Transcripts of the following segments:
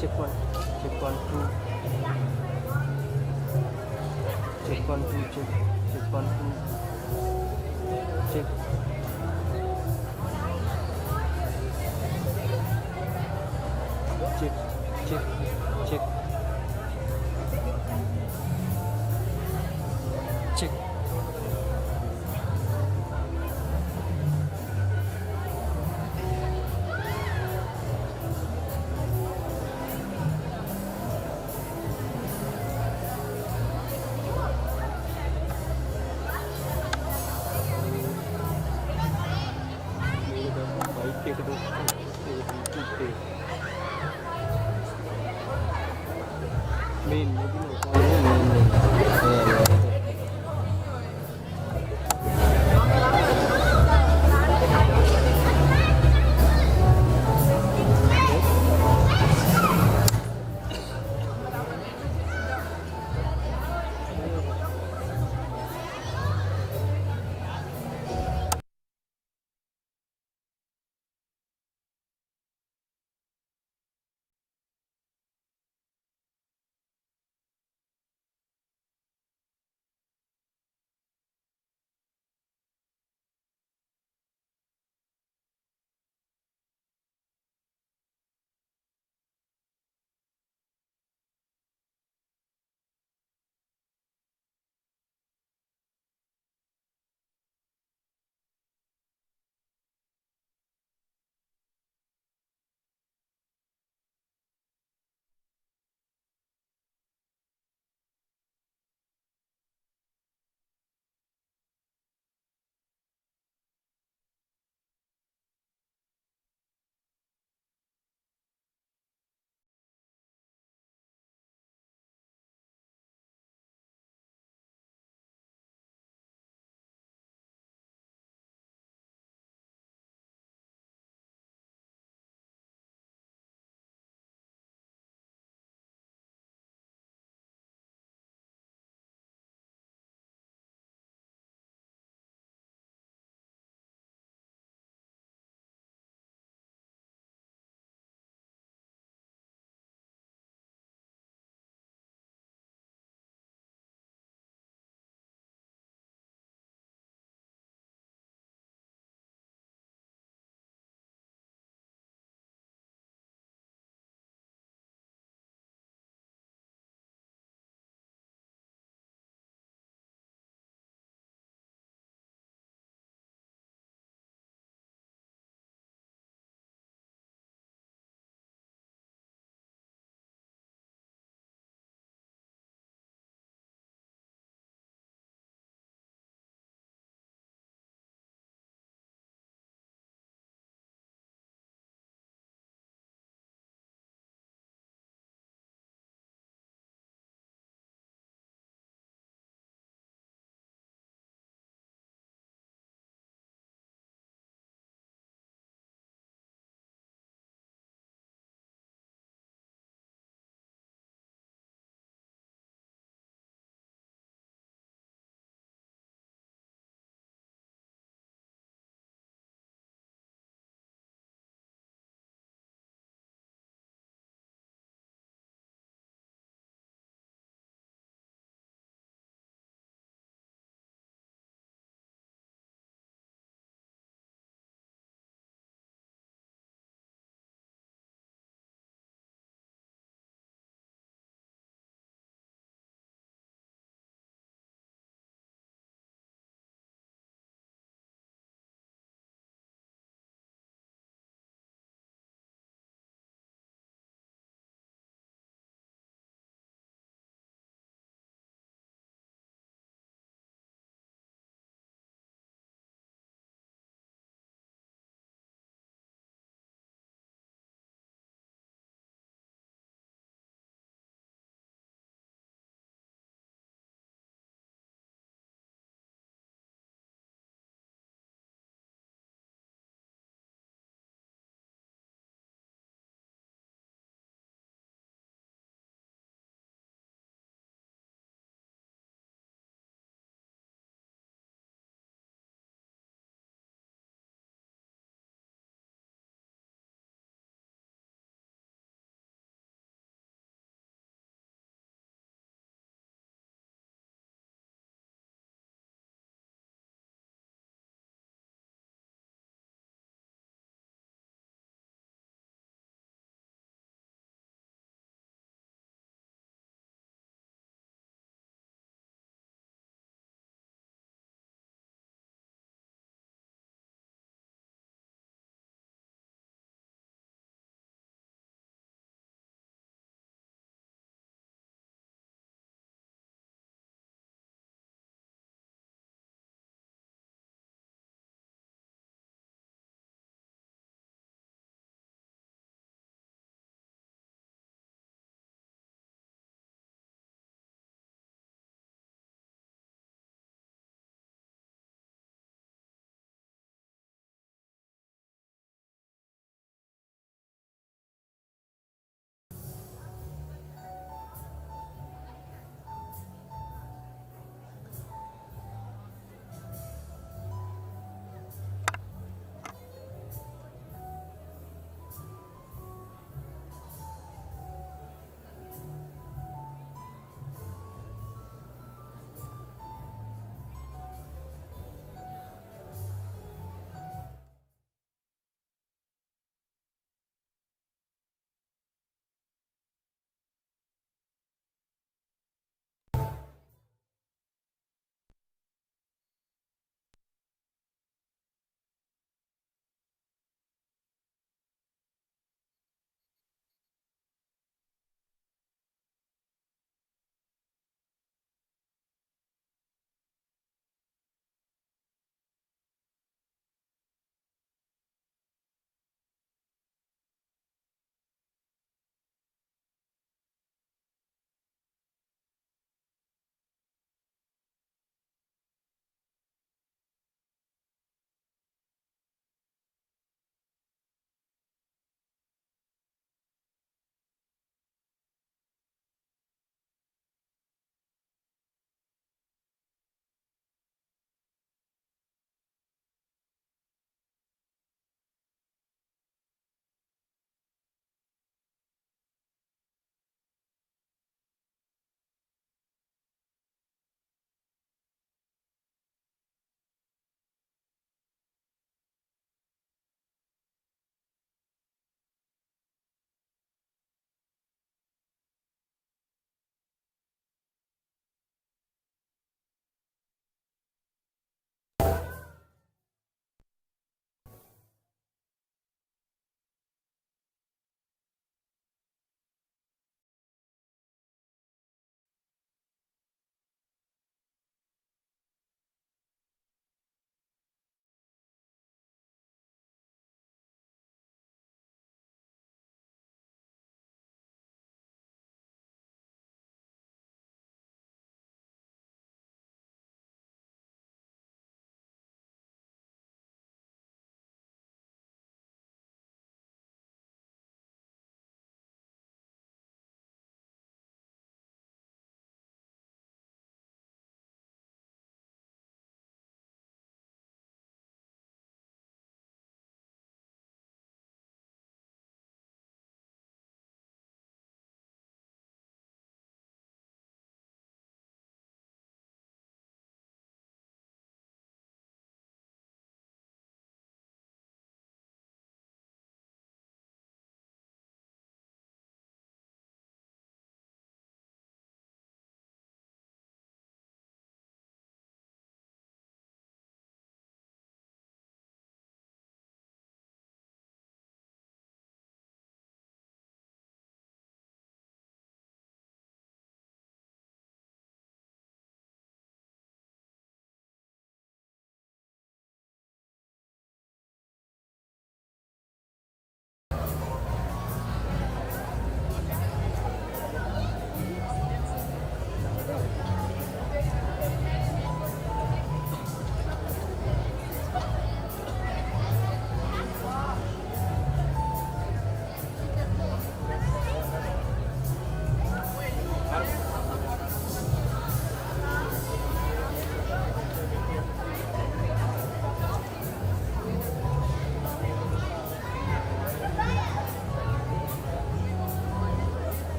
check one, two, check one, two, check one, two, check. Check, check, check, check. Bike main,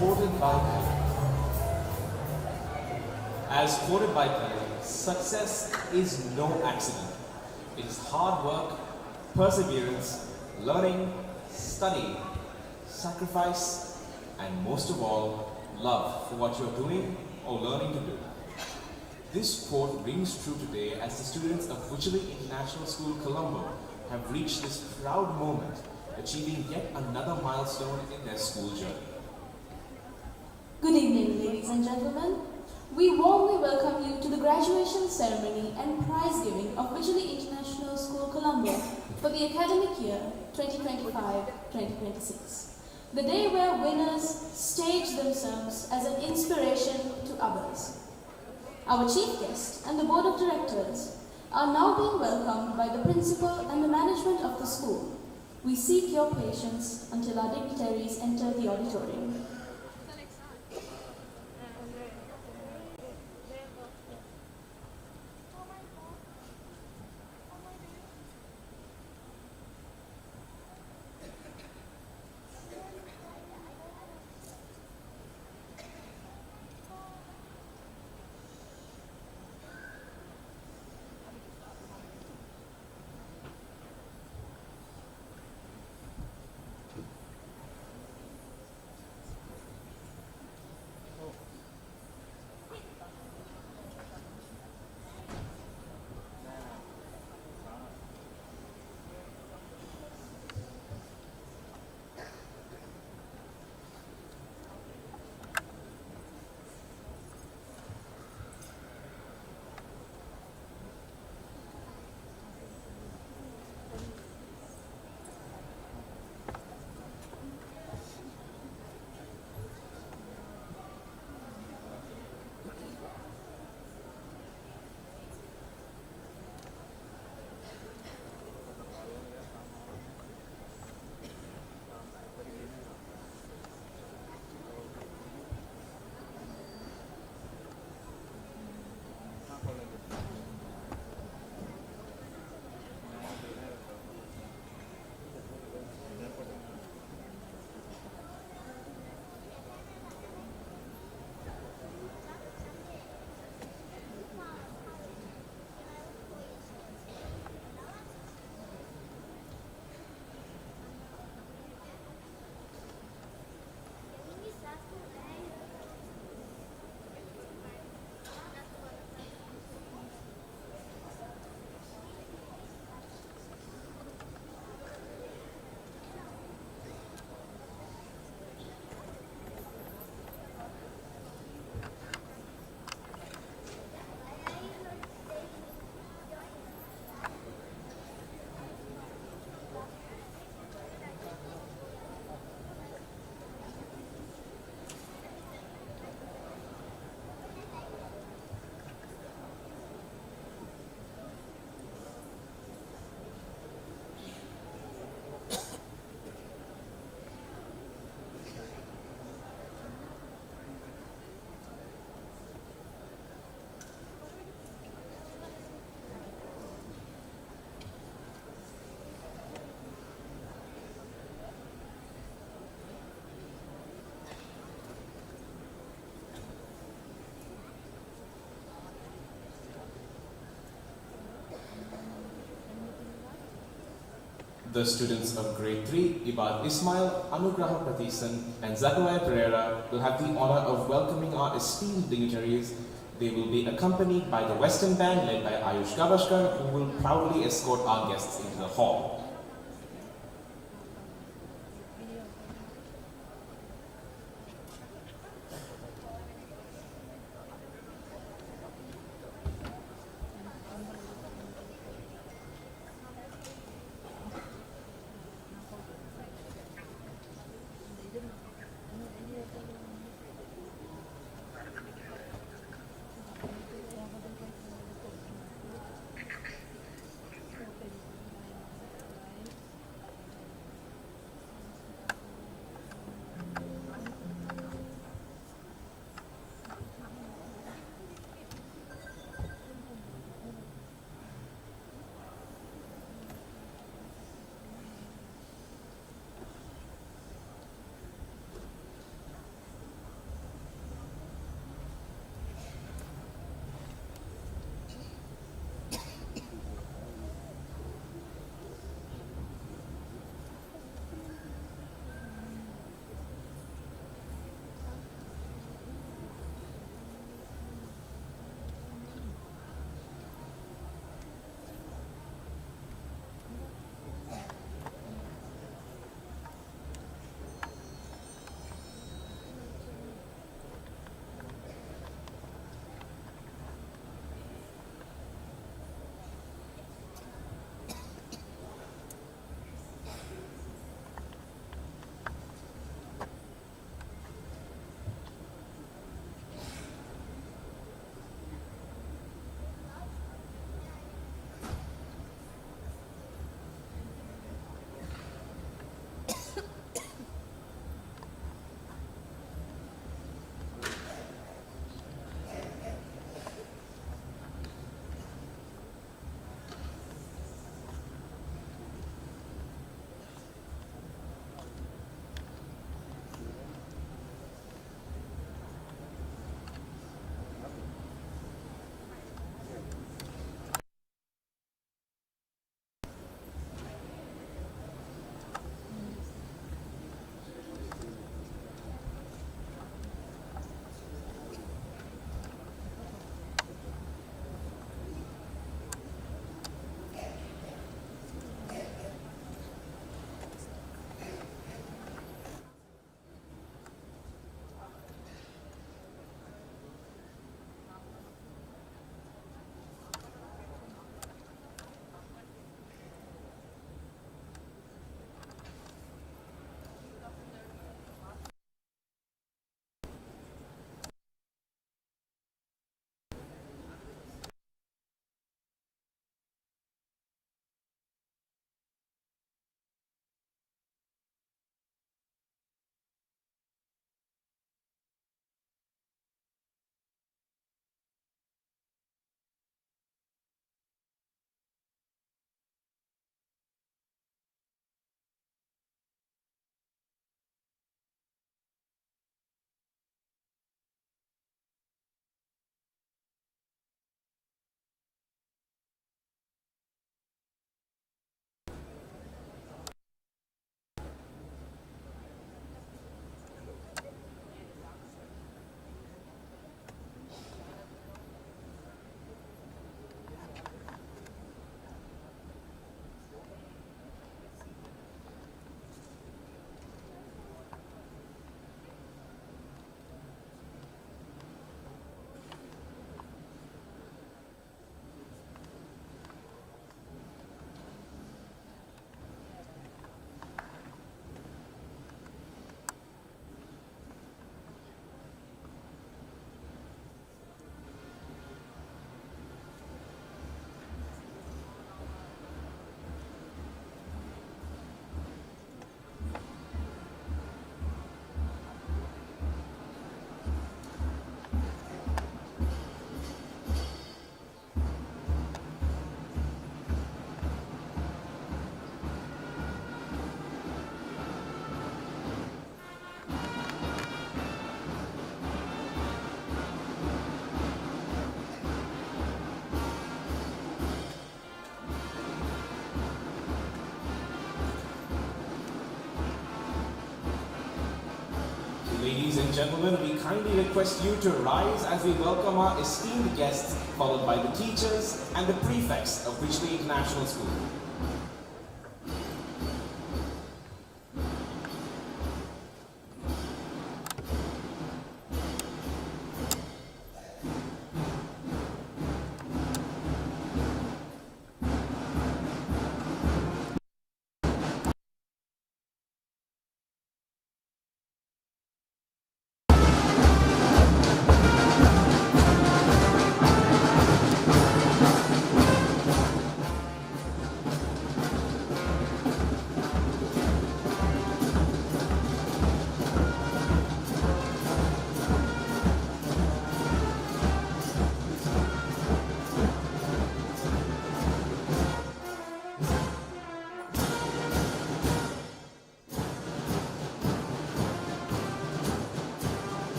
supported by Kelly. As quoted by Kelly, success is no accident. It is hard work, perseverance, learning, study, sacrifice, and most of all, love for what you're doing or learning to do. This quote rings true today as the students of Wycherley International School, Colombo have reached this proud moment, achieving yet another milestone in their school journey. Good evening, ladies and gentlemen. We warmly welcome you to the graduation ceremony and prize giving of Wycherley International School, Colombo for the academic year 2025-2026. The day where winners stage themselves as an inspiration to others. Our chief guest and the board of directors are now being welcomed by the principal and the management of the school. We seek your patience until our dignitaries enter the auditorium. The students of Grade 3, Ibad Ismail, Anugraha Prathisan, and Zachariah Pereira will have the honor of welcoming our esteemed dignitaries. They will be accompanied by the Western Band led by Ayush Gavaskar, who will proudly escort our guests into the hall. and gentlemen, we kindly request you to rise as we welcome our esteemed guests, followed by the teachers and the prefects of Wycherley International School.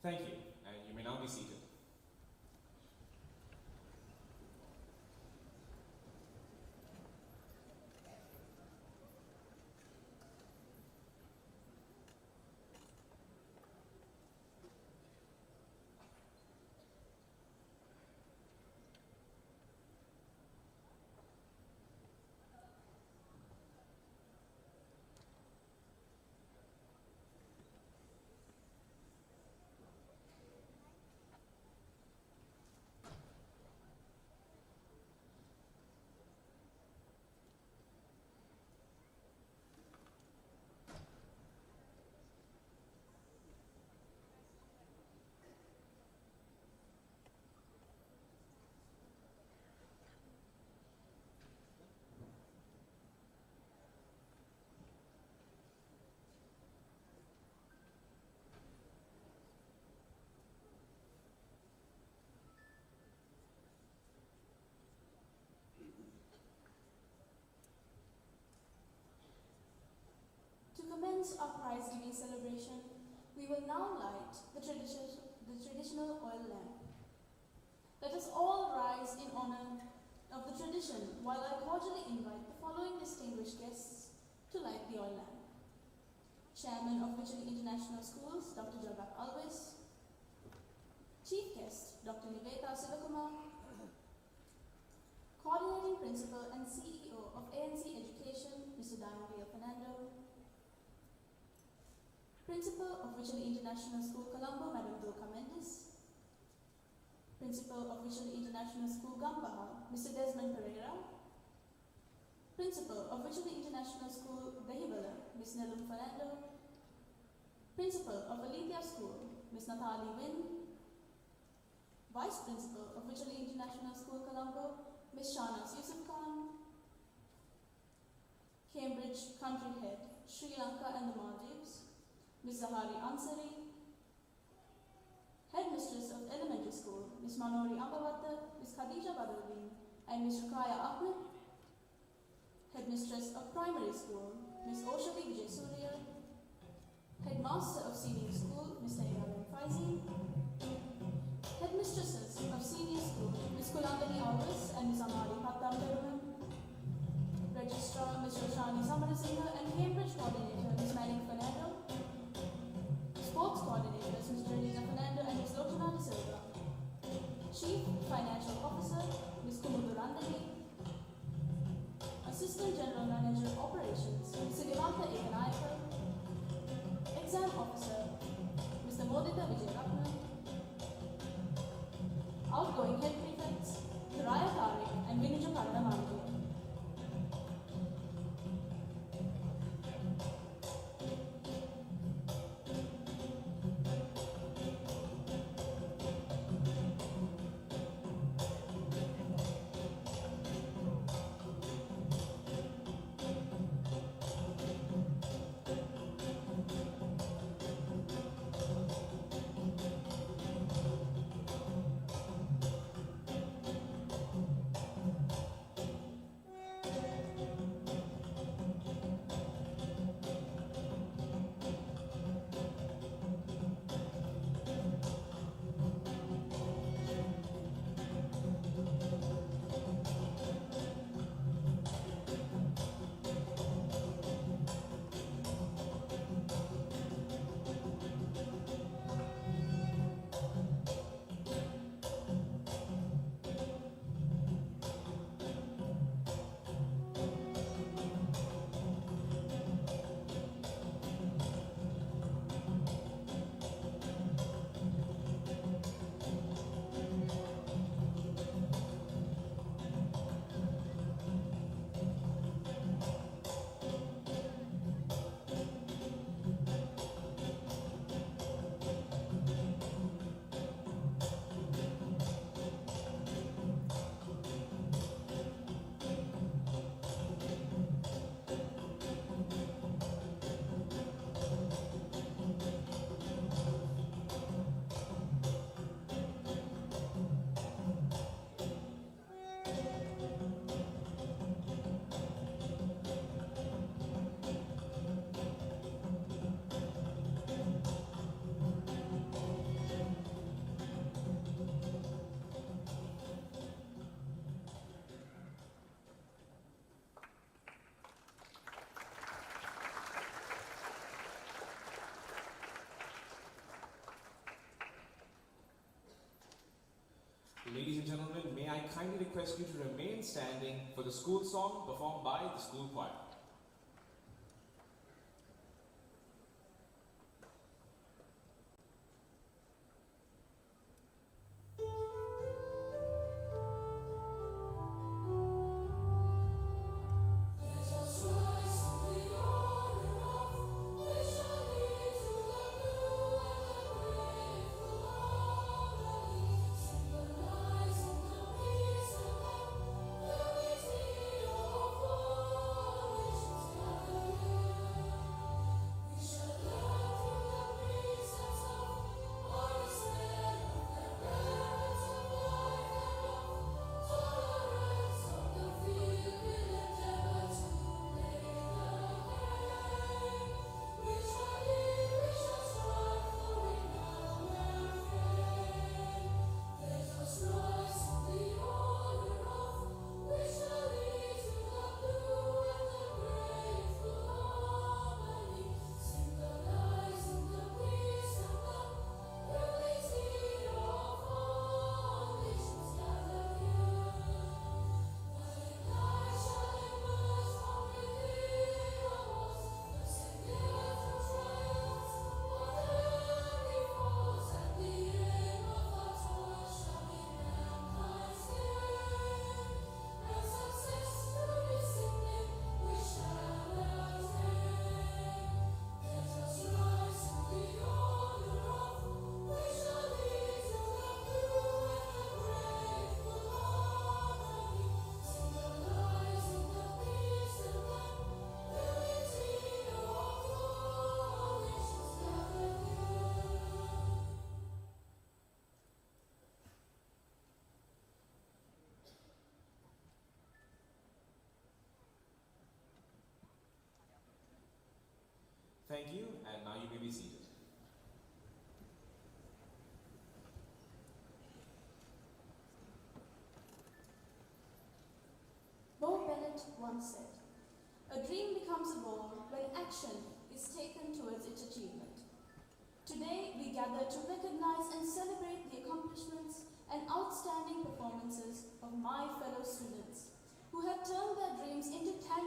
Thank you, and you may now be seated. To commence our prize-giving celebration, we will now light the traditional oil lamp. Let us all rise in honor of the tradition while I cordially invite the following distinguished guests to light the oil lamp. Chairman of Wycherley International Schools, Dr. Jabak Alvis. Chief guest, Dr. Niveta Sivakumar. Coordinating Principal and CEO of ANC Education, Mr. Diana Fernando. Principal of Wycherley International School, Colombo, Madam Doka Mendes. Principal of Wycherley International School, Gambaha, Mr. Desmond Pereira. Principal of Wycherley International School, Dehivala, Ms. Nelum Fernando. Principal of Alethea School, Ms. Natali Wynn. Vice Principal of Wycherley International School, Colombo, Ms. Shahnaz Yusuf Khan. Cambridge Country Head, Sri Lanka and the Maldives, Ms. Zahari Ansari. Headmistress of Elementary School, Ms. Manori Ambavatta, Ms. Khadija Badruddin, and Ms. Rukaya Ahmed. Headmistress of Primary School, Ms. Oshali Vijaysurya. Headmaster of Senior School, Mr. Ibrahim Faizi. Headmistresses of Senior School, Ms. Kulandani Alvis and Ms. Amari Pattam. Registrar, Ms. Roshani Samarasinghe, and Cambridge Coordinator, Ms. Manning Fernando. Assistant General Manager Operations, Siddhivanta Ekanayakar, Exam Officer, Mr. Modita Vijayratnam, outgoing Head Prefects, Raya Tariq and Vinuja Paranamani. Ladies and gentlemen, may I kindly request you to remain standing for the school song performed by the school choir. Thank you, and now you may be seated. Bo Bennett once said, "A dream becomes a goal when action is taken towards its achievement." Today, we gather to recognize and celebrate the accomplishments and outstanding performances of my fellow students who have turned their dreams into tangible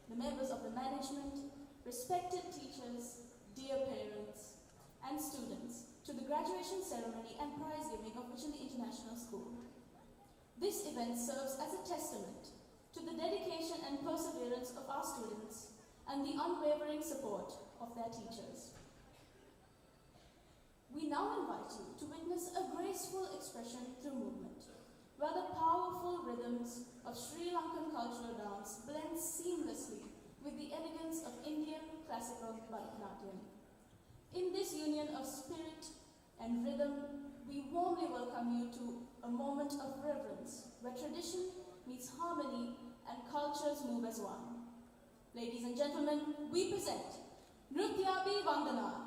the members of the management, respected teachers, dear parents, and students to the graduation ceremony and prize giving of Wycherley International School. This event serves as a testament to the dedication and perseverance of our students and the unwavering support of their teachers. We now invite you to witness a graceful expression through movement, where the powerful rhythms of Sri Lankan cultural dance blend seamlessly with the elegance of Indian classical Bharatanatyam. In this union of spirit and rhythm, we warmly welcome you to a moment of reverence, where tradition meets harmony and cultures move as one. Ladies and gentlemen, we present Nrutyabi Vandana.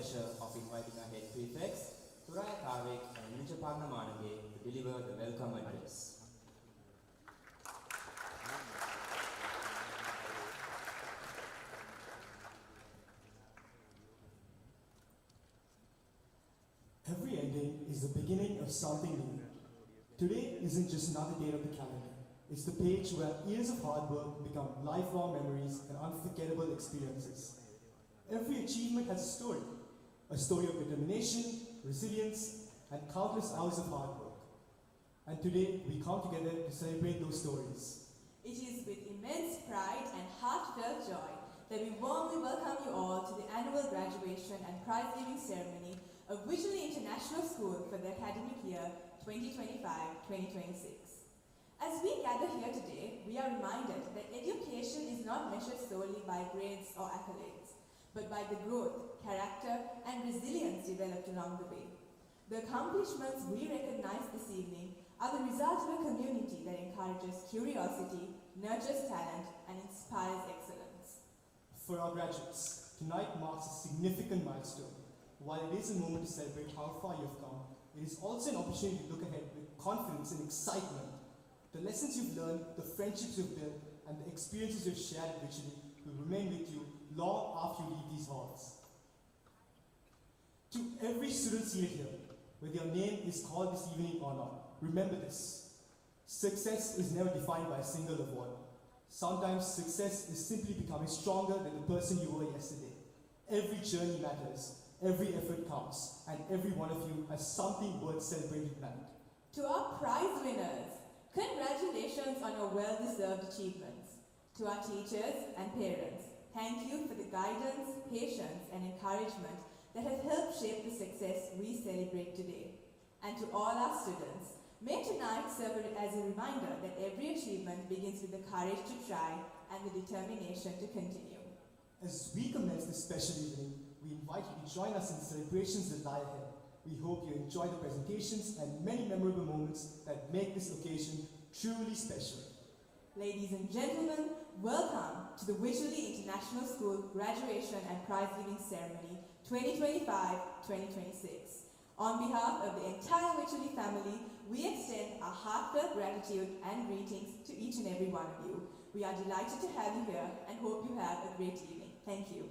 pleasure of inviting our head prefects, Turaya Kavek and Ninja Parnamanage, to deliver the welcome address. Every ending is the beginning of something new. Today isn't just another date of the calendar. It's the page where years of hard work become lifelong memories and unforgettable experiences. Every achievement has a story of determination, resilience, and countless hours of hard work. And today we come together to celebrate those stories. It is with immense pride and heartfelt joy that we warmly welcome you all to the annual graduation and prize-giving ceremony of Wycherley International School for the academic year 2025-2026. As we gather here today, we are reminded that education is not measured solely by grades or accolades, but by the growth, character, and resilience developed along the way. The accomplishments we recognize this evening are the result of a community that encourages curiosity, nurtures talent, and inspires excellence. For our graduates, tonight marks a significant milestone. While it is a moment to celebrate how far you've come, it is also an opportunity to look ahead with confidence and excitement. The lessons you've learned, the friendships you've built, and the experiences you've shared at Wycherley will remain with you long after you leave these halls. To every student seated here, whether your name is called this evening or not, remember this. Success is never defined by a single award. Sometimes success is simply becoming stronger than the person you were yesterday. Every journey matters, every effort counts, and every one of you has something worth celebrating tonight. To our prize winners, congratulations on your well-deserved achievements. To our teachers and parents, thank you for the guidance, patience, and encouragement that have helped shape the success we celebrate today. And to all our students, may tonight serve as a reminder that every achievement begins with the courage to try and the determination to continue. As we commence this special evening, we invite you to join us in the celebrations that lie ahead. We hope you enjoy the presentations and many memorable moments that make this occasion truly special. Ladies and gentlemen, welcome to the Wycherley International School Graduation and Prize-Giving Ceremony 2025-2026. On behalf of the entire Wycherley family, we extend our heartfelt gratitude and greetings to each and every one of you. We are delighted to have you here and hope you have a great evening. Thank you.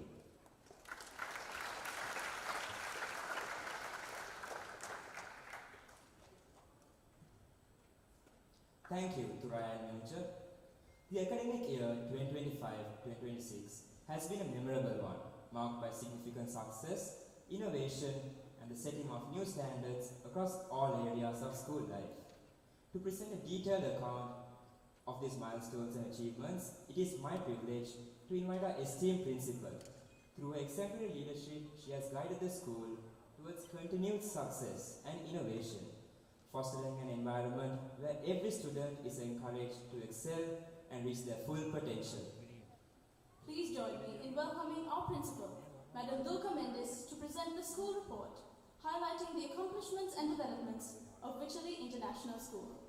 Thank you, Turaya and Manager. The academic year 2025-2026 has been a memorable one, marked by significant success, innovation, and the setting of new standards across all areas of school life. To present a detailed account of these milestones and achievements, it is my privilege to invite our esteemed principal. Through her exemplary leadership, she has guided the school towards continued success and innovation, fostering an environment where every student is encouraged to excel and reach their full potential. Please join me in welcoming our principal, Madam Dulka Mendes, to present the school report, highlighting the accomplishments and developments of Wycherley International School.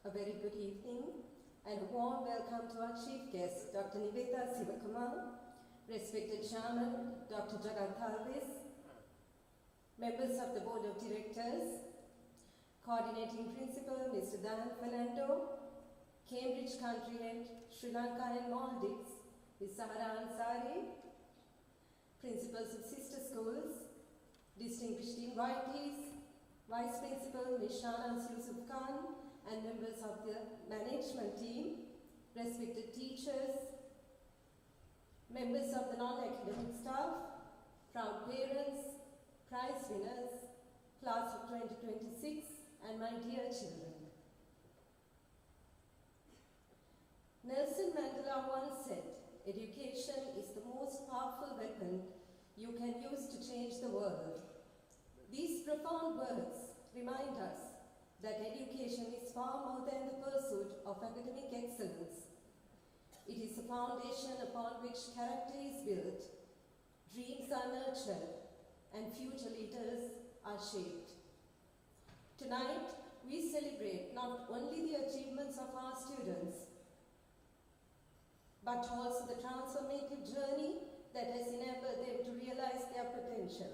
A very good evening and a warm welcome to our chief guest, Dr. Niveta Sivakumar, respected Chairman, Dr. Jagat Alvis, members of the Board of Directors, Coordinating Principal, Mr. Dan Fernando, Cambridge Country Head, Sri Lanka and Maldives, Ms. Sahara Ansari, Principals of Sister Schools, distinguished invitees, Vice Principal, Ms. Shahnaz Yusuf Khan, and members of the management team, respected teachers, members of the non-academic staff, proud parents, prize winners, class of 2026, and my dear children. Nelson Mandela once said, "Education is the most powerful weapon you can use to change the world. These profound words remind us that education is far more than the pursuit of academic excellence. It is a foundation upon which character is built, dreams are nurtured, and future leaders are shaped. Tonight, we celebrate not only the achievements of our students, but also the transformative journey that has enabled them to realize their potential.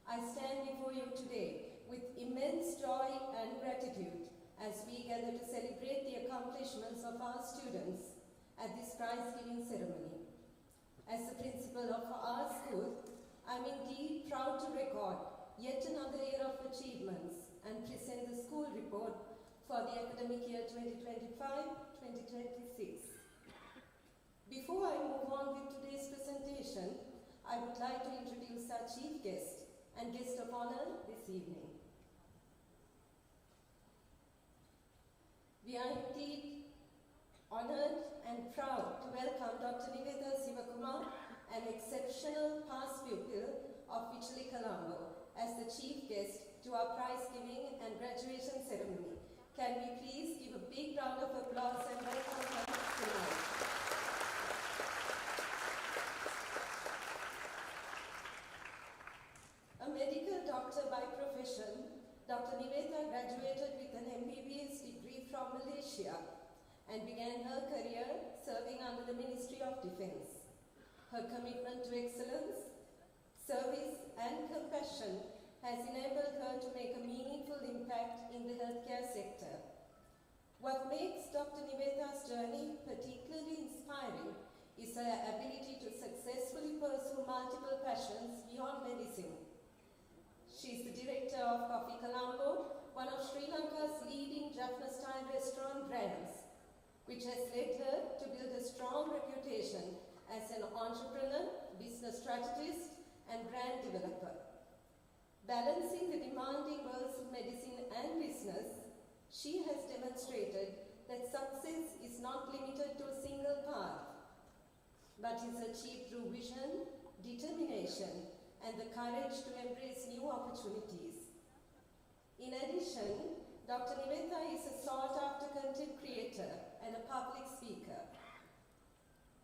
I stand before you today with immense joy and gratitude as we gather to celebrate the accomplishments of our students at this prize-giving ceremony. As the principal of our school, I am indeed proud to record yet another year of achievements and present the school report for the academic year 2025-2026. Before I move on with today's presentation, I would like to introduce our chief guest and guest of honor this evening. We are indeed honored and proud to welcome Dr. Niveta Sivakumar, an exceptional past pupil of Wycherley, Colombo, as the chief guest to our prize-giving and graduation ceremony. Can we please give a big round of applause and welcome her tonight. A medical doctor by profession, Dr. Niveta graduated with an MBBS degree from Malaysia and began her career serving under the Ministry of Defence. Her commitment to excellence, service and compassion has enabled her to make a meaningful impact in the healthcare sector. What makes Dr. Niveta's journey particularly inspiring is her ability to successfully pursue multiple passions beyond medicine. She is the director of Coffee Colombo, one of Sri Lanka's leading Jaffna-style restaurant brands, which has led her to build a strong reputation as an entrepreneur, business strategist, and brand developer. Balancing the demanding worlds of medicine and business, she has demonstrated that success is not limited to a single path, but is achieved through vision, determination, and the courage to embrace new opportunities. In addition, Dr. Niveta is a sought-after content creator and a public speaker.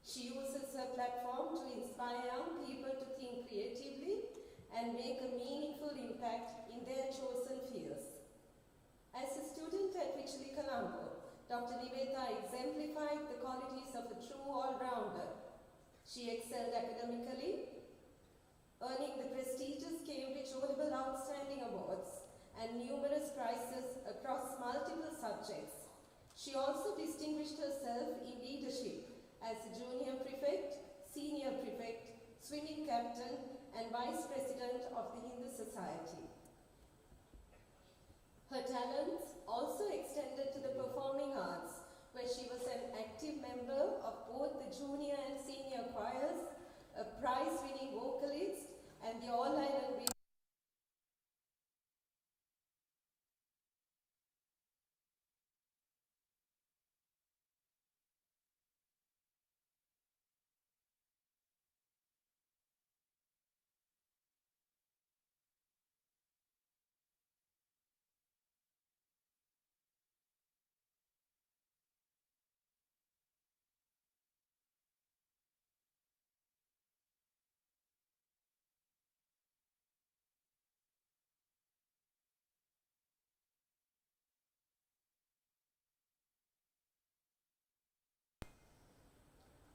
She uses her platform to inspire young people to think creatively and make a meaningful impact in their chosen fields. As a student at Wycherley Colombo, Dr. Niveta exemplified the qualities of a true all-rounder. She excelled academically, earning the prestigious Cambridge O-Level Outstanding Awards and numerous prizes across multiple subjects. She also distinguished herself in leadership as a junior prefect, senior prefect, swimming captain, and vice president of the Hindu Society. Her talents also extended to the performing arts, where she was an active member of both the junior and senior choirs, a prize-winning vocalist, and the All-Ireland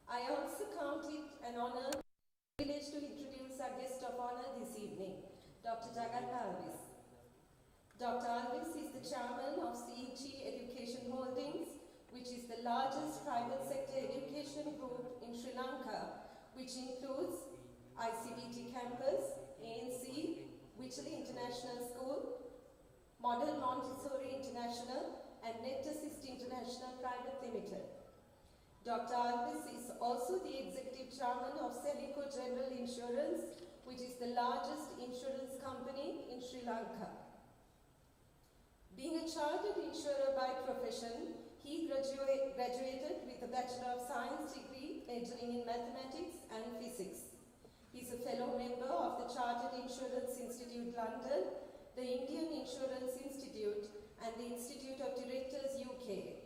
I also count it an honor and privilege to introduce our guest of honor this evening, Dr. Jagat Alvis. Dr. Alvis is the chairman of CEG Education Holdings, which is the largest private sector education group in Sri Lanka, which includes ICBT Campus, ANC, Wycherley International School, Model Montessori International, and NetAssist International Private Limited. Dr. Alvis is also the executive chairman of Celico General Insurance, which is the largest insurance company in Sri Lanka. Being a chartered insurer by profession, he graduated with a Bachelor of Science degree majoring in mathematics and physics. He is a fellow member of the Chartered Insurance Institute London, the Indian Insurance Institute, and the Institute of Directors UK.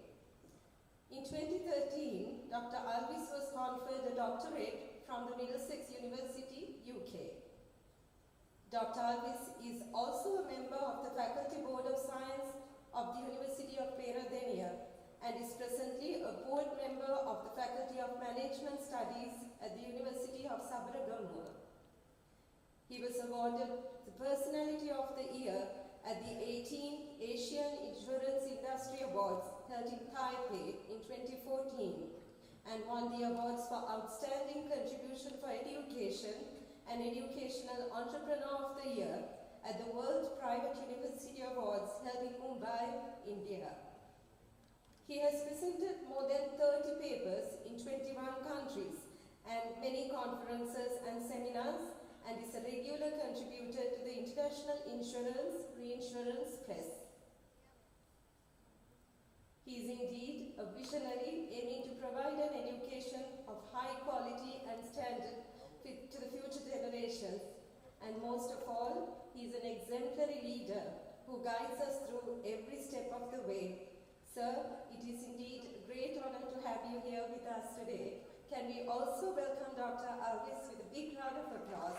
In 2013, Dr. Alvis was conferred a doctorate from the Middlesex University, UK. Dr. Alvis is also a member of the Faculty Board of Science of the University of Peradeniya and is presently a board member of the Faculty of Management Studies at the University of Sabaragamuwa. He was awarded the Personality of the Year at the 18th Asian Insurance Industry Awards held in Taipei in 2014 and won the awards for Outstanding Contribution for Education and Educational Entrepreneur of the Year at the World Private University Awards held in Mumbai, India. He has presented more than 30 papers in 21 countries and many conferences and seminars, and is a regular contributor to the International Insurance Reinsurance Press. He is indeed a visionary aiming to provide an education of high quality and standard to the future generations. And most of all, he is an exemplary leader who guides us through every step of the way. Sir, it is indeed a great honor to have you here with us today. Can we also welcome Dr. Alvis with a big round of applause?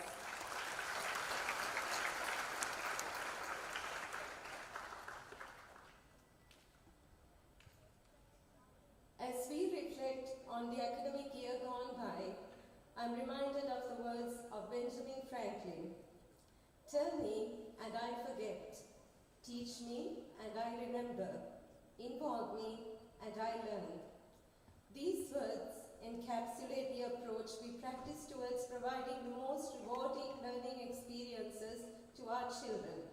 As we reflect on the academic year gone by, I'm reminded of the words of Benjamin Franklin. Tell me, and I forget. Teach me, and I remember. Involve me, and I learn. These words encapsulate the approach we practice towards providing the most rewarding learning experiences to our children.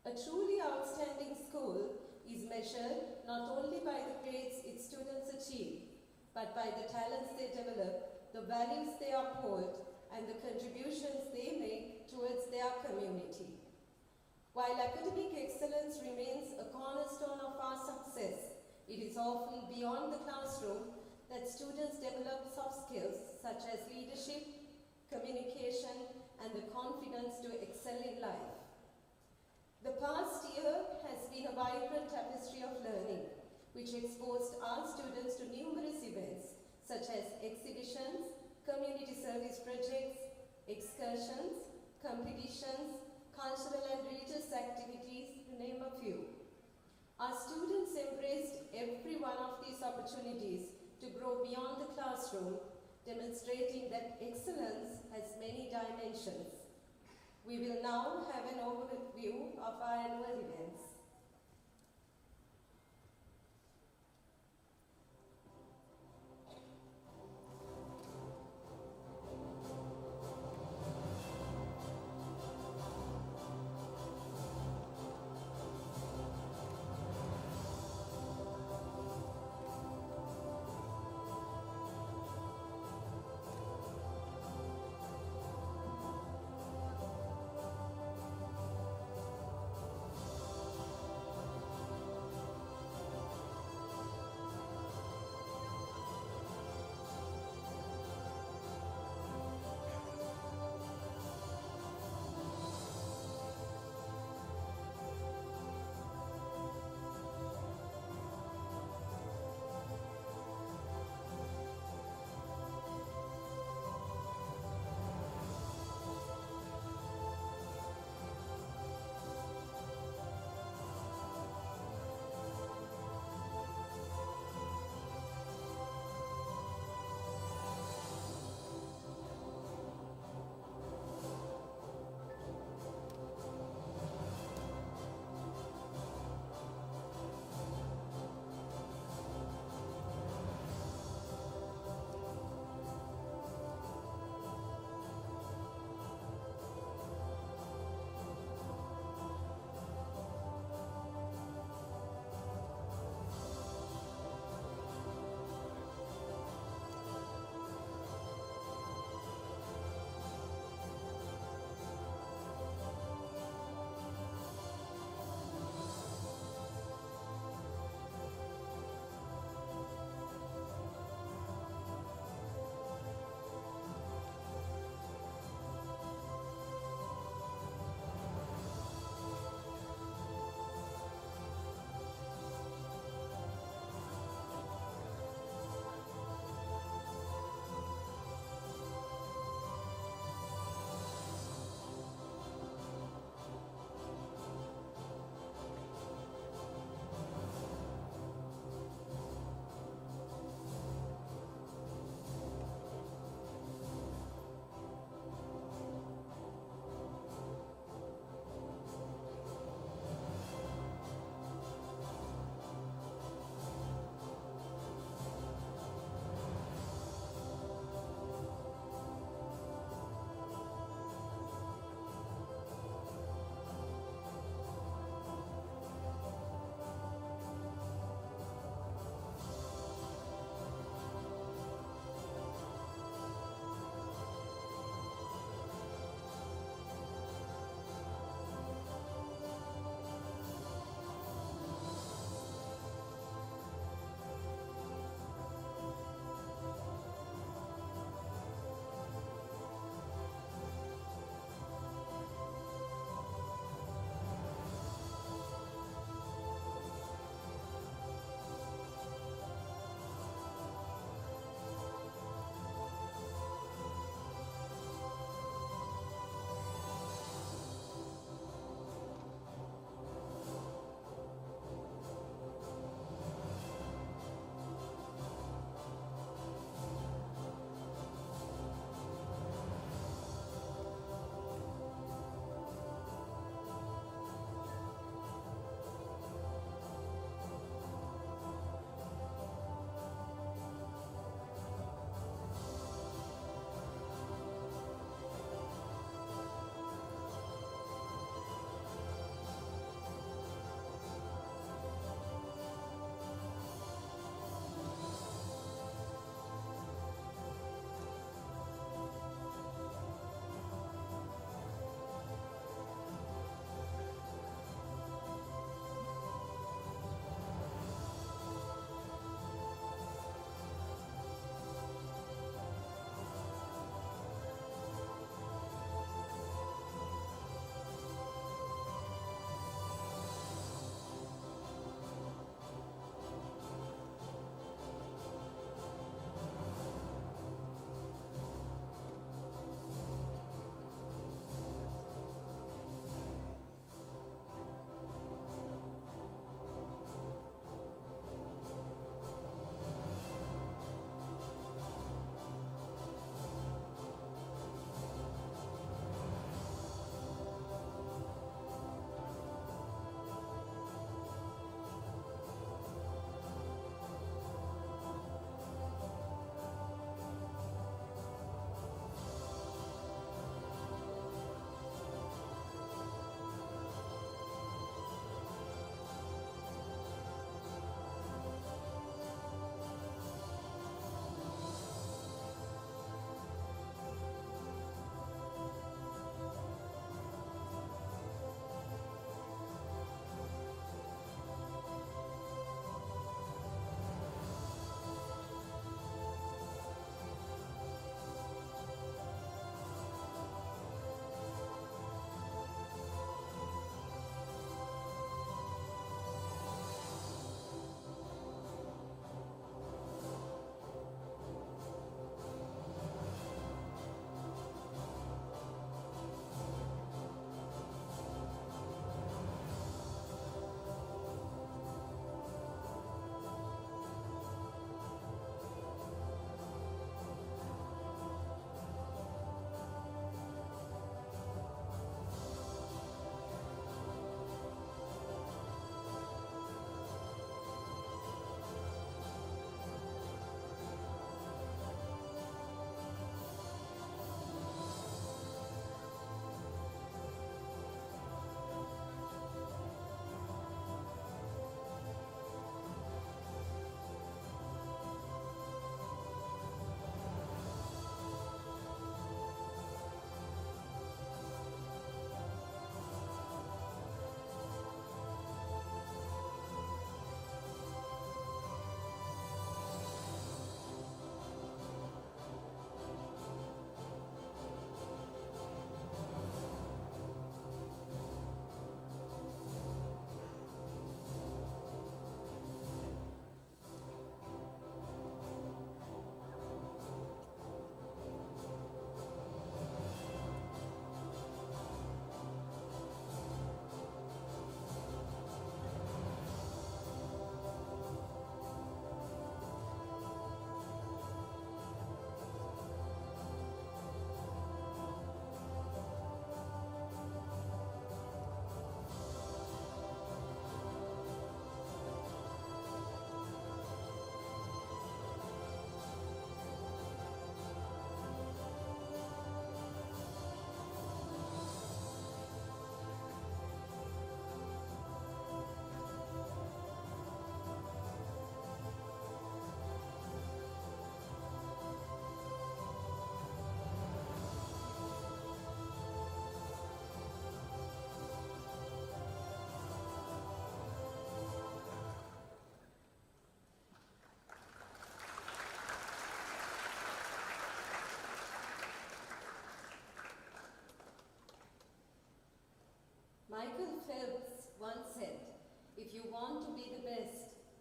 A truly outstanding school is measured not only by the grades its students achieve, but by the talents they develop, the values they uphold, and the contributions they make towards their community. While academic excellence remains a cornerstone of our success, it is often beyond the classroom that students develop soft skills such as leadership, communication, and the confidence to excel in life. The past year has been a vibrant tapestry of learning, which exposed our students to numerous events such as exhibitions, community service projects, excursions, competitions, cultural and religious activities, to name a few. Our students embraced every one of these opportunities to grow beyond the classroom, demonstrating that excellence has many dimensions. We will now have an overview of our annual events.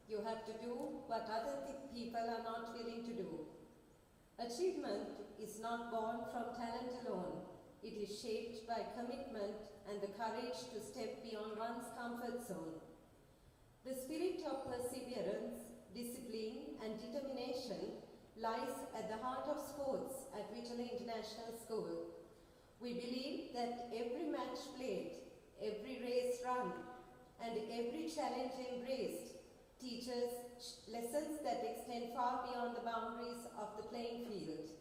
You have to do what other people are not willing to do. Achievement is not born from talent alone. It is shaped by commitment and the courage to step beyond one's comfort zone. The spirit of perseverance, discipline, and determination lies at the heart of sports at Wycherley International School. We believe that every match played, every race run, and every challenge embraced teaches lessons that extend far beyond the boundaries of the playing field.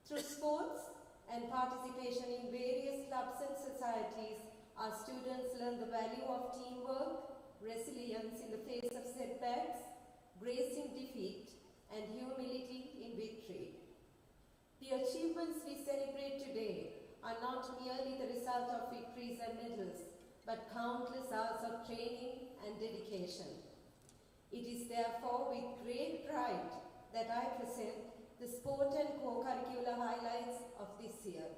Through sports and participation in various clubs and societies, our students learn the value of teamwork, resilience in the face of setbacks, grace in defeat, and humility in victory. The achievements we celebrate today are not merely the result of victories and medals, but countless hours of training and dedication. It is therefore with great pride that I present the sport and co-curricular highlights of this year.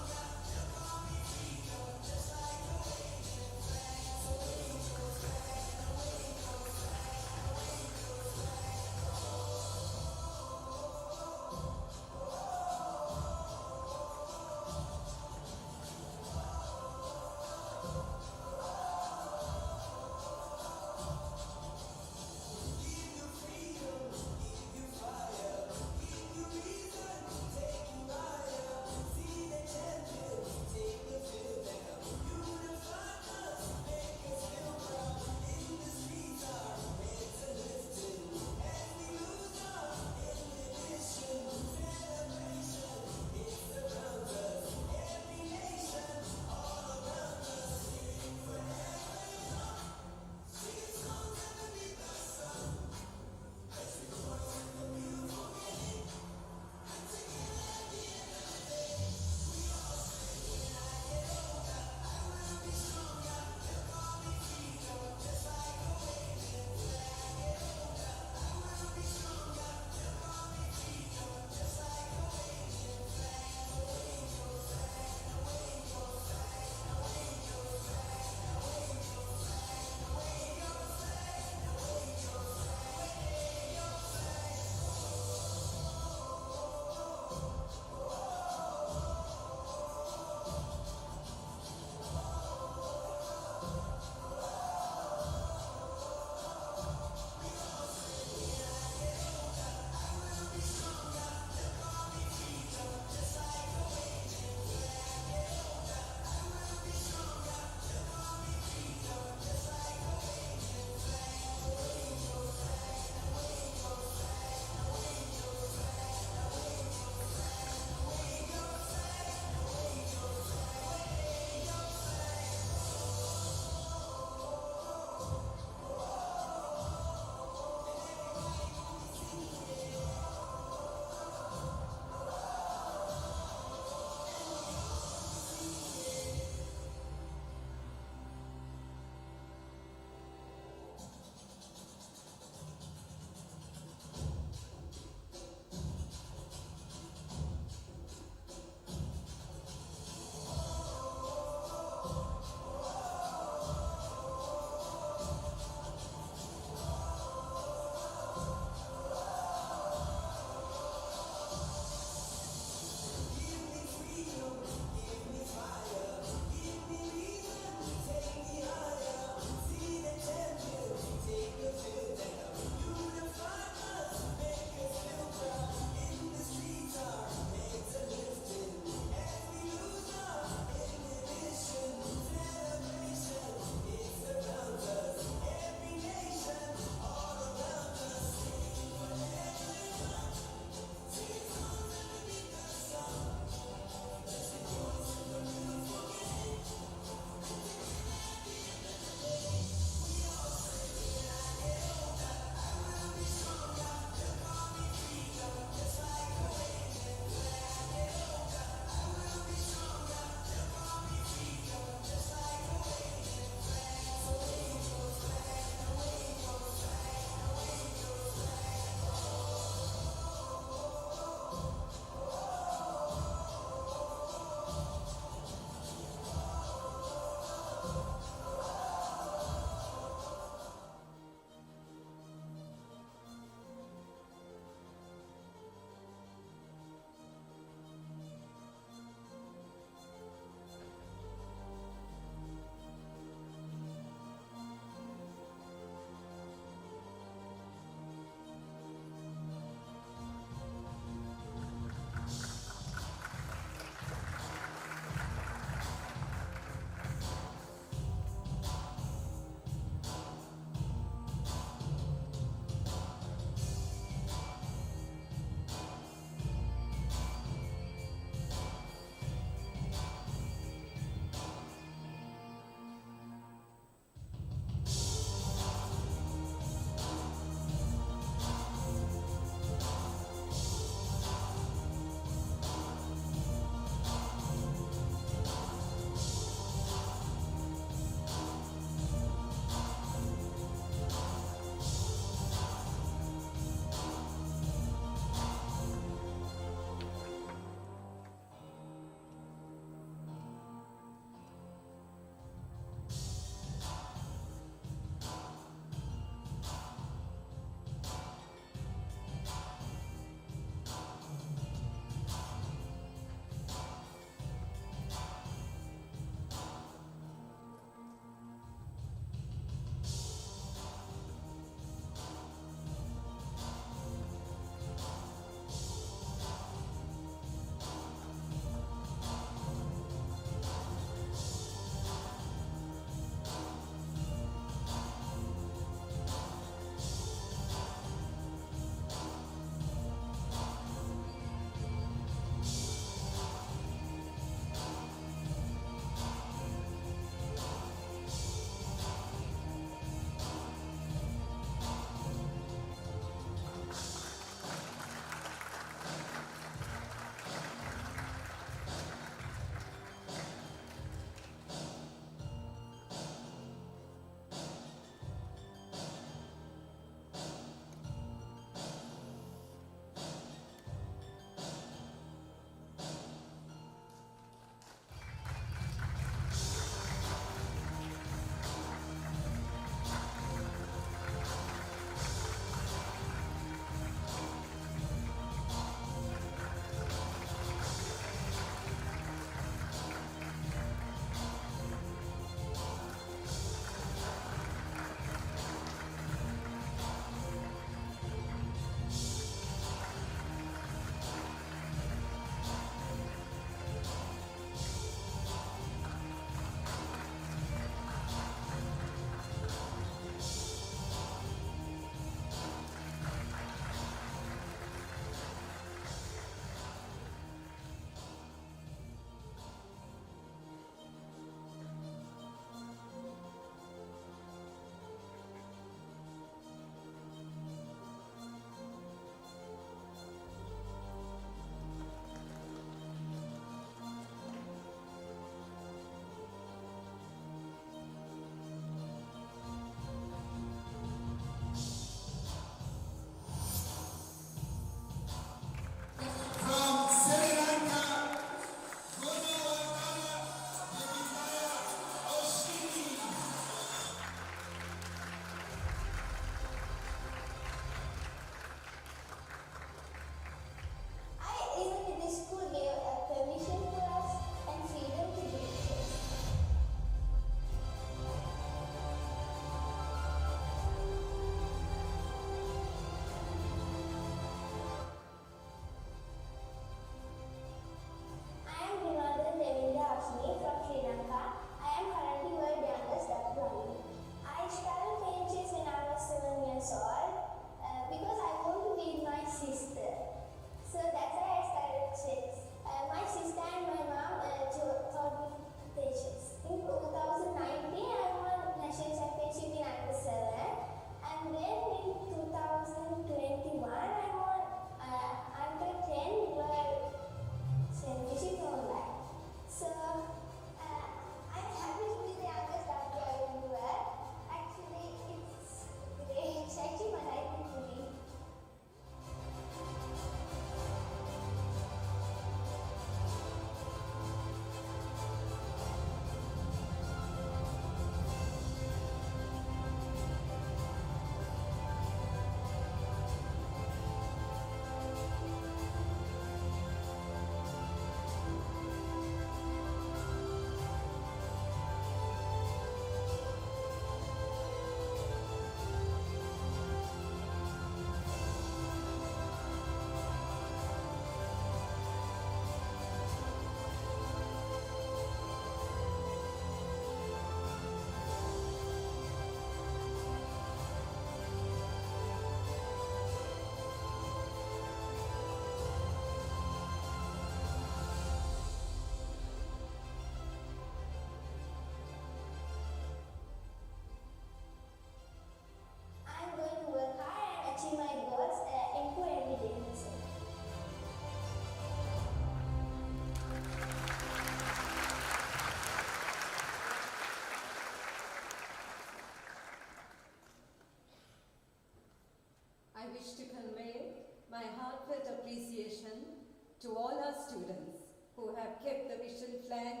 To all our students who have kept the Wycherley flag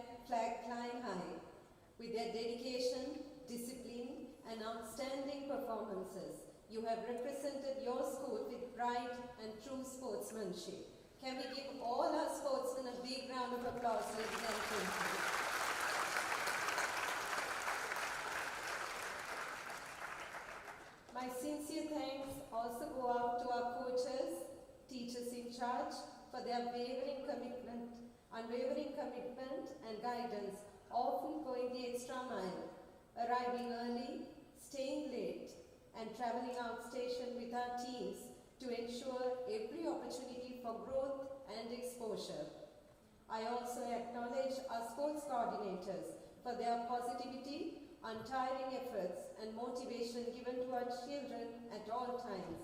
flying high with their dedication, discipline, and outstanding performances, you have represented your school with pride and true sportsmanship. Can we give all our sportsmen a big round of applause, ladies and gentlemen? My sincere thanks also go out to our coaches, teachers in charge for their unwavering commitment and guidance, often going the extra mile, arriving early, staying late, and traveling outstation with our teams to ensure every opportunity for growth and exposure. I also acknowledge our sports coordinators for their positivity, untiring efforts, and motivation given to our children at all times.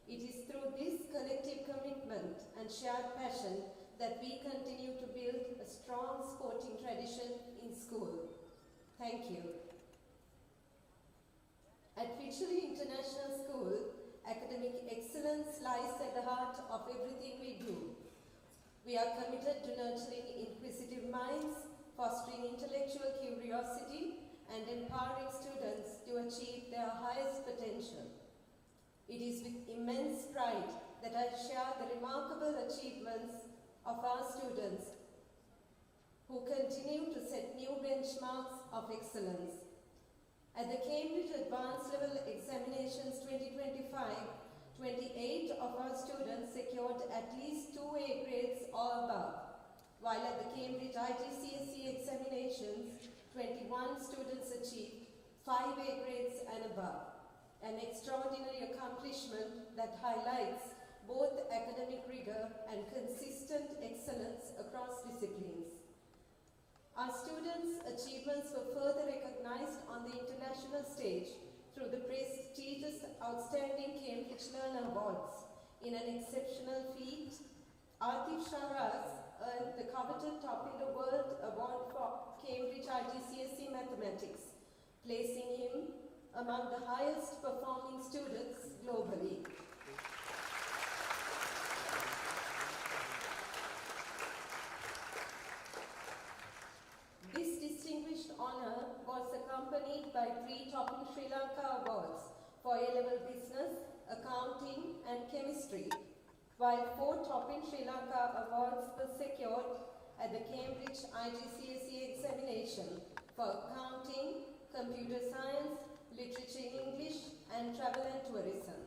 It is through this collective commitment and shared passion that we continue to build a strong sporting tradition in school. Thank you. At Wycherley International School, academic excellence lies at the heart of everything we do. We are committed to nurturing inquisitive minds, fostering intellectual curiosity, and empowering students to achieve their highest potential. It is with immense pride that I share the remarkable achievements of our students who continue to set new benchmarks of excellence. At the Cambridge Advanced Level Examinations 2025, 28 of our students secured at least 2 A grades or above, while at the Cambridge IGCSE examinations, 21 students achieved 5 A grades and above, an extraordinary accomplishment that highlights both academic rigor and consistent excellence across disciplines. Our students' achievements were further recognized on the international stage through the prestigious Outstanding Cambridge Learner Awards. In an exceptional feat, Atif Sharaz earned the coveted Top in the World Award for Cambridge IGCSE Mathematics, placing him among the highest performing students globally. This distinguished honor was accompanied by 3 Top in Sri Lanka awards for A-level business, accounting, and chemistry, while 4 Top in Sri Lanka awards were secured at the Cambridge IGCSE examination for accounting, computer science, literature in English, and travel and tourism.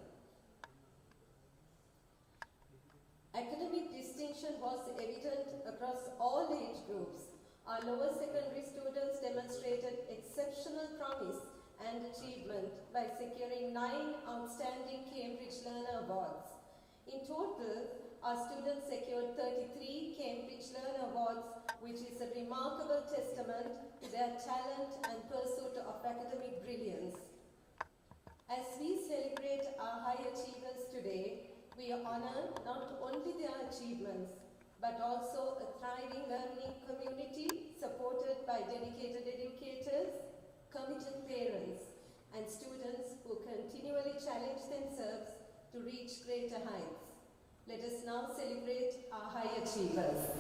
Academic distinction was evident across all age groups. Our lower secondary students demonstrated exceptional promise and achievement by securing 9 outstanding Cambridge Learner Awards. In total, our students secured 33 Cambridge Learner Awards, which is a remarkable testament to their talent and pursuit of academic brilliance. As we celebrate our high achievers today, we honor not only their achievements, but also a thriving learning community supported by dedicated educators, committed parents, and students who continually challenge themselves to reach greater heights. Let us now celebrate our high achievers.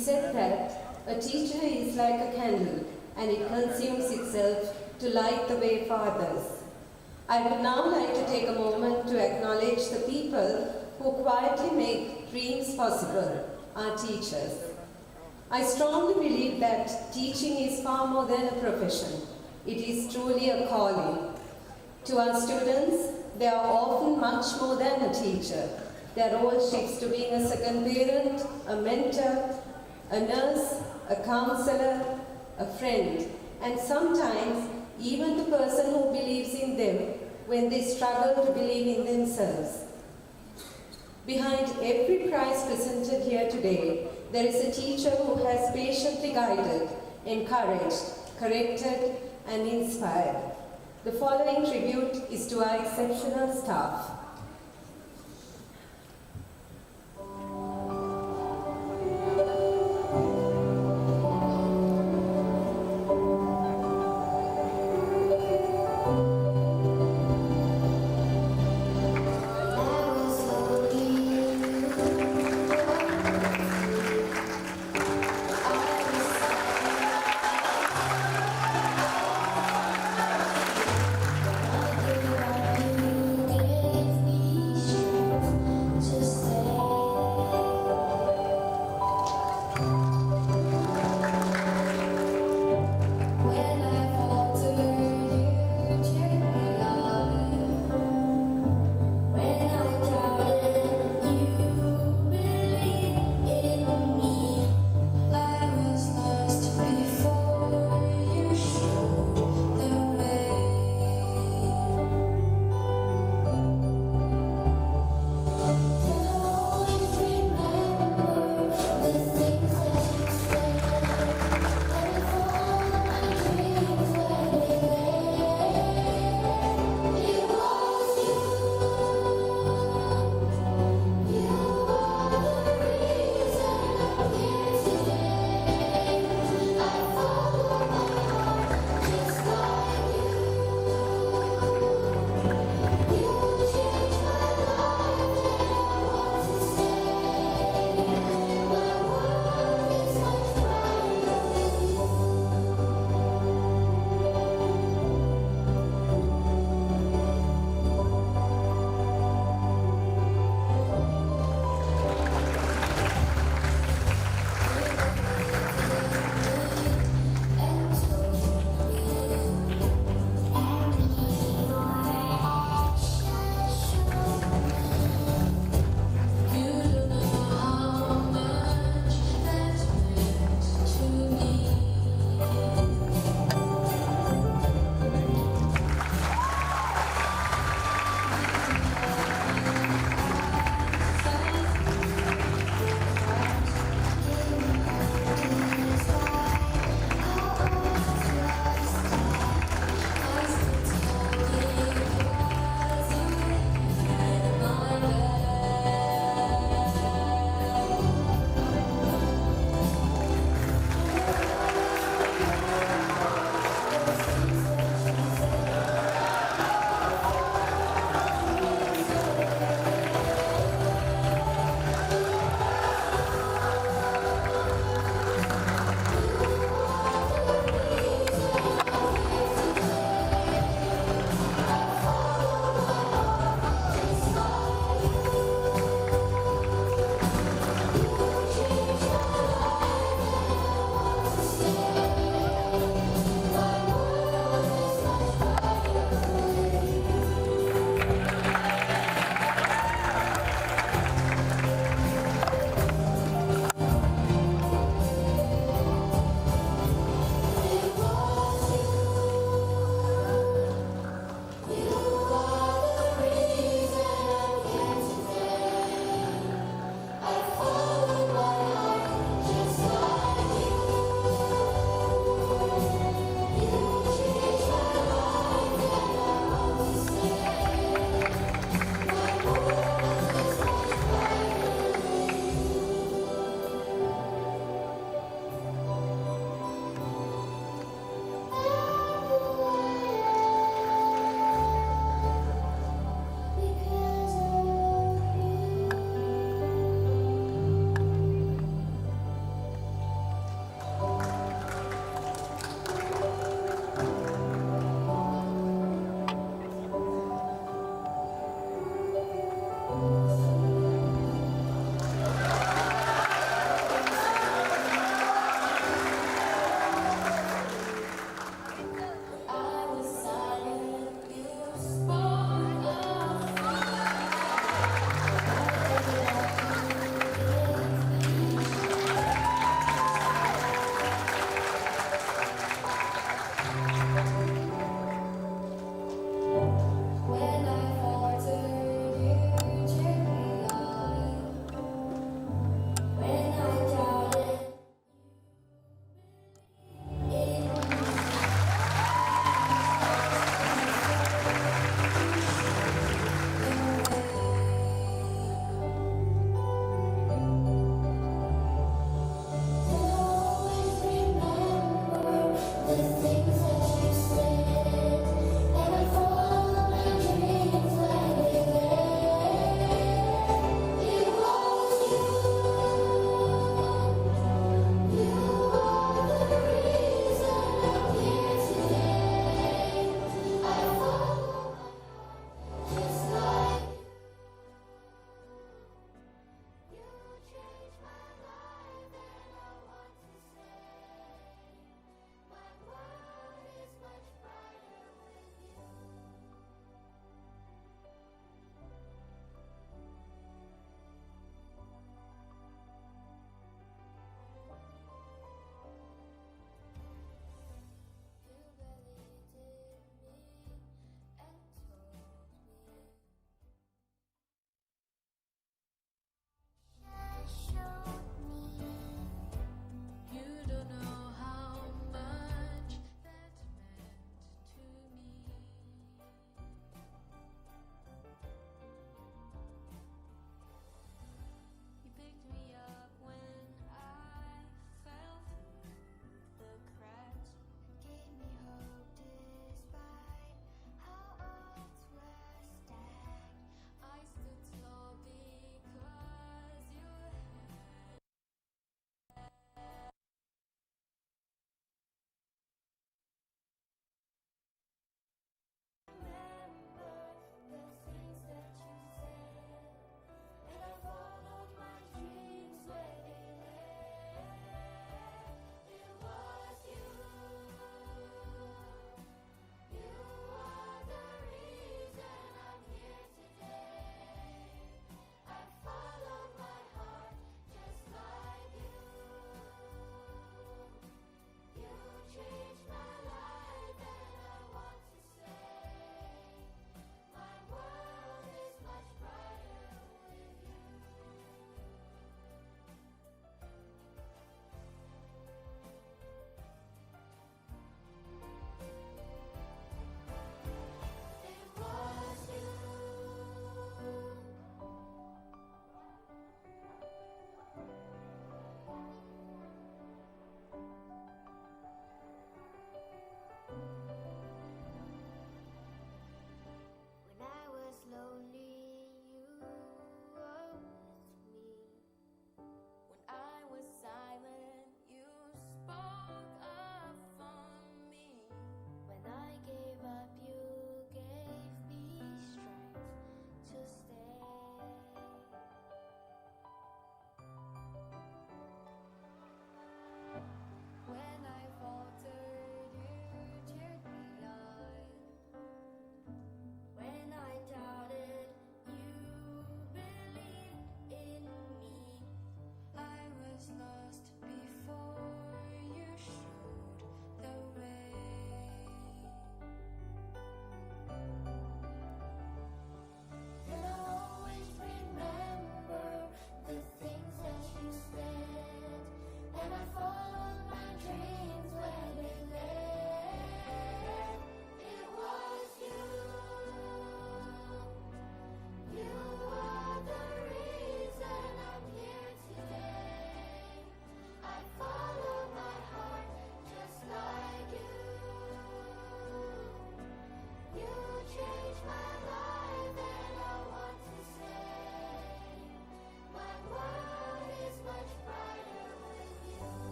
is said that a teacher is like a candle and it consumes itself to light the way for others. I would now like to take a moment to acknowledge the people who quietly make dreams possible, our teachers. I strongly believe that teaching is far more than a profession. It is truly a calling. To our students, they are often much more than a teacher. Their role shifts to being a second parent, a mentor, a nurse, a counselor, a friend, and sometimes even the person who believes in them when they struggle to believe in themselves. Behind every prize presented here today, there is a teacher who has patiently guided, encouraged, corrected, and inspired. The following tribute is to our exceptional staff.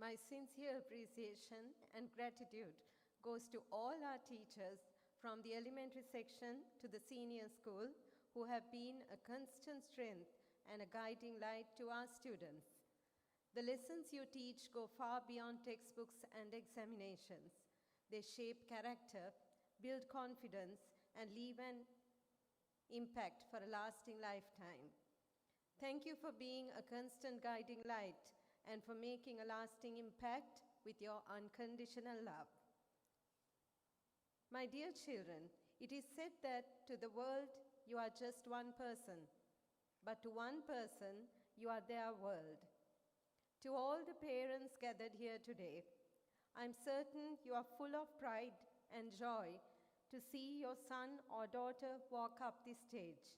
My sincere appreciation and gratitude goes to all our teachers from the elementary section to the senior school who have been a constant strength and a guiding light to our students. The lessons you teach go far beyond textbooks and examinations. They shape character, build confidence, and leave an impact for a lasting lifetime. Thank you for being a constant guiding light and for making a lasting impact with your unconditional love. My dear children, it is said that to the world you are just one person, but to one person you are their world. To all the parents gathered here today, I'm certain you are full of pride and joy to see your son or daughter walk up this stage.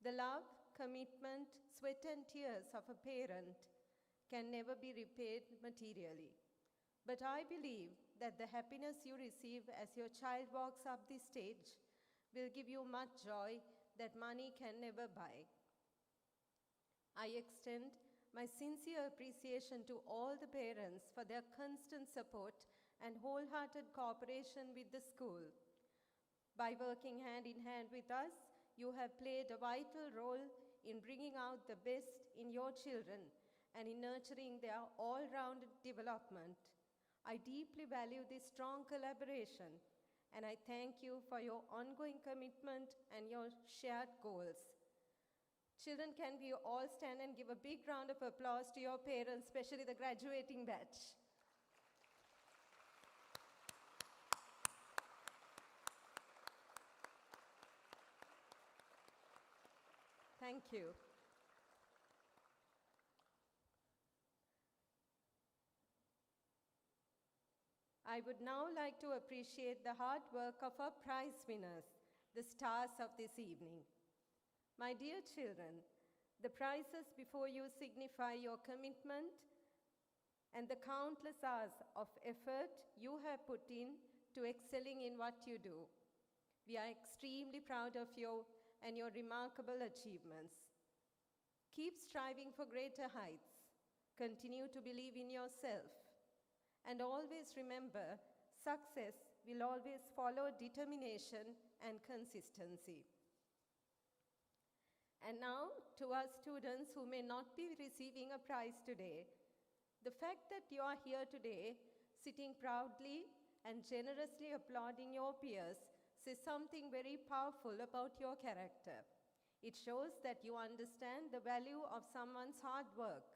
The love, commitment, sweat and tears of a parent can never be repaid materially. But I believe that the happiness you receive as your child walks up this stage will give you much joy that money can never buy. I extend my sincere appreciation to all the parents for their constant support and wholehearted cooperation with the school. By working hand in hand with us, you have played a vital role in bringing out the best in your children and in nurturing their all-rounded development. I deeply value this strong collaboration, and I thank you for your ongoing commitment and your shared goals. Children, can we all stand and give a big round of applause to your parents, especially the graduating batch? Thank you. I would now like to appreciate the hard work of our prize winners, the stars of this evening. My dear children, the prizes before you signify your commitment and the countless hours of effort you have put in to excelling in what you do. We are extremely proud of you and your remarkable achievements. Keep striving for greater heights. Continue to believe in yourself. And always remember, success will always follow determination and consistency. And now, to our students who may not be receiving a prize today, the fact that you are here today, sitting proudly and generously applauding your peers, says something very powerful about your character. It shows that you understand the value of someone's hard work.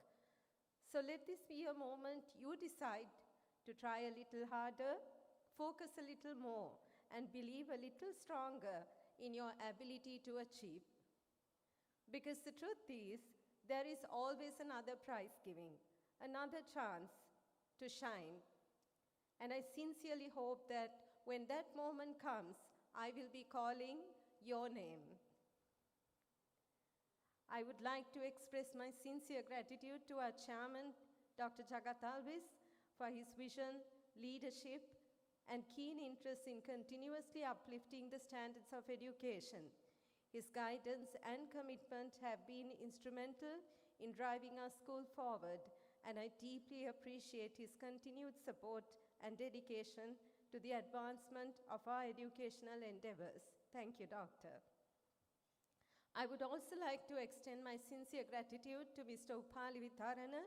So let this be a moment you decide to try a little harder, focus a little more, and believe a little stronger in your ability to achieve. Because the truth is, there is always another prize giving, another chance to shine. And I sincerely hope that when that moment comes, I will be calling your name. I would like to express my sincere gratitude to our chairman, Dr. Jagat Alvis, for his vision, leadership, and keen interest in continuously uplifting the standards of education. His guidance and commitment have been instrumental in driving our school forward, and I deeply appreciate his continued support and dedication to the advancement of our educational endeavors. Thank you, Doctor. I would also like to extend my sincere gratitude to Mr. Upali Vitharana,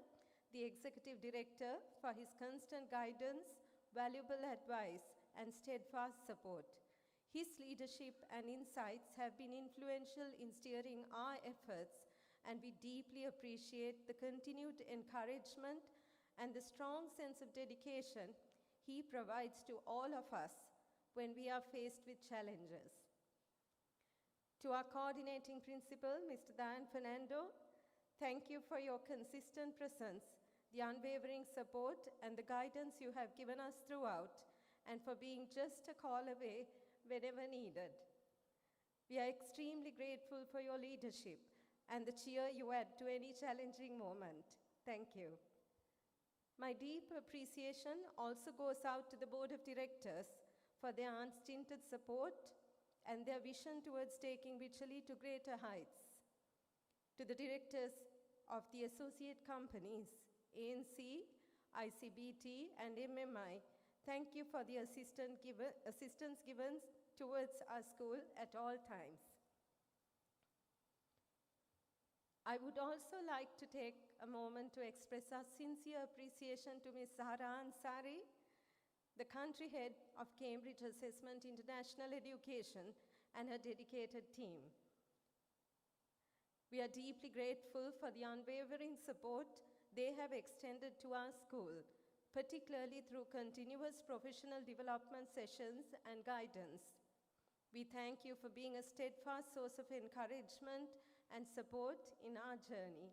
the Executive Director, for his constant guidance, valuable advice, and steadfast support. His leadership and insights have been influential in steering our efforts, and we deeply appreciate the continued encouragement and the strong sense of dedication he provides to all of us when we are faced with challenges. To our coordinating principal, Mr. Dan Fernando, thank you for your consistent presence, the unwavering support, and the guidance you have given us throughout, and for being just a call away whenever needed. We are extremely grateful for your leadership and the cheer you add to any challenging moment. Thank you. My deep appreciation also goes out to the Board of Directors for their unstinted support and their vision towards taking Wycherley to greater heights. To the directors of the associate companies, ANC, ICBT, and MMI, thank you for the assistance given towards our school at all times. I would also like to take a moment to express our sincere appreciation to Ms. Zahra Ansari, the country head of Cambridge Assessment International Education, and her dedicated team. We are deeply grateful for the unwavering support they have extended to our school, particularly through continuous professional development sessions and guidance. We thank you for being a steadfast source of encouragement and support in our journey.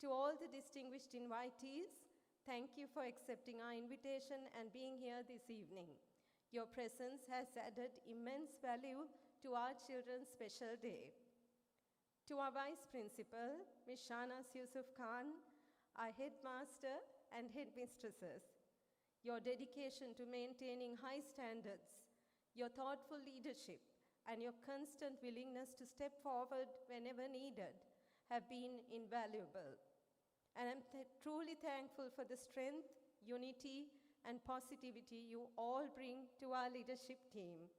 To all the distinguished invitees, thank you for accepting our invitation and being here this evening. Your presence has added immense value to our children's special day. To our Vice Principal, Ms. Shahnaz Yusuf Khan, our Headmaster and Headmistresses, your dedication to maintaining high standards, your thoughtful leadership, and your constant willingness to step forward whenever needed have been invaluable. And I'm truly thankful for the strength, unity, and positivity you all bring to our leadership team.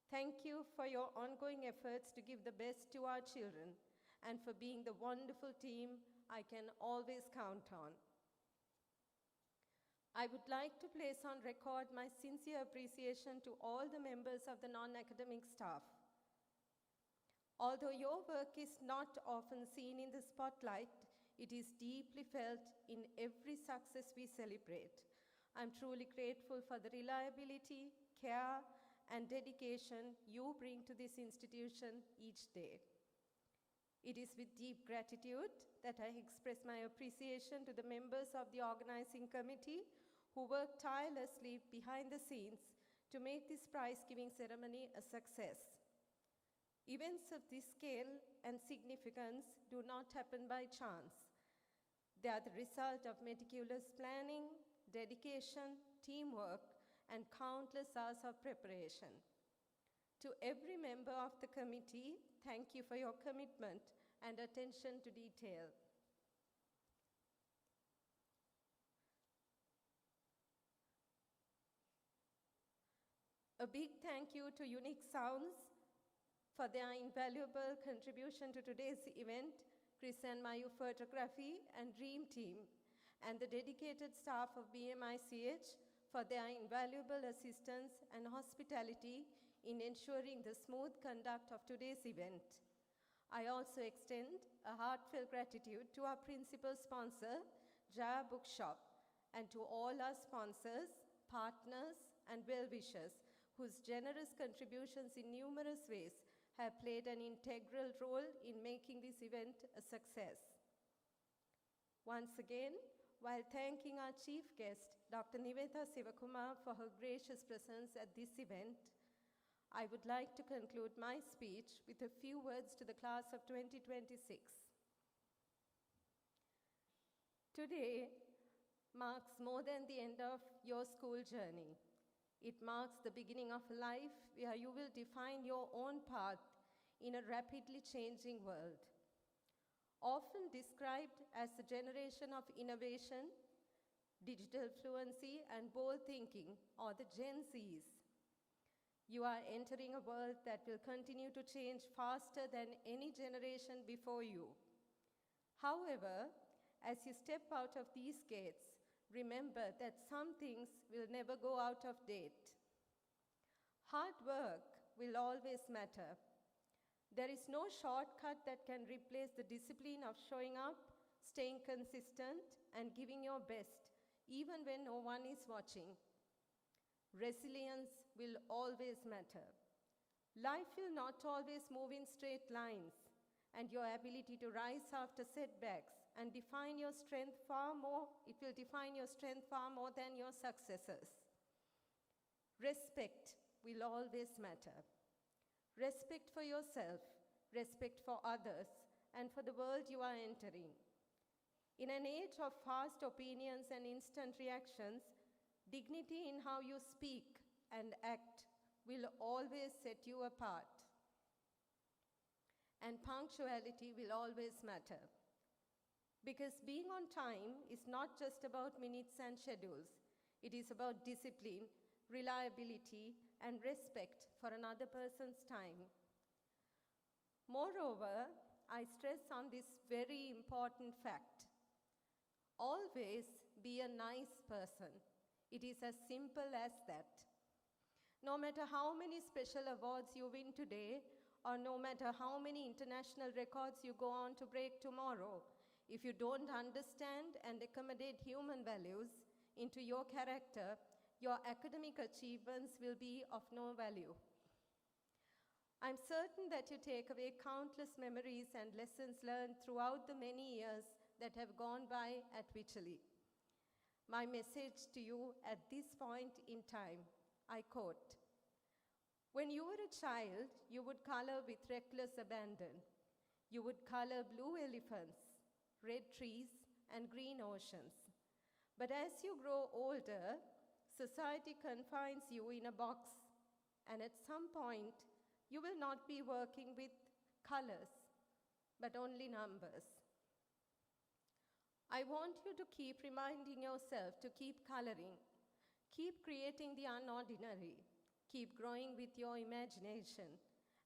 Thank you for your ongoing efforts to give the best to our children and for being the wonderful team I can always count on. I would like to place on record my sincere appreciation to all the members of the non-academic staff. Although your work is not often seen in the spotlight, it is deeply felt in every success we celebrate. I'm truly grateful for the reliability, care, and dedication you bring to this institution each day. It is with deep gratitude that I express my appreciation to the members of the organizing committee who work tirelessly behind the scenes to make this prize-giving ceremony a success. Events of this scale and significance do not happen by chance. They are the result of meticulous planning, dedication, teamwork, and countless hours of preparation. To every member of the committee, thank you for your commitment and attention to detail. A big thank you to Unique Sounds for their invaluable contribution to today's event, Chris and Mayu Photography and Dream Team, and the dedicated staff of BMICH for their invaluable assistance and hospitality in ensuring the smooth conduct of today's event. I also extend a heartfelt gratitude to our principal sponsor, Jaya Bookshop, and to all our sponsors, partners, and well-wishers whose generous contributions in numerous ways have played an integral role in making this event a success. Once again, while thanking our chief guest, Dr. Nivetha Sivakumar, for her gracious presence at this event, I would like to conclude my speech with a few words to the class of 2026. Today marks more than the end of your school journey. It marks the beginning of a life where you will define your own path in a rapidly changing world. Often described as the generation of innovation, digital fluency, and bold thinking, or the Gen Zs, you are entering a world that will continue to change faster than any generation before you. However, as you step out of these gates, remember that some things will never go out of date. Hard work will always matter. There is no shortcut that can replace the discipline of showing up, staying consistent, and giving your best, even when no one is watching. Resilience will always matter. Life will not always move in straight lines, and your ability to rise after setbacks and define your strength far more, it will define your strength far more than your successes. Respect will always matter. Respect for yourself, respect for others, and for the world you are entering. In an age of fast opinions and instant reactions, dignity in how you speak and act will always set you apart. And punctuality will always matter. Because being on time is not just about minutes and schedules. It is about discipline, reliability, and respect for another person's time. Moreover, I stress on this very important fact. Always be a nice person. It is as simple as that. No matter how many special awards you win today, or no matter how many international records you go on to break tomorrow, if you don't understand and accommodate human values into your character, your academic achievements will be of no value. I'm certain that you take away countless memories and lessons learned throughout the many years that have gone by at Wycherley. My message to you at this point in time, I quote, "When you were a child, you would color with reckless abandon. You would color blue elephants, red trees, and green oceans. But as you grow older, society confines you in a box, and at some point, you will not be working with colors, but only numbers. I want you to keep reminding yourself to keep coloring, keep creating the unordinary, keep growing with your imagination,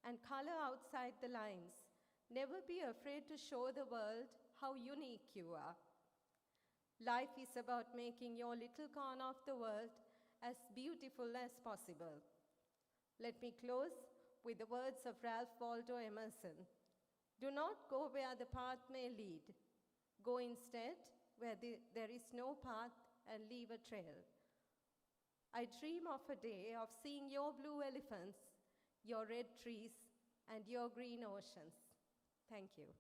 and color outside the lines. Never be afraid to show the world how unique you are. Life is about making your little corner of the world as beautiful as possible." Let me close with the words of Ralph Waldo Emerson. "Do not go where the path may lead. Go instead where there is no path and leave a trail." I dream of a day of seeing your blue elephants, your red trees, and your green oceans. Thank you.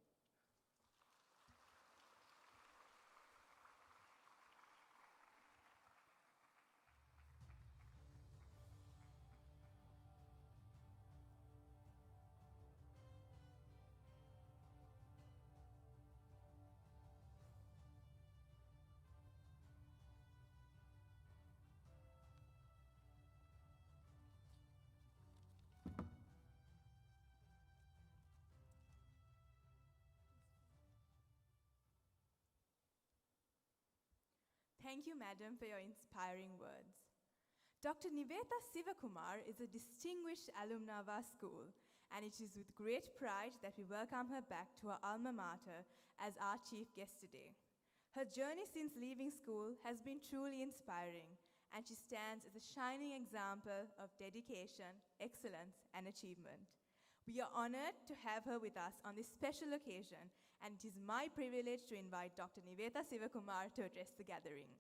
Thank you, Madam, for your inspiring words. Dr. Niveta Sivakumar is a distinguished alumna of our school, and it is with great pride that we welcome her back to our alma mater as our chief guest today. Her journey since leaving school has been truly inspiring, and she stands as a shining example of dedication, excellence, and achievement. We are honored to have her with us on this special occasion, and it is my privilege to invite Dr. Niveta Sivakumar to address the gathering.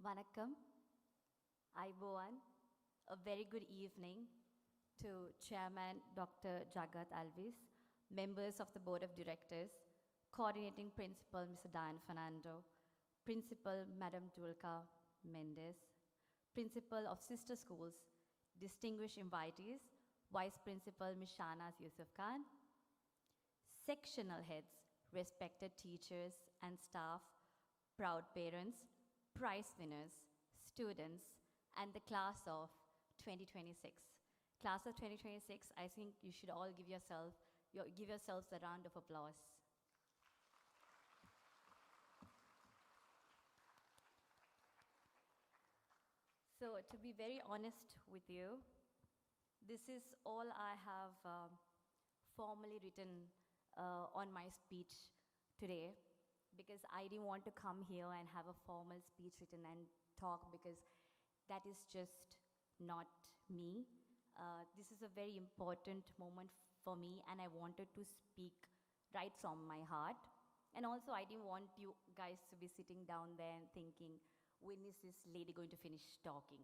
Vanakkam, Aiboan, a very good evening to Chairman Dr. Jagat Alvis, members of the Board of Directors, Coordinating Principal Mr. Diane Fernando, Principal Madam Dulka Mendes, Principal of Sister Schools, distinguished invitees, Vice Principal Ms. Shahnaz Yusuf Khan, sectional heads, respected teachers and staff, proud parents, prize winners, students, and the class of 2026. Class of 2026, I think you should all give yourselves a round of applause. So to be very honest with you, this is all I have formally written on my speech today, because I didn't want to come here and have a formal speech written and talk, because that is just not me. This is a very important moment for me, and I wanted to speak right from my heart. And also, I didn't want you guys to be sitting down there and thinking, when is this lady going to finish talking?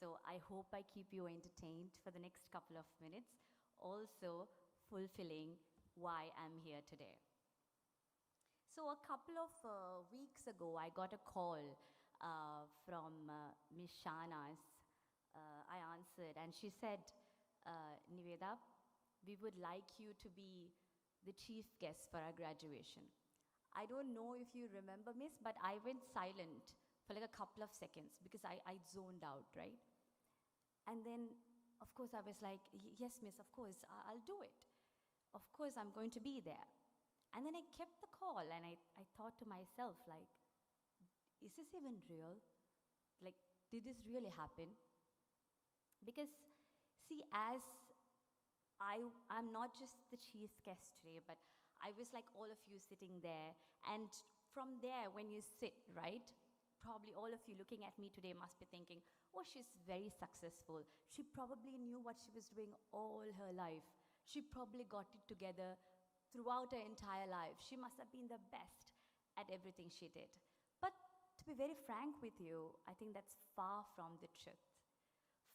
So I hope I keep you entertained for the next couple of minutes, also fulfilling why I'm here today. So a couple of weeks ago, I got a call from Miss Shana's. I answered, and she said, Niveda, we would like you to be the chief guest for our graduation. I don't know if you remember, Miss, but I went silent for like a couple of seconds because I zoned out, right? And then, of course, I was like, yes, Miss, of course, I'll do it. Of course, I'm going to be there. And then I kept the call, and I thought to myself, like, is this even real? Like, did this really happen? Because, see, as I'm not just the chief guest today, but I was like all of you sitting there, and from there, when you sit, right, probably all of you looking at me today must be thinking, oh, she's very successful. She probably knew what she was doing all her life. She probably got it together throughout her entire life. She must have been the best at everything she did. But to be very frank with you, I think that's far from the truth.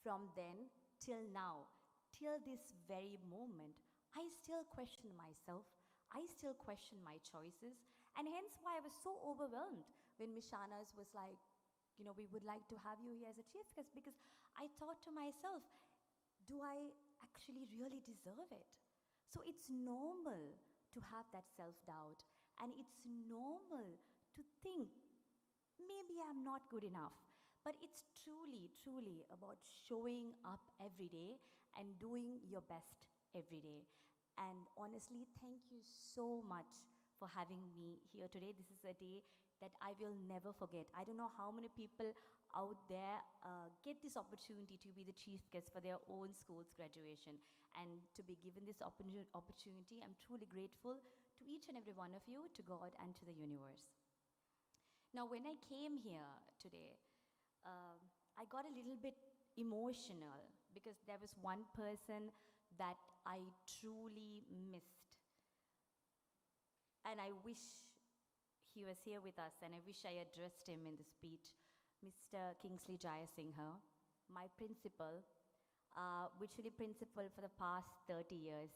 From then till now, till this very moment, I still question myself. I still question my choices. And hence why I was so overwhelmed when Miss Shana's was like, you know, we would like to have you here as a chief guest, because I thought to myself, do I actually really deserve it? So it's normal to have that self-doubt, and it's normal to think, maybe I'm not good enough. But it's truly, truly about showing up every day and doing your best every day. And honestly, thank you so much for having me here today. This is a day that I will never forget. I don't know how many people out there get this opportunity to be the chief guest for their own school's graduation, and to be given this opportunity. I'm truly grateful to each and every one of you, to God and to the universe. Now, when I came here today, I got a little bit emotional because there was one person that I truly missed. And I wish he was here with us, and I wish I addressed him in the speech. Mr. Kingsley Jayasinghe, my principal, Wycherley principal for the past 30 years.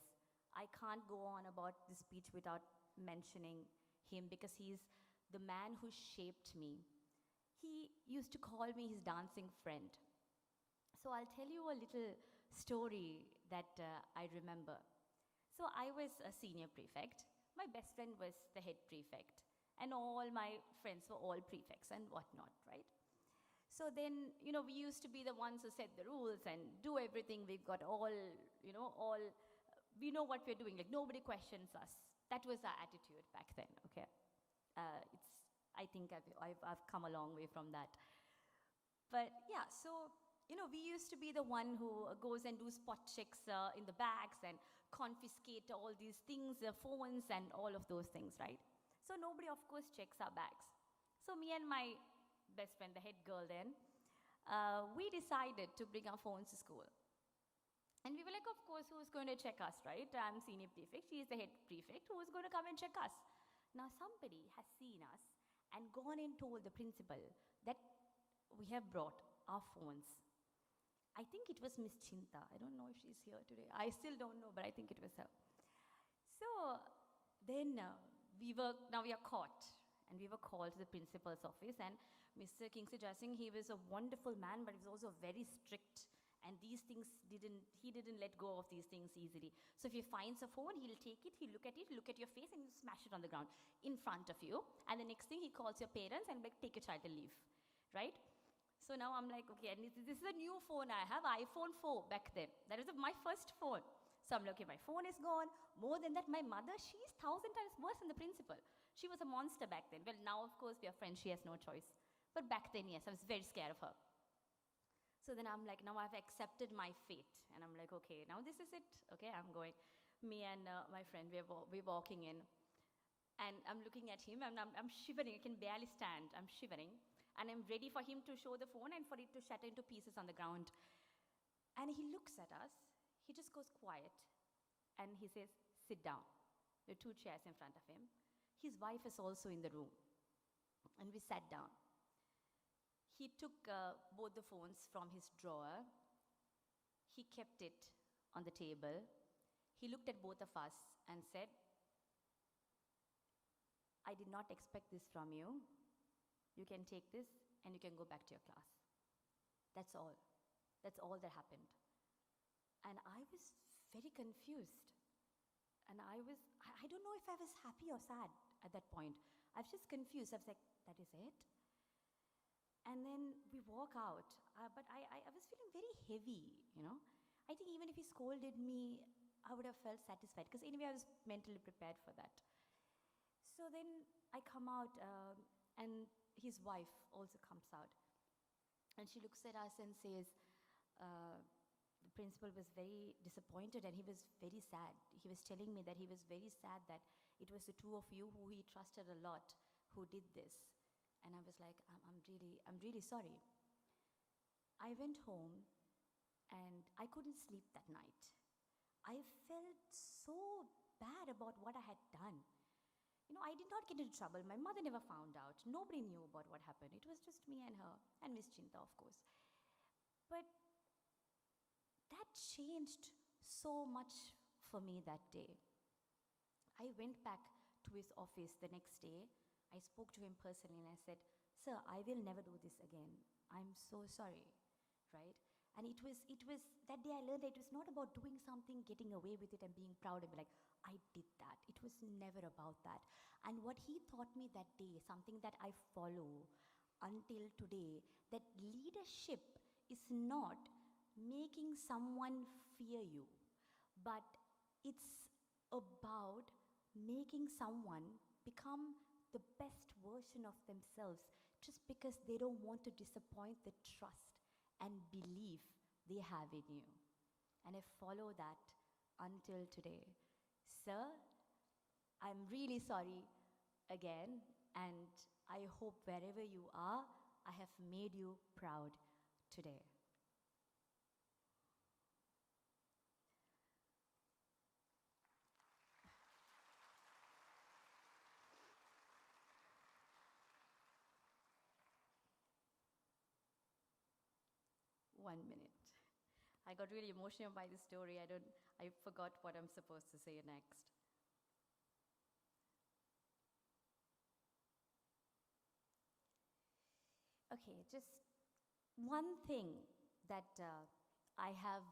I can't go on about this speech without mentioning him, because he's the man who shaped me. He used to call me his dancing friend. So I'll tell you a little story that I remember. So I was a senior prefect. My best friend was the head prefect. And all my friends were all prefects and whatnot, right? So then, you know, we used to be the ones who set the rules and do everything. We've got all, you know, we know what we're doing. Like, nobody questions us. That was our attitude back then, okay? I think I've come a long way from that. But yeah, so, you know, we used to be the one who goes and do spot checks in the bags and confiscate all these things, phones and all of those things, right? So nobody, of course, checks our bags. So me and my best friend, the head girl then, we decided to bring our phones to school. And we were like, of course, who's going to check us, right? I'm senior prefect, she is the head prefect, who's going to come and check us? Now somebody has seen us and gone and told the principal that we have brought our phones. I think it was Miss Chinta. I don't know if she's here today. I still don't know, but I think it was her. So then we are caught, and we were called to the principal's office, and Mr. Kingsley Jayasinghe, he was a wonderful man, but he was also very strict, and these things he didn't let go of these things easily. So if he finds a phone, he'll take it, he'll look at your face, and he'll smash it on the ground in front of you, and the next thing he calls your parents and like, take your child and leave, right? So now I'm like, okay, and this is a new phone I have, iPhone 4 back then. That was my first phone. So I'm like, okay, my phone is gone. More than that, my mother, she's 1,000 times worse than the principal. She was a monster back then. Well, now, of course, we are friends. She has no choice. But back then, yes, I was very scared of her. So then I'm like, now I've accepted my fate. And I'm like, okay, now this is it. Okay, I'm going. Me and my friend, we're walking in. And I'm looking at him, and I'm shivering. I can barely stand. I'm shivering. And I'm ready for him to show the phone and for it to shatter into pieces on the ground. And he looks at us. He just goes quiet. And he says, sit down. There are 2 chairs in front of him. His wife is also in the room. And we sat down. He took both the phones from his drawer. He kept it on the table. He looked at both of us and said, I did not expect this from you. You can take this and you can go back to your class. That's all. That's all that happened. And I was very confused. And I don't know if I was happy or sad at that point. I was just confused. I was like, that is it? And then we walk out. But I was feeling very heavy, you know. I think even if he scolded me, I would have felt satisfied. Because anyway, I was mentally prepared for that. So then I come out, and his wife also comes out. And she looks at us and says, the principal was very disappointed and he was very sad. He was telling me that he was very sad that it was the two of you who he trusted a lot who did this. And I was like, I'm really sorry. I went home and I couldn't sleep that night. I felt so bad about what I had done. You know, I did not get into trouble. My mother never found out. Nobody knew about what happened. It was just me and her, and Miss Chinta, of course. But that changed so much for me that day. I went back to his office the next day. I spoke to him personally and I said, "Sir, I will never do this again. I'm so sorry," right? And it was that day I learned that it was not about doing something, getting away with it and being proud and be like, I did that. It was never about that. And what he taught me that day, something that I follow until today, that leadership is not making someone fear you, but it's about making someone become the best version of themselves just because they don't want to disappoint the trust and belief they have in you. And I follow that until today. Sir, I'm really sorry again, and I hope wherever you are, I have made you proud today. One minute. I got really emotional by this story. I forgot what I'm supposed to say next. Okay, just one thing that I have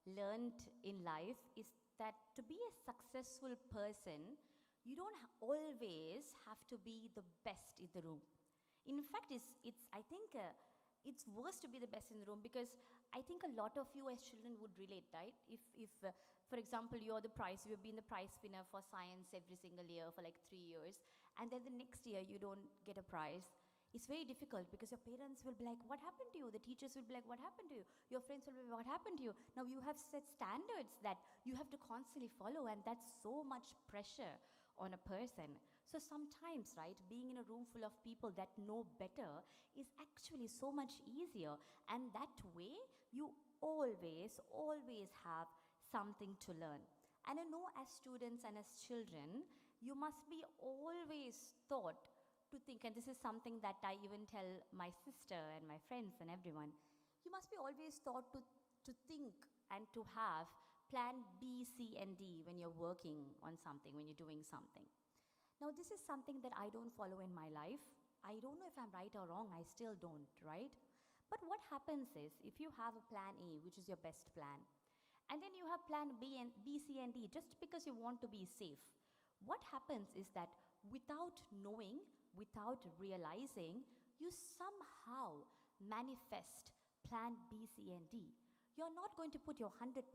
learned in life is that to be a successful person, you don't always have to be the best in the room. In fact, I think it's worse to be the best in the room, because I think a lot of you as children would relate, right? If for example, you've been the prize winner for science every single year for like 3 years, and then the next year you don't get a prize. It's very difficult because your parents will be like, what happened to you? The teachers will be like, what happened to you? Your friends will be like, what happened to you? Now you have set standards that you have to constantly follow, and that's so much pressure on a person. So sometimes, right, being in a room full of people that know better is actually so much easier, and that way you always have something to learn. And I know as students and as children, you must be always taught to think, and this is something that I even tell my sister and my friends and everyone, you must be always taught to think and to have plan B, C, and D when you're working on something, when you're doing something. Now, this is something that I don't follow in my life. I don't know if I'm right or wrong, I still don't, right? But what happens is, if you have a plan A, which is your best plan, and then you have plan B, C, and D, just because you want to be safe, what happens is that without knowing, without realizing, you somehow manifest plan B, C, and D. You're not going to put your 100%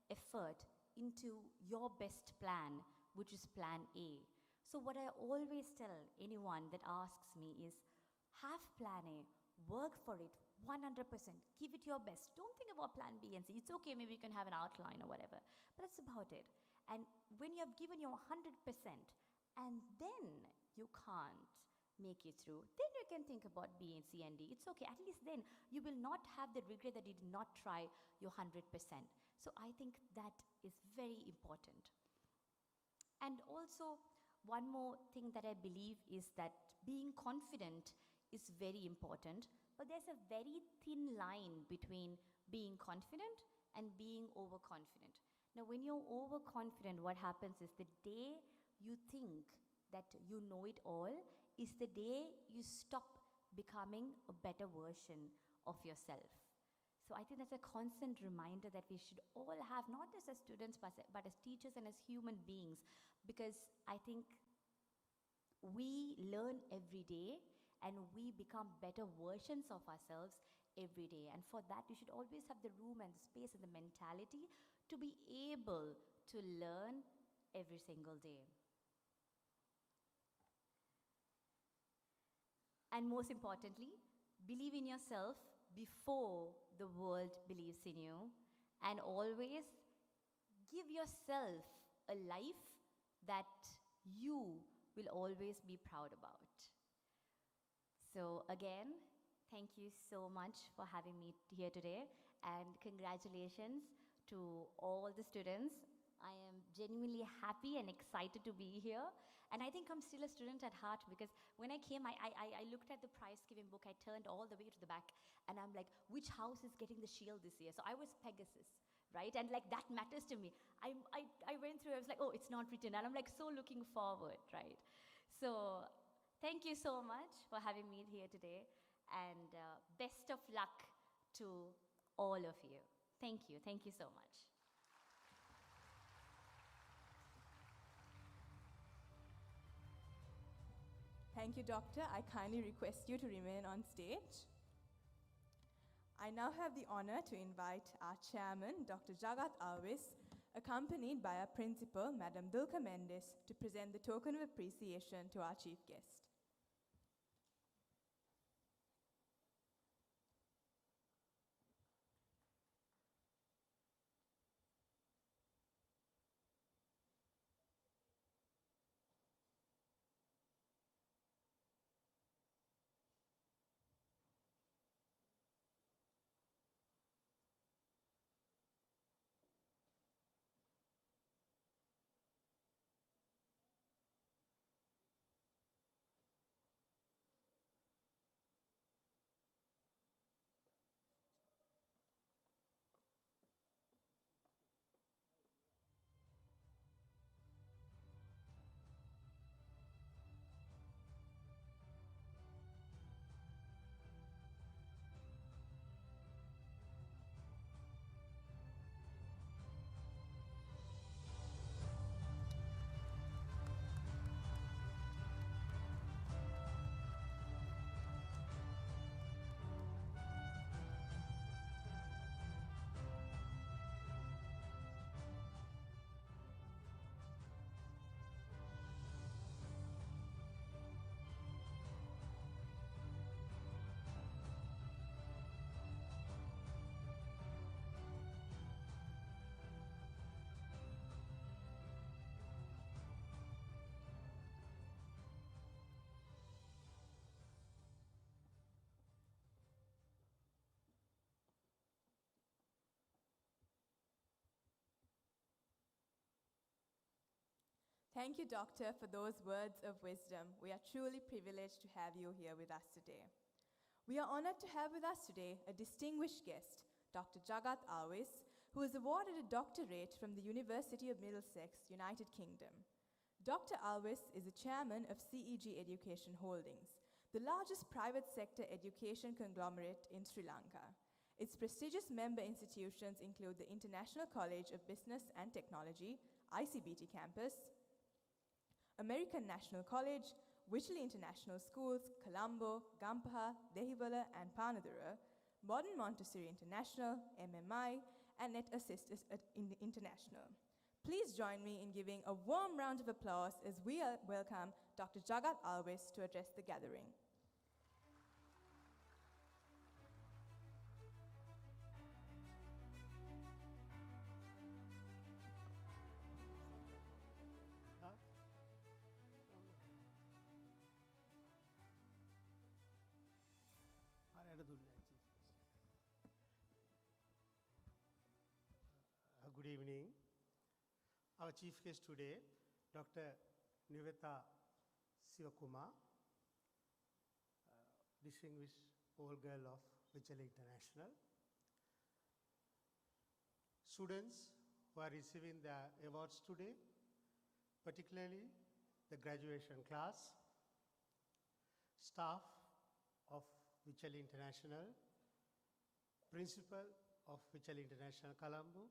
effort into your best plan, which is plan A. So what I always tell anyone that asks me is, have plan A, work for it 100%, give it your best. Don't think about plan B and C. It's okay, maybe you can have an outline or whatever, but that's about it. And when you have given your 100% and then you can't make it through, then you can think about B and C and D. It's okay. At least then you will not have the regret that you did not try your 100%. So I think that is very important. And also, one more thing that I believe is that being confident is very important, but there's a very thin line between being confident and being overconfident. Now, when you're overconfident, what happens is the day you think that you know it all is the day you stop becoming a better version of yourself. So I think that's a constant reminder that we should all have, not just as students, but as teachers and as human beings, because I think we learn every day and we become better versions of ourselves every day. And for that, you should always have the room and the space and the mentality to be able to learn every single day. And most importantly, believe in yourself before the world believes in you, and always give yourself a life that you will always be proud about. So again, thank you so much for having me here today, and congratulations to all the students. I am genuinely happy and excited to be here. And I think I'm still a student at heart, because when I came, I looked at the prize-giving book, I turned all the way to the back, and I'm like, which house is getting the shield this year? So I was Pegasus, right? And like, that matters to me. I went through, I was like, oh, it's not written. And I'm like, so looking forward, right? So thank you so much for having me here today. And best of luck to all of you. Thank you. Thank you so much. Thank you, Doctor. I kindly request you to remain on stage. I now have the honor to invite our chairman, Dr. Jagat Alvis, accompanied by our principal, Madam Dulka Mendes, to present the token of appreciation to our chief guest. Thank you, Doctor, for those words of wisdom. We are truly privileged to have you here with us today. We are honored to have with us today a distinguished guest, Dr. Jagat Alvis, who was awarded a doctorate from the University of Middlesex, United Kingdom. Dr. Alvis is the chairman of CEG Education Holdings, the largest private sector education conglomerate in Sri Lanka. Its prestigious member institutions include the International College of Business and Technology, ICBT campus, American National College, Wycherley International Schools, Colombo, Gampaha, Dehiwala, and Panadura, Modern Montessori International, MMI, and Net Assist International. Please join me in giving a warm round of applause as we welcome Dr. Jagat Alvis to address the gathering. Good evening. Our chief guest today, Dr. Niveta Sivakumar, distinguished old girl of Wycherley International. Students who are receiving the awards today, particularly the graduation class, staff of Wycherley International, principal of Wycherley International Colombo,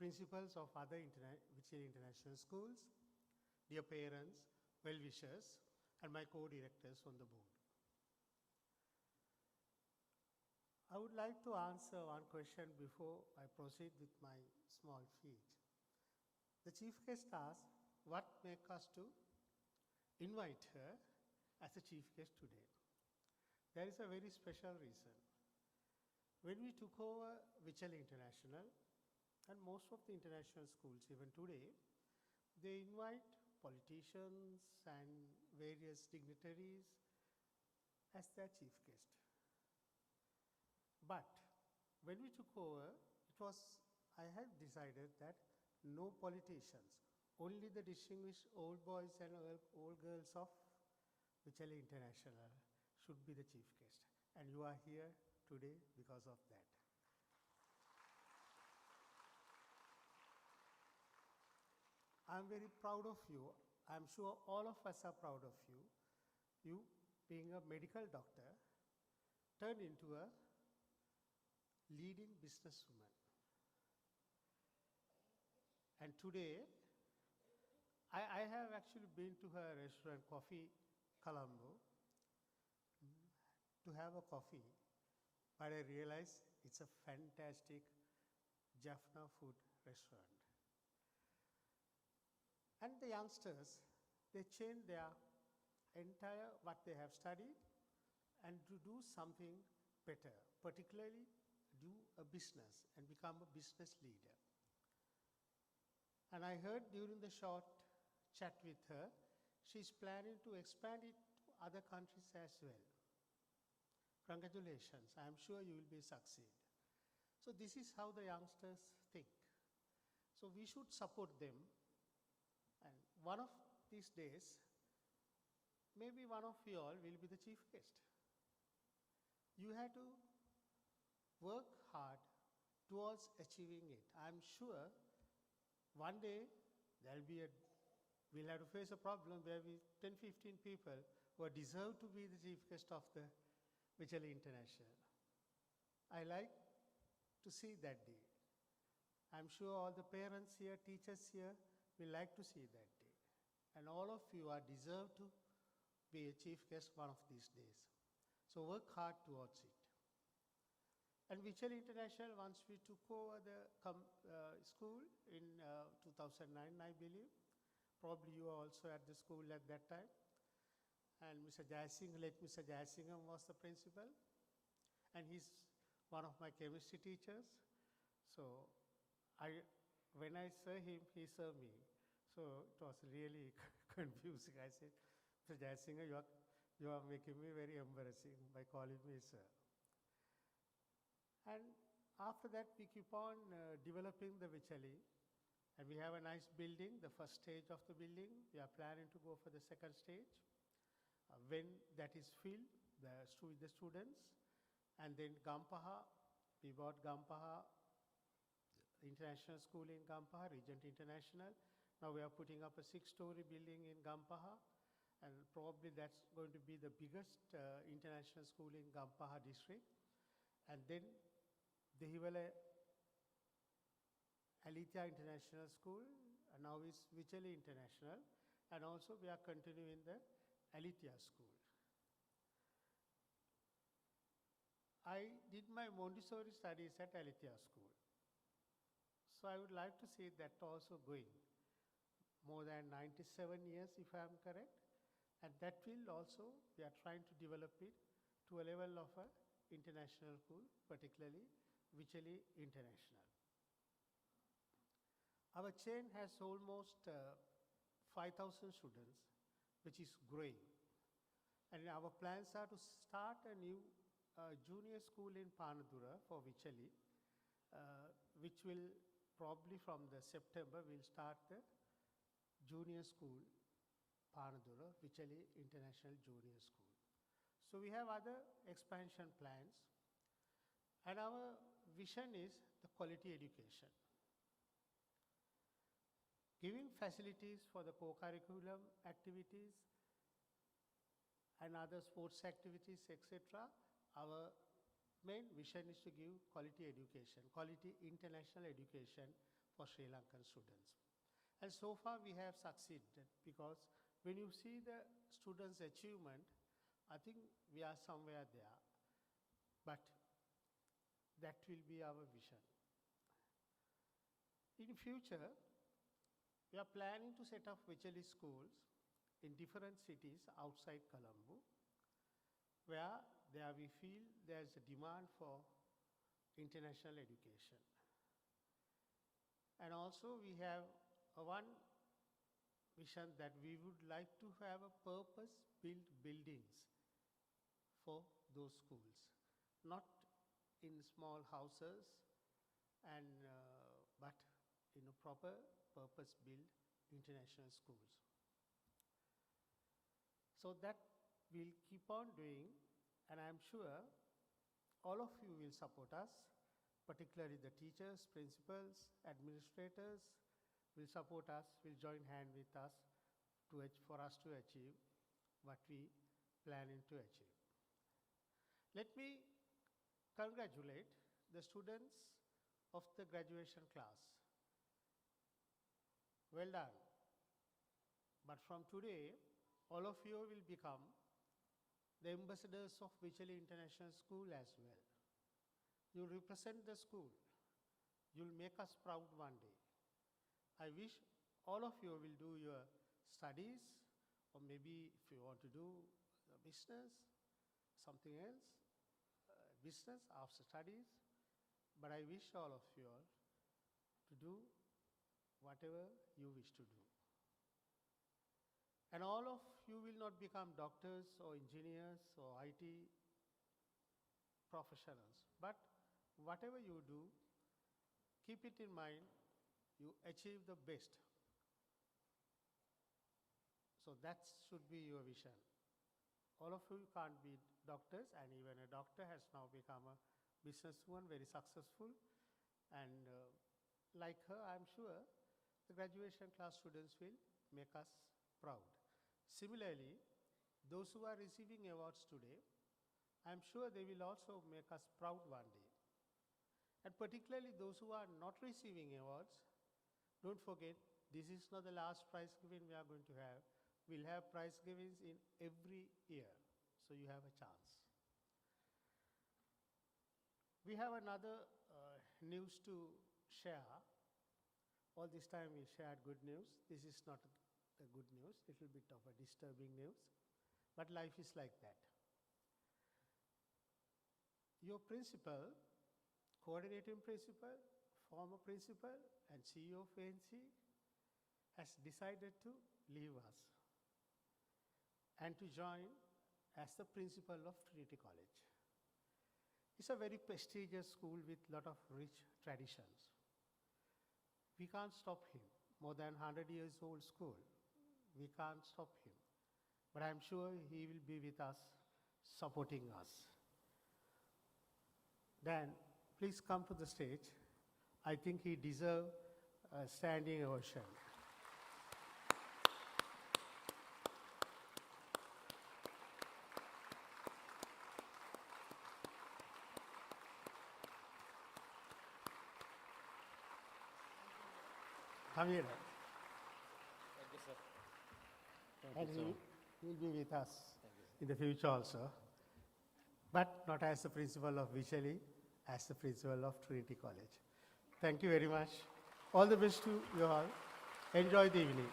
principals of other Wycherley International schools, dear parents, well-wishers, and my co-directors on the board. I would like to answer one question before I proceed with my small speech. The chief guest asked, what makes us to invite her as a chief guest today? There is a very special reason. When we took over Wycherley International, and most of the international schools even today, they invite politicians and various dignitaries as their chief guest. But when we took over, I had decided that no politicians, only the distinguished old boys and old girls of Wycherley International should be the chief guest. And you are here today because of that. I'm very proud of you. I'm sure all of us are proud of you. You, being a medical doctor, turned into a leading businesswoman. And today, I have actually been to her restaurant, Coffee Colombo, to have a coffee, but I realized it's a fantastic Jaffna food restaurant. And the youngsters, they change their entire what they have studied and to do something better, particularly do a business and become a business leader. And I heard during the short chat with her, she's planning to expand it to other countries as well. Congratulations, I'm sure you will be succeed. So this is how the youngsters think. So we should support them. And one of these days, maybe one of you all will be the chief guest. You have to work hard towards achieving it. I'm sure one day we'll have to face a problem where 10, 15 people who deserve to be the chief guest of the Wycherley International. I like to see that day. I'm sure all the parents here, teachers here, will like to see that day. And all of you are deserved to be a chief guest one of these days. So work hard towards it. And Wycherley International, once we took over the school in 2009, I believe, probably you were also at the school at that time. And Mr. Jayasingham was the principal. And he's one of my chemistry teachers. So when I saw him, he saw me. So it was really confusing. I said, Mr. Jayasingham, you are making me very embarrassing by calling me sir. And after that, we keep on developing the Wycherley. And we have a nice building, the first stage of the building. We are planning to go for the second stage. When that is filled, with the students. And then Gampaha, we bought Gampaha International School in Gampaha, Regent International. Now we are putting up a 6-story building in Gampaha. And probably that's going to be the biggest international school in Gampaha district. And then the Hivala Alithya International School, and now is Wycherley International, and also we are continuing the Alithya School. I did my Montessori studies at Alithya School. So I would like to see that also going. More than 97 years, if I am correct. And that will also, we are trying to develop it to a level of an international school, particularly Wycherley International. Our chain has almost 5,000 students, which is growing. And our plans are to start a new junior school in Panadura for Wycherley, which will probably from the September, we'll start the junior school, Panadura, Wycherley International Junior School. So we have other expansion plans. And our vision is the quality education. Giving facilities for the co-curriculum activities and other sports activities, etc. Our main vision is to give quality education, quality international education for Sri Lankan students. And so far we have succeeded, because when you see the students' achievement, I think we are somewhere there. But that will be our vision. In future, we are planning to set up Wycherley schools in different cities outside Colombo, where there we feel there's a demand for international education. And also we have one vision that we would like to have a purpose-built buildings for those schools, not in small houses, and but in a proper purpose-built international schools. So that we'll keep on doing, and I'm sure all of you will support us, particularly the teachers, principals, administrators will support us, will join hand with us for us to achieve what we planning to achieve. Let me congratulate the students of the graduation class. Well done. But from today, all of you will become the ambassadors of Wycherley International School as well. You'll represent the school. You'll make us proud one day. I wish all of you will do your studies, or maybe if you want to do business, something else, business after studies, but I wish all of you all to do whatever you wish to do. And all of you will not become doctors or engineers or IT professionals, but whatever you do, keep it in mind, you achieve the best. So that should be your vision. All of you can't be doctors, and even a doctor has now become a businesswoman, very successful. And like her, I'm sure the graduation class students will make us proud. Similarly, those who are receiving awards today, I'm sure they will also make us proud one day. And particularly those who are not receiving awards, don't forget, this is not the last prize giving we are going to have. We'll have prize givings in every year, so you have a chance. We have another news to share. All this time we shared good news. This is not a good news, little bit of a disturbing news, but life is like that. Your principal, coordinating principal, former principal, and CEO of ANC has decided to leave us and to join as the principal of Trinity College. It's a very prestigious school with a lot of rich traditions. We can't stop him. More than 100 years old school. We can't stop him. But I'm sure he will be with us, supporting us. Dan, please come to the stage. I think he deserves a standing ovation. Come here. Thank you, sir. And he will be with us in the future also, but not as the principal of Wycherley, as the principal of Trinity College. Thank you very much. All the best to you all. Enjoy the evening.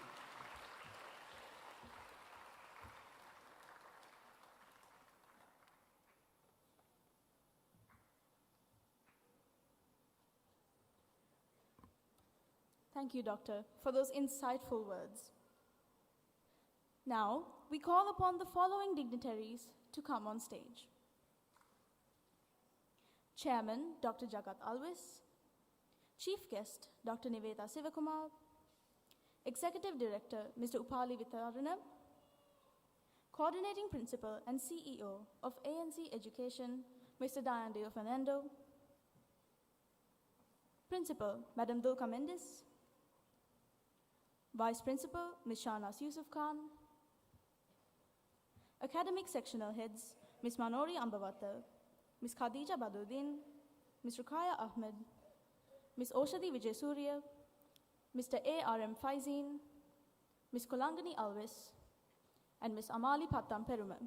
Thank you, Doctor, for those insightful words. Now, we call upon the following dignitaries to come on stage. Chairman, Dr. Jagat Alvis. Chief Guest, Dr. Niveta Sivakumar. Executive Director, Mr. Upali Vitharanam. Coordinating Principal and CEO of ANC Education, Mr. Diandeo Fernando. Principal, Madam Dulca Mendes. Vice Principal, Ms. Shahnaz Yusuf Khan. Academic Sectional Heads, Ms. Manori Ambavatta, Ms. Khadija Baduddin, Ms. Ruqaya Ahmed, Ms. Oshadi Vijaysurya, Mr. A.R.M. Faizeen, Ms. Kolangani Alvis, and Ms. Amali Pattam Perumal.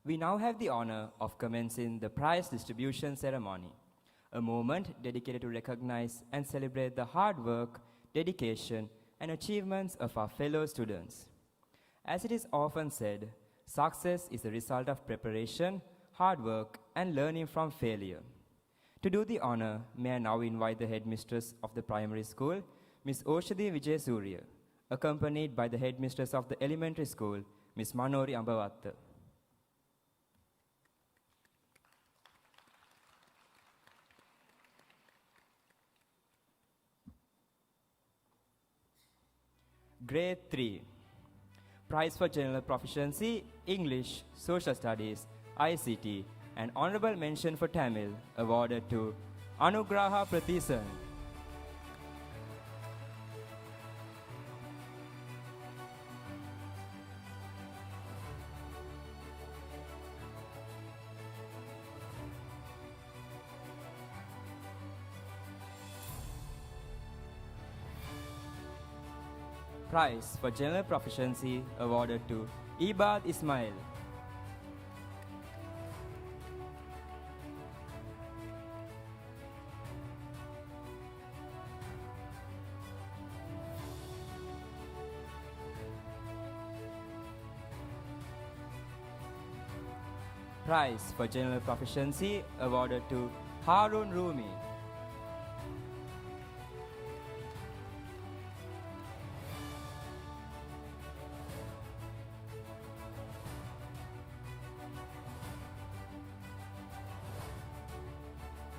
We now have the honor of commencing the prize distribution ceremony, a moment dedicated to recognize and celebrate the hard work, dedication, and achievements of our fellow students. As it is often said, success is the result of preparation, hard work, and learning from failure. To do the honor, may I now invite the headmistress of the primary school, Ms. Oshadi Vijaysurya, accompanied by the headmistress of the elementary school, Ms. Manori Ambavatta. Grade 3. Prize for General Proficiency, English, Social Studies, ICT, and Honorable Mention for Tamil awarded to Anugraha Prathisan. Prize for General Proficiency awarded to Ibad Ismail. Prize for General Proficiency awarded to Harun Rumi.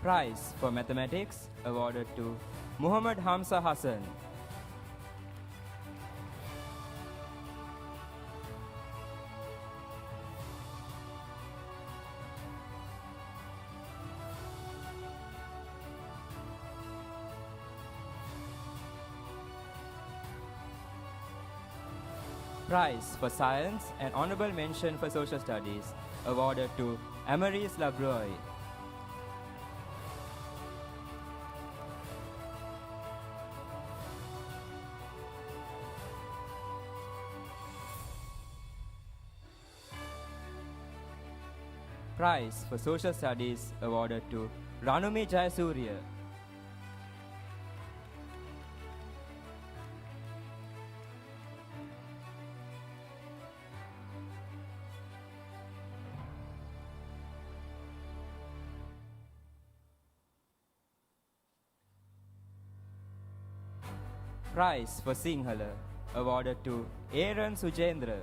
Prize for Mathematics awarded to Muhammad Hamza Hassan. Prize for Science and Honorable Mention for Social Studies awarded to Amaris Labroy. Prize for Social Studies awarded to Ranumi Jayasuriya. Prize for Sinhala awarded to Aaron Sujendra.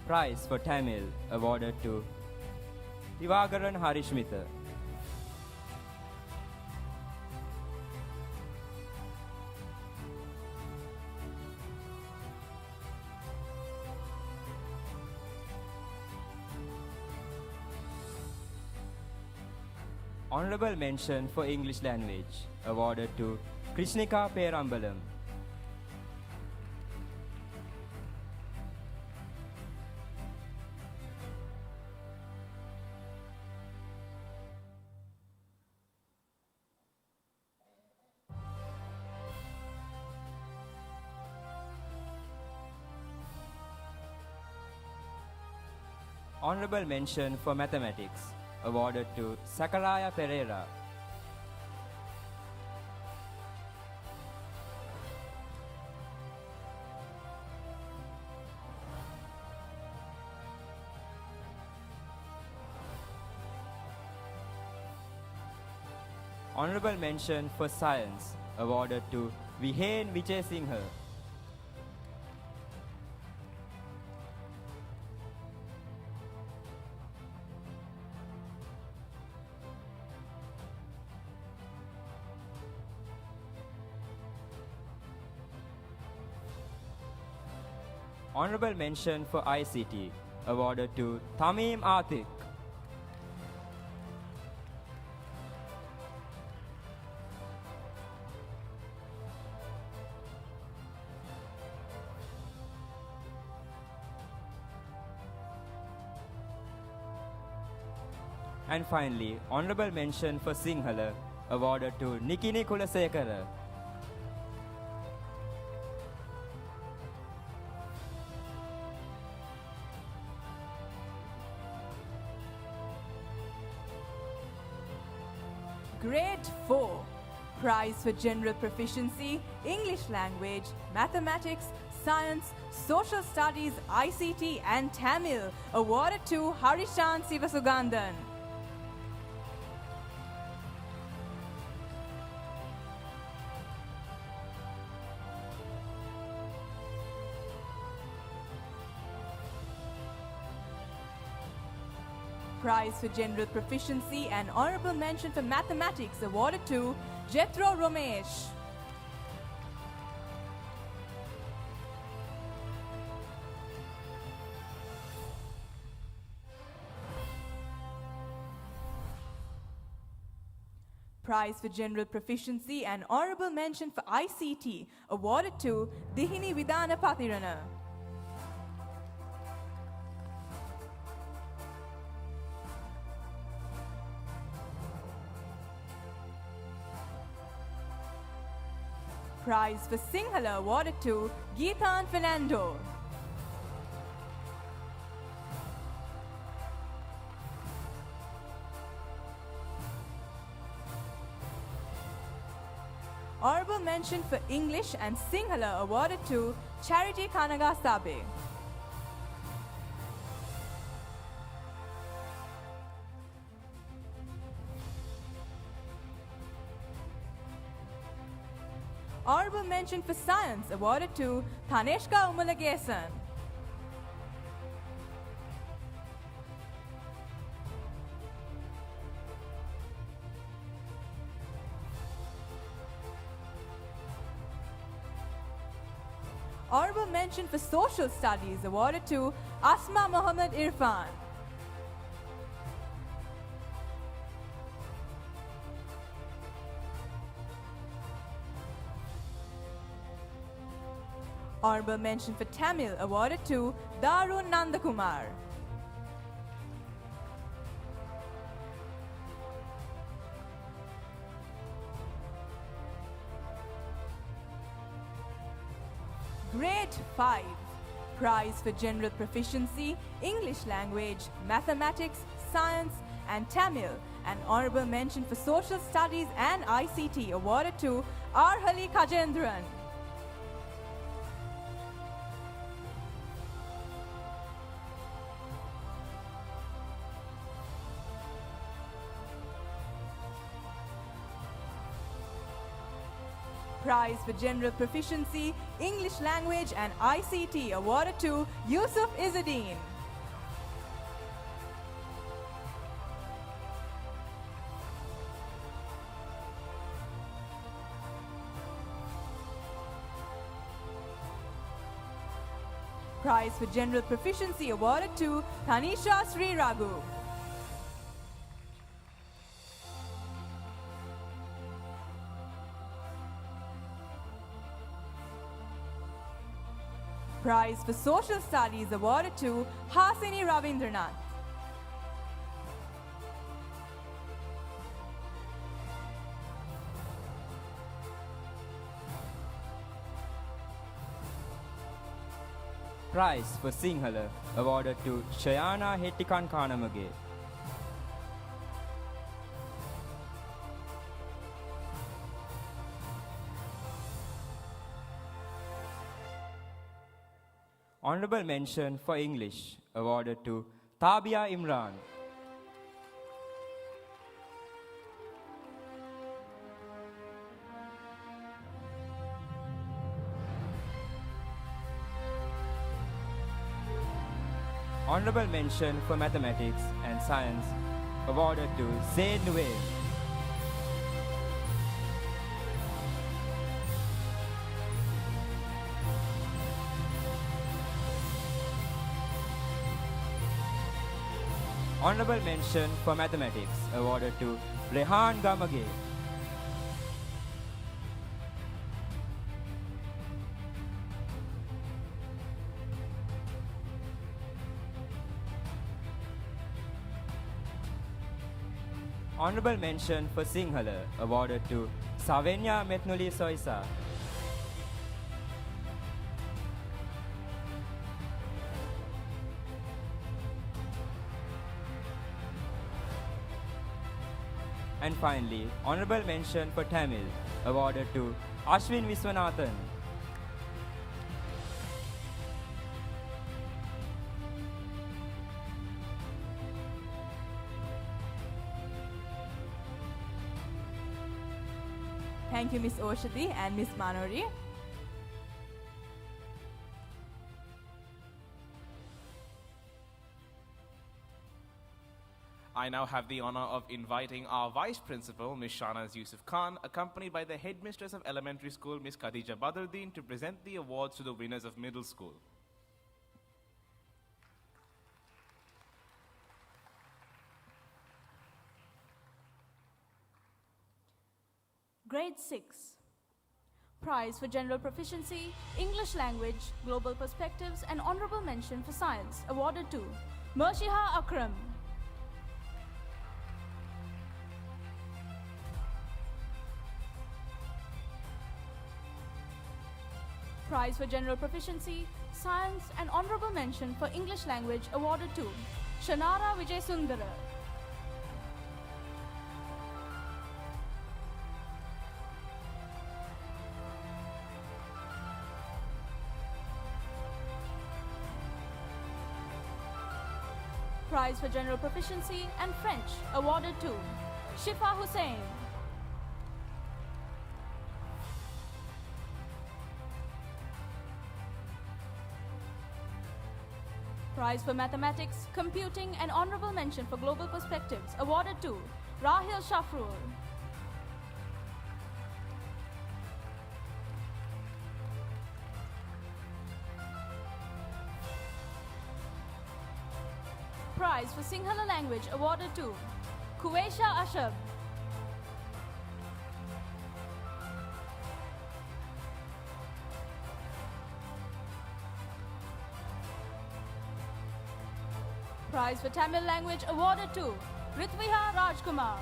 Prize for Tamil awarded to Divagaran Harishmitha. Honorable Mention for English Language awarded to Krishnika Perambalam. Honorable Mention for Mathematics awarded to Sakaraya Pereira. Honorable Mention for Science awarded to Vihen Vijay Singha. Honorable Mention for ICT awarded to Tamim Atik. And finally, Honorable Mention for Sinhala awarded to Nikini Kulasekara. Grade 4. Prize for General Proficiency, English Language, Mathematics, Science, Social Studies, ICT and Tamil awarded to Harishan Sivasugandan. Prize for General Proficiency and Honorable Mention for Mathematics awarded to Jethro Romesh. Prize for General Proficiency and Honorable Mention for ICT awarded to Dihini Vidana Patirana. Prize for Sinhala awarded to Geethan Fernando. Honorable Mention for English and Sinhala awarded to Charity Kanagasabe. Honorable Mention for Science awarded to Taneshka Umalagesan. Honorable mention for Social Studies awarded to Asma Mohammed Irfan. Honorable mention for Tamil awarded to Darun Nandakumar. Grade 5. Prize for General Proficiency, English Language, Mathematics, Science and Tamil. An honorable mention for Social Studies and ICT awarded to Arhali Kajendran. Prize for General Proficiency, English Language and ICT awarded to Yusuf Izzuddin. Prize for General Proficiency awarded to Tanisha Sri Raghu. Prize for Social Studies awarded to Hasini Ravindranath. Prize for Sinhala awarded to Shayana Hettikan Kanamage. Honorable mention for English awarded to Tabia Imran. Honorable mention for Mathematics and Science awarded to Zaid Nuwain. Honorable mention for Mathematics awarded to Rehan Gamage. Honorable mention for Sinhala awarded to Savenya Metnuli Soisa. And finally, honorable mention for Tamil awarded to Ashwin Viswanathan. Thank you, Ms. Oshadi and Ms. Manori. I now have the honor of inviting our Vice Principal, Ms. Shahnaz Yusuf Khan, accompanied by the Headmistress of Elementary School, Ms. Khadija Badruddin, to present the awards to the winners of Middle School. Grade 6. Prize for General Proficiency, English Language, Global Perspectives and Honorable Mention for Science awarded to Mershiha Akram. Prize for General Proficiency, Science and Honorable Mention for English Language awarded to Shanara Vijay Sundara. Prize for General Proficiency and French awarded to Shifa Hussain. Prize for Mathematics, Computing and Honorable Mention for Global Perspectives awarded to Rahil Shafrur. Prize for Sinhala language awarded to Kuwaisha Ashab. Prize for Tamil language awarded to Ritviha Rajkumar.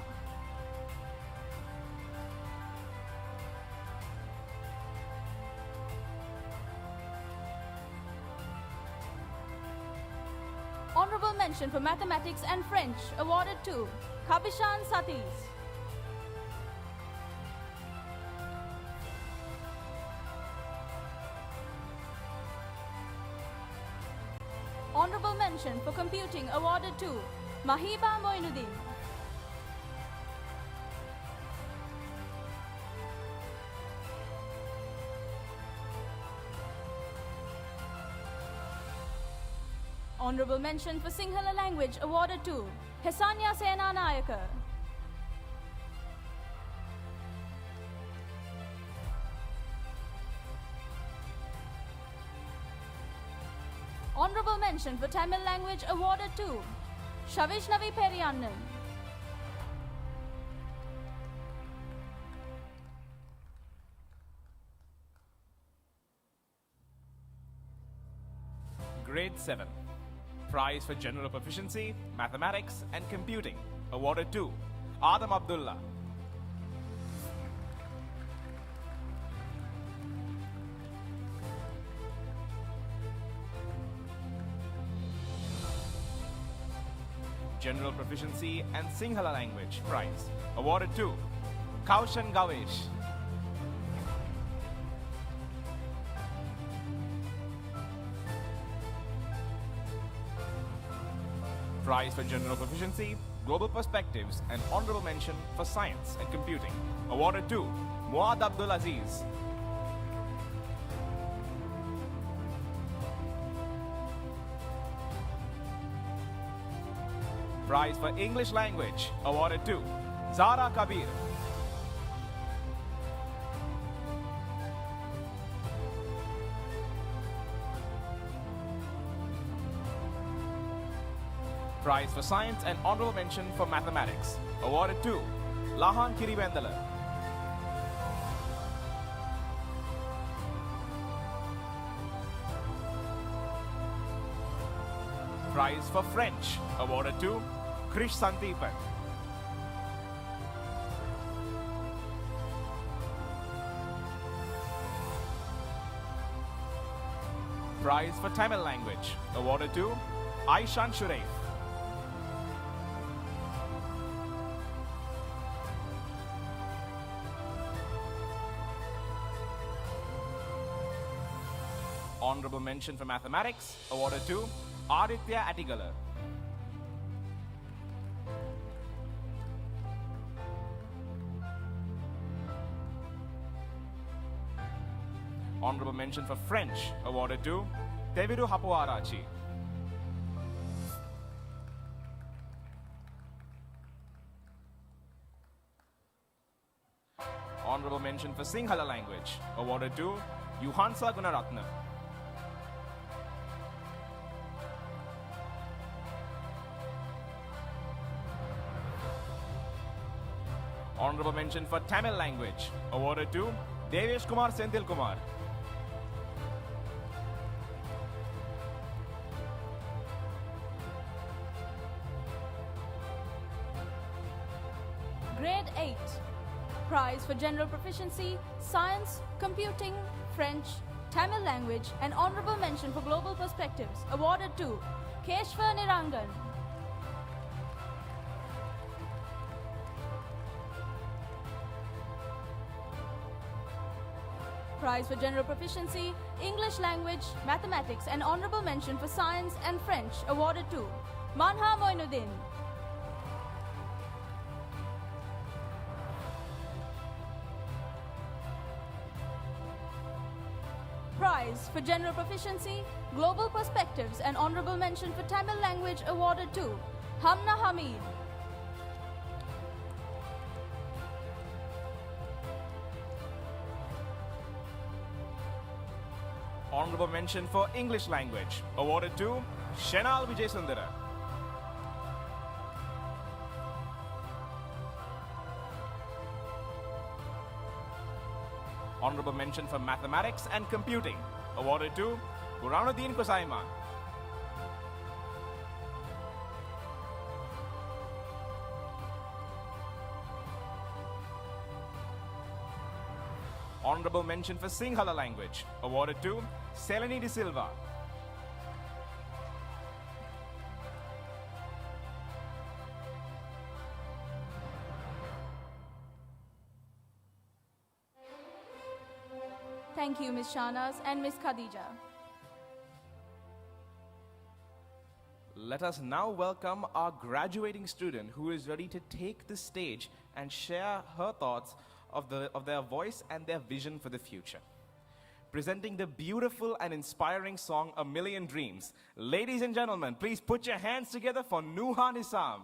Honorable mention for mathematics and French awarded to Kabishan Satis. Honorable mention for computing awarded to Mahiba Moinuddin. Honorable mention for Sinhala language awarded to Hesanya Sena Nayaka. Honorable mention for Tamil language awarded to Shavishnavi Periyannan. Grade 7. Prize for General Proficiency, Mathematics and Computing, awarded to Adam Abdullah. General Proficiency and Sinhala Language Prize, awarded to Kaushan Gavesh. Prize for General Proficiency, Global Perspectives and Honorable Mention for Science and Computing, awarded to Muad Abdul Aziz. Prize for English Language, awarded to Zara Kabir. Prize for Science and Honorable Mention for Mathematics, awarded to Lahan Kirivendala. Prize for French, awarded to Krish Sandeepan. Prize for Tamil Language, awarded to Aishan Shureif. Honorable Mention for Mathematics, awarded to Aditya Atigala. Honorable Mention for French, awarded to Deviru Hapuarachi. Honorable Mention for Sinhala Language, awarded to Yuhansa Gunaratna. Honorable Mention for Tamil Language, awarded to Devesh Kumar Senthil Kumar. Grade 8. Prize for General Proficiency, Science, Computing, French, Tamil Language and Honorable Mention for Global Perspectives, awarded to Keshva Nirangan. Prize for General Proficiency, English Language, Mathematics and Honorable Mention for Science and French, awarded to Manha Moinuddin. Prize for General Proficiency, Global Perspectives and Honorable Mention for Tamil Language, awarded to Hamna Hamid. Honorable Mention for English Language, awarded to Shenal Vijay Sundara. Honorable mention for mathematics and computing, awarded to Burhanuddin Kusaiman. Honorable mention for Sinhala language, awarded to Seleni De Silva. Thank you, Ms. Shahnaz and Ms. Khadija. Let us now welcome our graduating student who is ready to take the stage and share her thoughts of their voice and their vision for the future. Presenting the beautiful and inspiring song A Million Dreams. Ladies and gentlemen, please put your hands together for Nuha Nisam.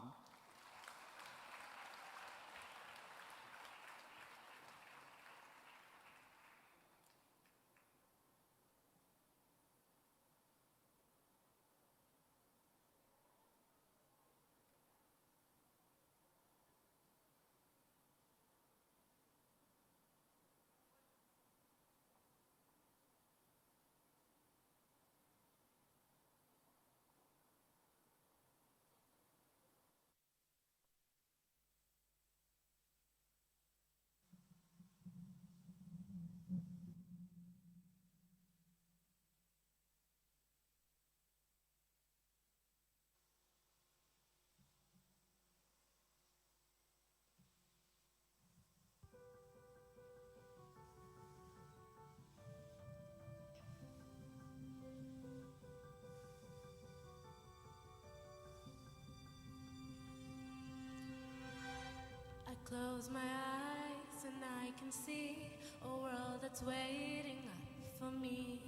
I close my eyes and I can see a world that's waiting up for me,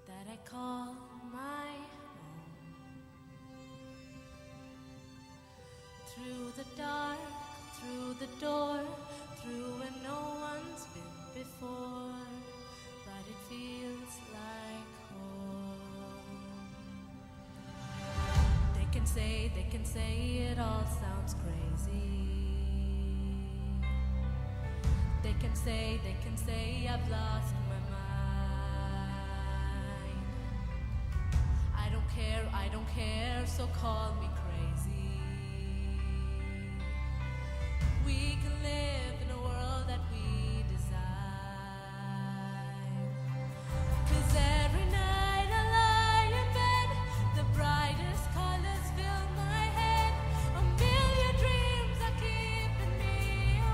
that I call my home. Through the dark, through the door, through where no one's been before, but it feels like home. They can say it all sounds crazy. They can say I've lost my mind. I don't care, so call me crazy. We can live in a world that we design. 'Cause every night I lie in bed, the brightest colors fill my head. A million dreams are keeping me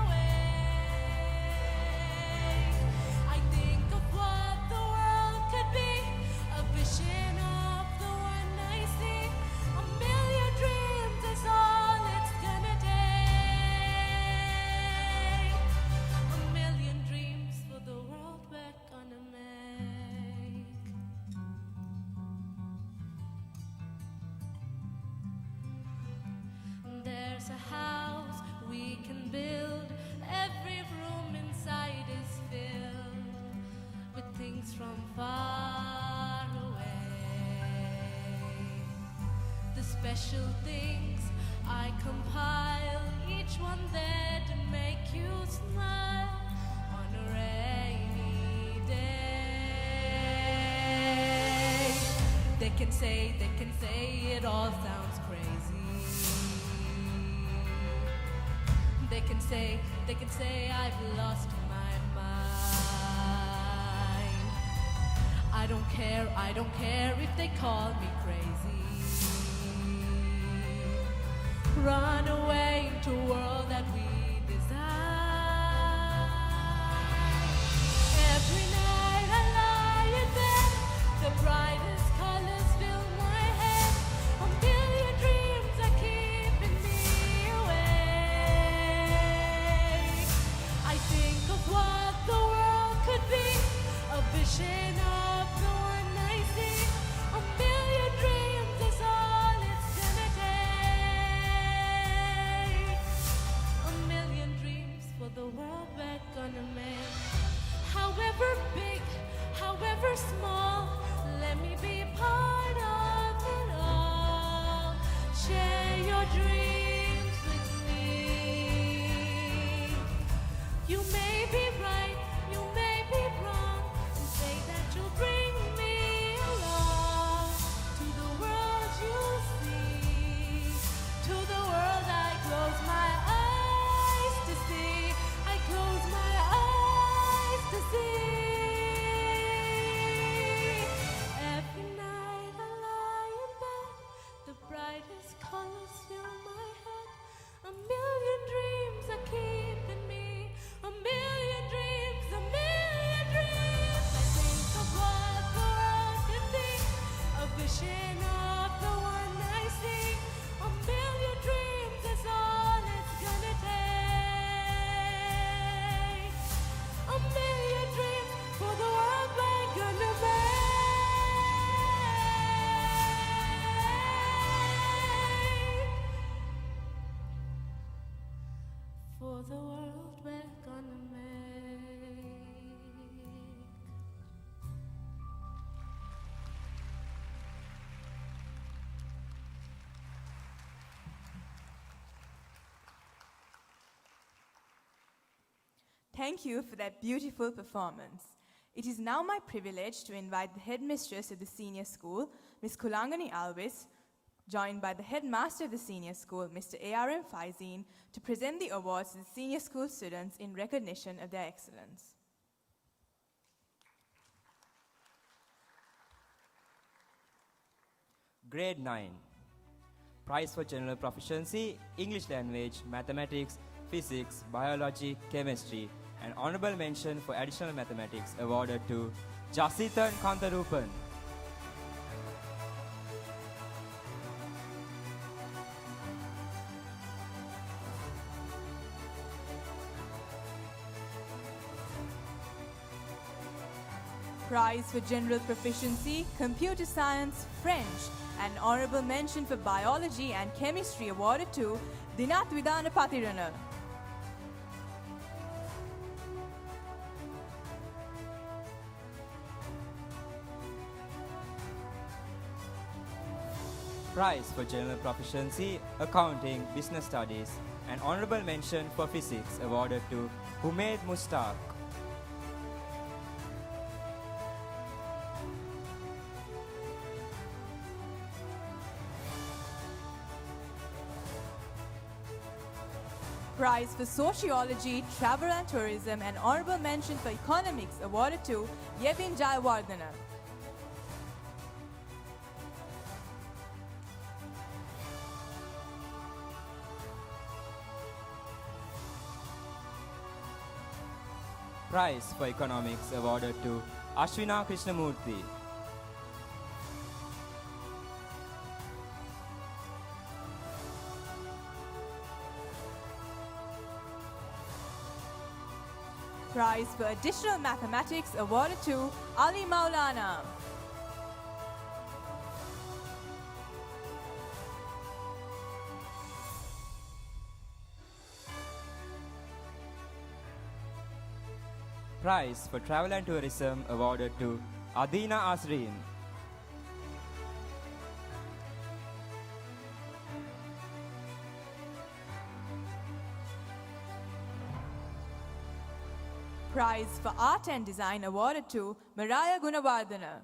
awake. I think of what the world could be, a vision of the one I see. A million dreams is all it's gonna take. A million dreams for the world we're gonna make. There's a house we can build. Every room inside is filled with things from far away. The special things I compile, each one there to make you smile on a rainy day. They can say it all sounds crazy. They can say I've lost my mind. I don't care if they call me crazy. Run away to a world that we design. Every night I lie in bed, the brightest colors fill my head. A million dreams are keeping me awake. I think of what the world could be, a vision of the one I see. A million dreams is all it's gonna take. A million dreams for the world we're gonna make. However big Thank you for that beautiful performance. It is now my privilege to invite the headmistress of the senior school, Ms. Kulangani Alvis, joined by the headmaster of the senior school, Mr. A.R.M. Faizeen, to present the awards to the senior school students in recognition of their excellence. Grade 9. Prize for general proficiency, English language, mathematics, physics, biology, chemistry, and honorable mention for additional mathematics awarded to Jasitan Kantarupan. Prize for general proficiency, computer science, French, and honorable mention for biology and chemistry awarded to Dinath Vidana Patirana. Prize for general proficiency, accounting, business studies, and honorable mention for physics awarded to Humaid Mustaq. Prize for sociology, travel and tourism, and honorable mention for economics awarded to Yevin Jayawardena. Prize for economics awarded to Ashwina Krishnamurthy. Prize for additional mathematics awarded to Ali Maulana. Prize for travel and tourism awarded to Adina Asreen. Prize for art and design awarded to Mariah Gunawardena.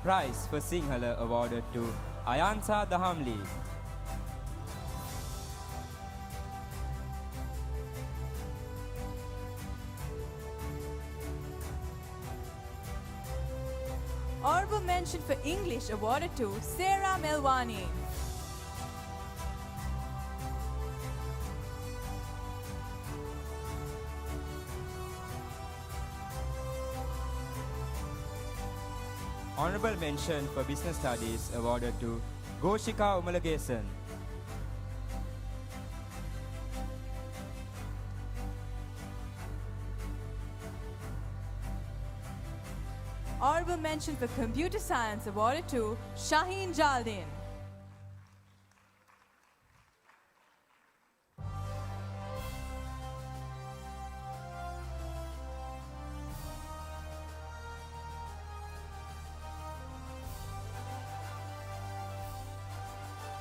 Prize for Sinhala awarded to Ayansa Dahamli. Honorable mention for English awarded to Sarah Melwani. Honorable mention for business studies awarded to Goshika Umalagesan. Honorable mention for computer science awarded to Shaheen Jaldin.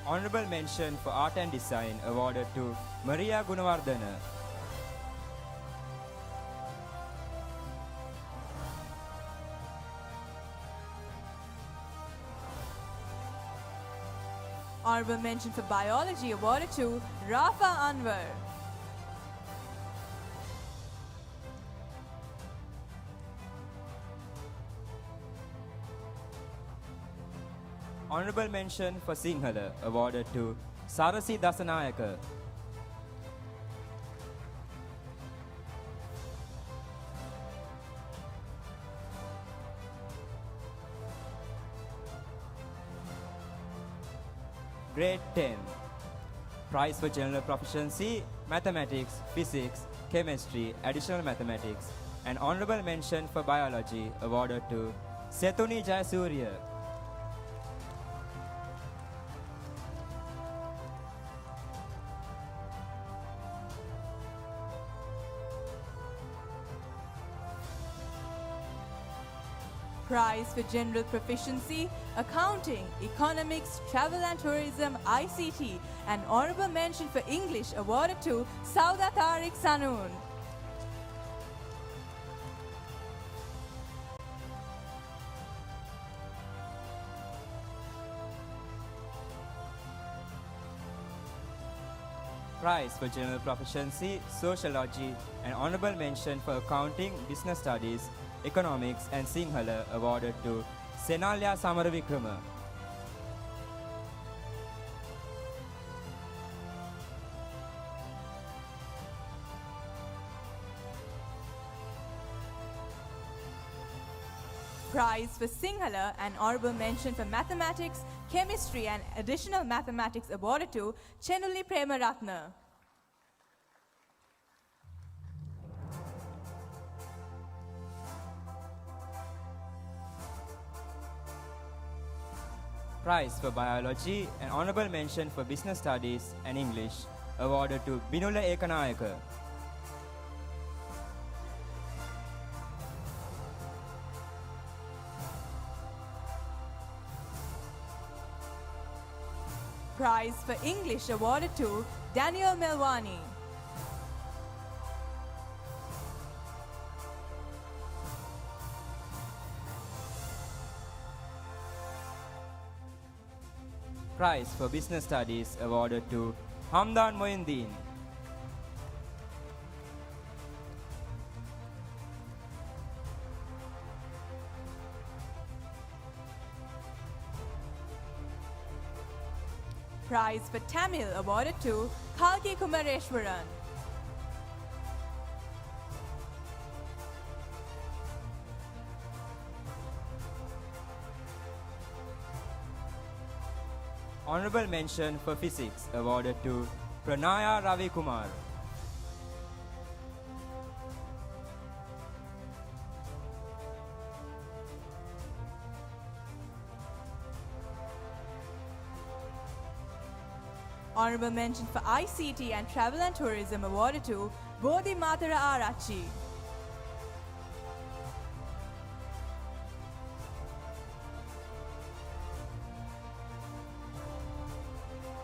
Honorable mention for art and design awarded to Maria Gunawardena. Honorable mention for biology awarded to Rafa Anwar. Honorable mention for Sinhala awarded to Sarasi Dasanayaka. Grade 10. Prize for general proficiency, mathematics, physics, chemistry, additional mathematics, and honorable mention for biology awarded to Setuni Jayasuriya. Prize for General Proficiency, Accounting, Economics, Travel and Tourism, ICT, and Honorable Mention for English awarded to Sauda Tariq Sanoon. Prize for General Proficiency, Sociology, and Honorable Mention for Accounting, Business Studies, Economics, and Sinhala awarded to Senalya Samaravikrama. Prize for Sinhala and Honorable Mention for Mathematics, Chemistry, and Additional Mathematics awarded to Chenuli Premaratna. Prize for Biology and Honorable Mention for Business Studies and English awarded to Binula Ekanayaka. Prize for English awarded to Daniel Melwani. Prize for Business Studies awarded to Hamdan Moindeen. Prize for Tamil awarded to Kalki Kumareshwaran. Honorable Mention for Physics awarded to Pranaya Ravi Kumar. Honorable Mention for ICT and Travel and Tourism awarded to Bodhi Matara Arachi.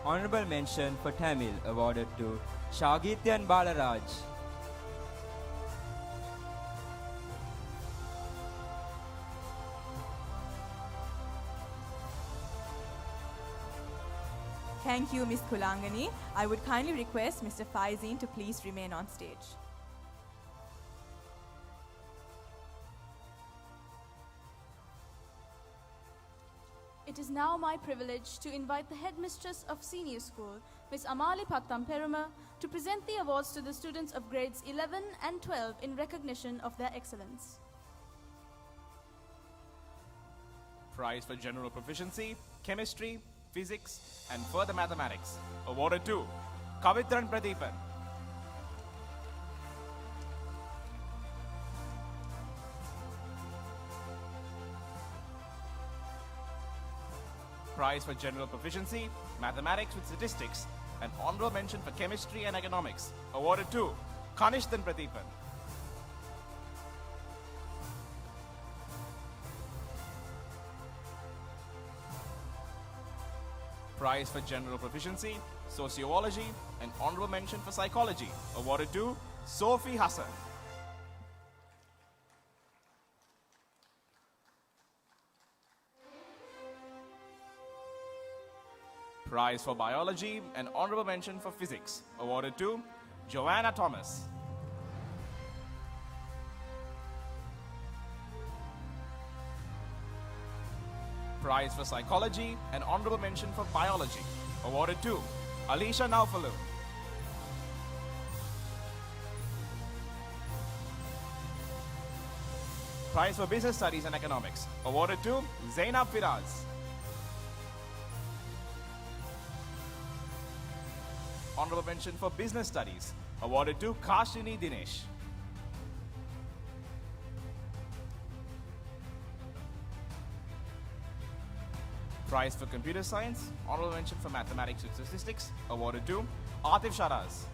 Honorable Mention for Tamil awarded to Shagityan Balaraj. Thank you, Ms. Kulangani. I would kindly request Mr. Faizeen to please remain on stage. It is now my privilege to invite the headmistress of senior school, Ms. Amali Pattam Peruma, to present the awards to the students of grades 11 and 12 in recognition of their excellence. Prize for General Proficiency, Chemistry, Physics, and Further Mathematics awarded to Kavitran Pradeepan. Prize for General Proficiency, Mathematics with Statistics, and Honorable Mention for Chemistry and Economics awarded to Kanishtan Pradeepan. Prize for General Proficiency, Sociology, and Honorable Mention for Psychology awarded to Sophie Hassan. Prize for Biology and Honorable Mention for Physics awarded to Joanna Thomas. Prize for Psychology and Honorable Mention for Biology awarded to Alicia Naufalu. Prize for Business Studies and Economics awarded to Zainab Firaz. Honorable Mention for Business Studies awarded to Kashini Dinesh. Prize for Computer Science, Honorable Mention for Mathematics and Statistics awarded to Atif Sharaz.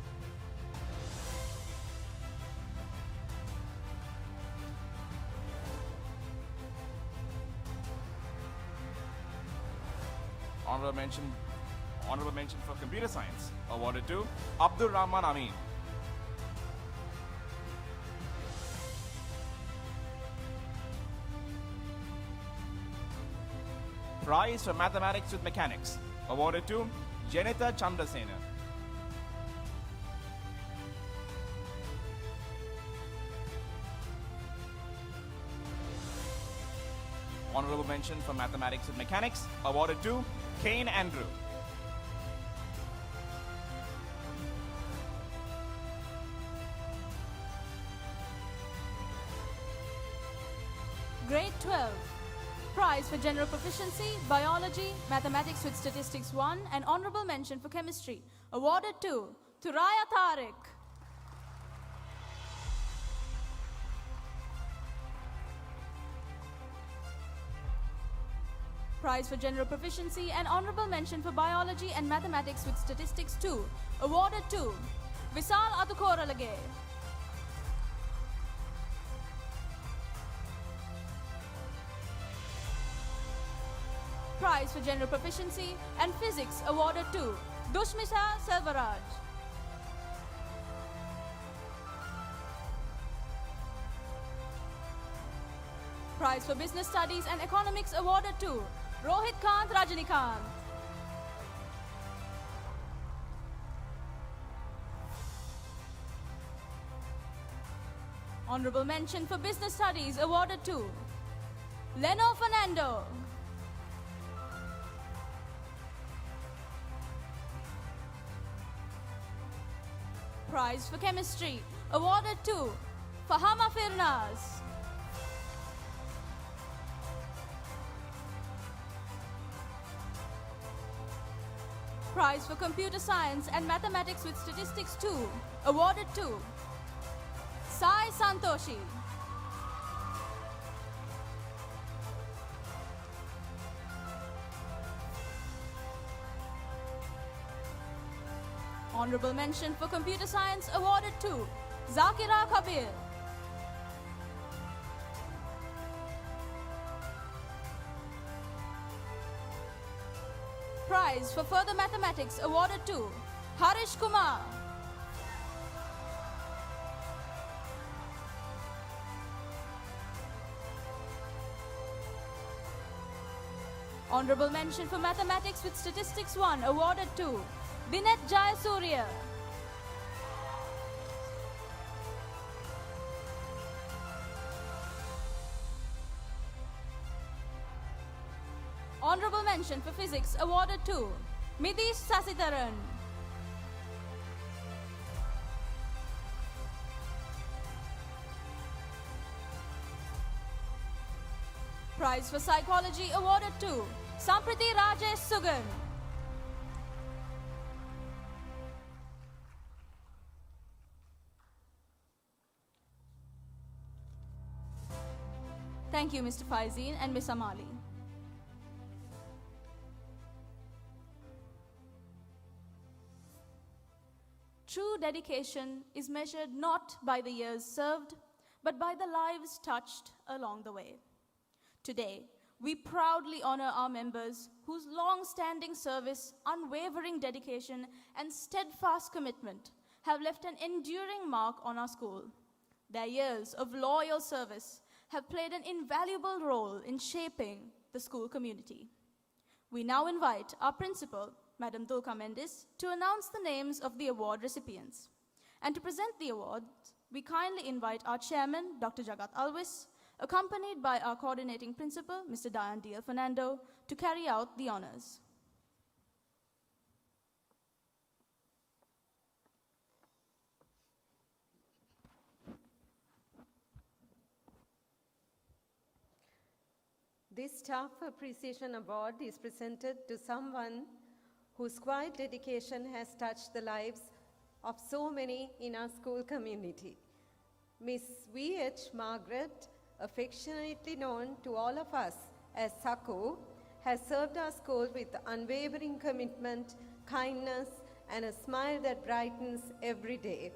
Honorable mention for computer science, awarded to Abdul Rahman Amin. Prize for mathematics with mechanics, awarded to Janita Chandrasena. Honorable mention for mathematics with mechanics, awarded to Kane Andrew. Grade 12. Prize for General Proficiency, Biology, Mathematics with Statistics 1, and Honorable Mention for Chemistry, awarded to Turaya Tariq. Prize for General Proficiency and Honorable Mention for Biology and Mathematics with Statistics 2, awarded to Visal Adukoralage. Prize for General Proficiency and Physics, awarded to Dushmisa Selvaraj. Prize for Business Studies and Economics, awarded to Rohit Kant Rajanikanth. Honorable Mention for Business Studies, awarded to Leno Fernando. Prize for Chemistry, awarded to Fahama Firnaz. Prize for Computer Science and Mathematics with Statistics 2, awarded to Sai Santoshi. Honorable Mention for Computer Science, awarded to Zakira Kabir. Prize for Further Mathematics, awarded to Harish Kumar. Honorable Mention for Mathematics with Statistics 1, awarded to Dinet Jayasuriya. Honorable Mention for Physics, awarded to Midish Sasitharan. Prize for Psychology, awarded to Sampriti Rajesh Sugan. Thank you, Mr. Faizeen and Ms. Amali. True dedication is measured not by the years served, but by the lives touched along the way. Today, we proudly honor our members whose long-standing service, unwavering dedication, and steadfast commitment have left an enduring mark on our school. Their years of loyal service have played an invaluable role in shaping the school community. We now invite our principal, Madam Dulka Mendis, to announce the names of the award recipients. And to present the awards, we kindly invite our chairman, Dr. Jagat Alvis, accompanied by our coordinating principal, Mr. Diane D. L. Fernando, to carry out the honors. This Staff Appreciation Award is presented to someone whose quiet dedication has touched the lives of so many in our school community. Miss V.H. Margaret, affectionately known to all of us as Saku, has served our school with unwavering commitment, kindness, and a smile that brightens every day.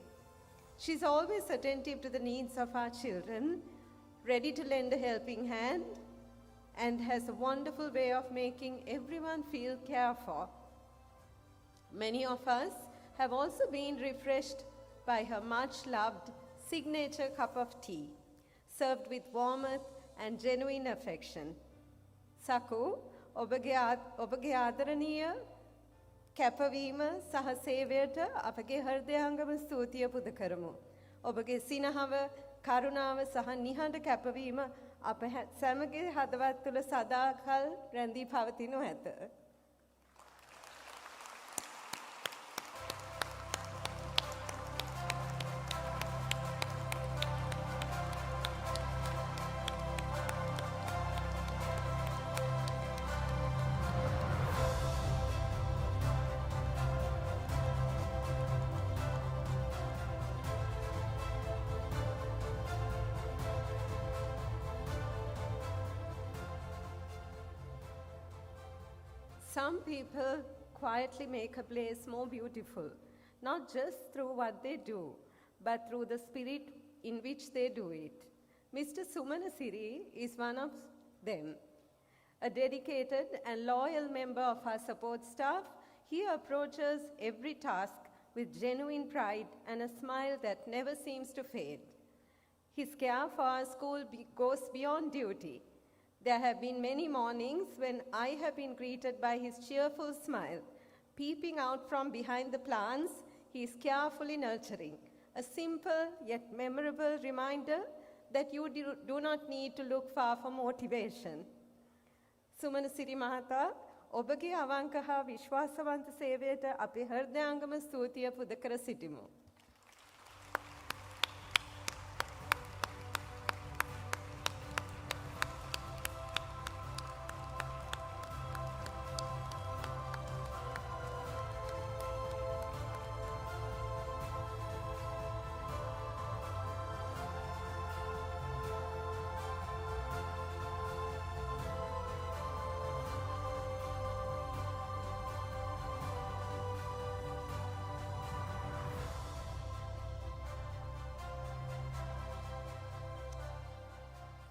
She's always attentive to the needs of our children, ready to lend a helping hand, and has a wonderful way of making everyone feel cared for. Many of us have also been refreshed by her much-loved signature cup of tea, served with warmth and genuine affection. Saku, ඔබගේ ආදරණීය කැපවීම සහ සේවයට අපගේ හෘදයාංගම ස්තුතිය පුද කරමු. ඔබගේ සිනහව, කරුණාව සහ නිහඬ කැපවීම අප සැමගේ හදවත් තුළ සදාකල් රැඳී පවතිනු ඇත. Some people quietly make a place more beautiful, not just through what they do, but through the spirit in which they do it. Mr. Sumanasiri is one of them. A dedicated and loyal member of our support staff, he approaches every task with genuine pride and a smile that never seems to fade. His care for our school goes beyond duty. There have been many mornings when I have been greeted by his cheerful smile. Peeping out from behind the plants, he is carefully nurturing. A simple yet memorable reminder that you do not need to look far for motivation. Sumanasiri Mahata, ඔබගේ අවංක හා විශ්වාසවන්ත සේවයට අපි හෘදයාංගම ස්තුතිය පුද කර සිටිමු.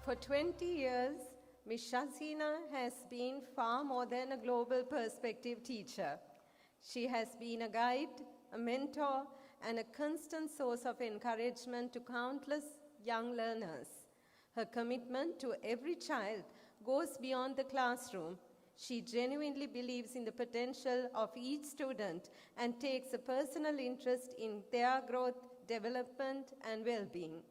For 20 years, Ms. Shazina has been far more than a global perspective teacher. She has been a guide, a mentor, and a constant source of encouragement to countless young learners. Her commitment to every child goes beyond the classroom. She genuinely believes in the potential of each student and takes a personal interest in their growth, development, and well-being.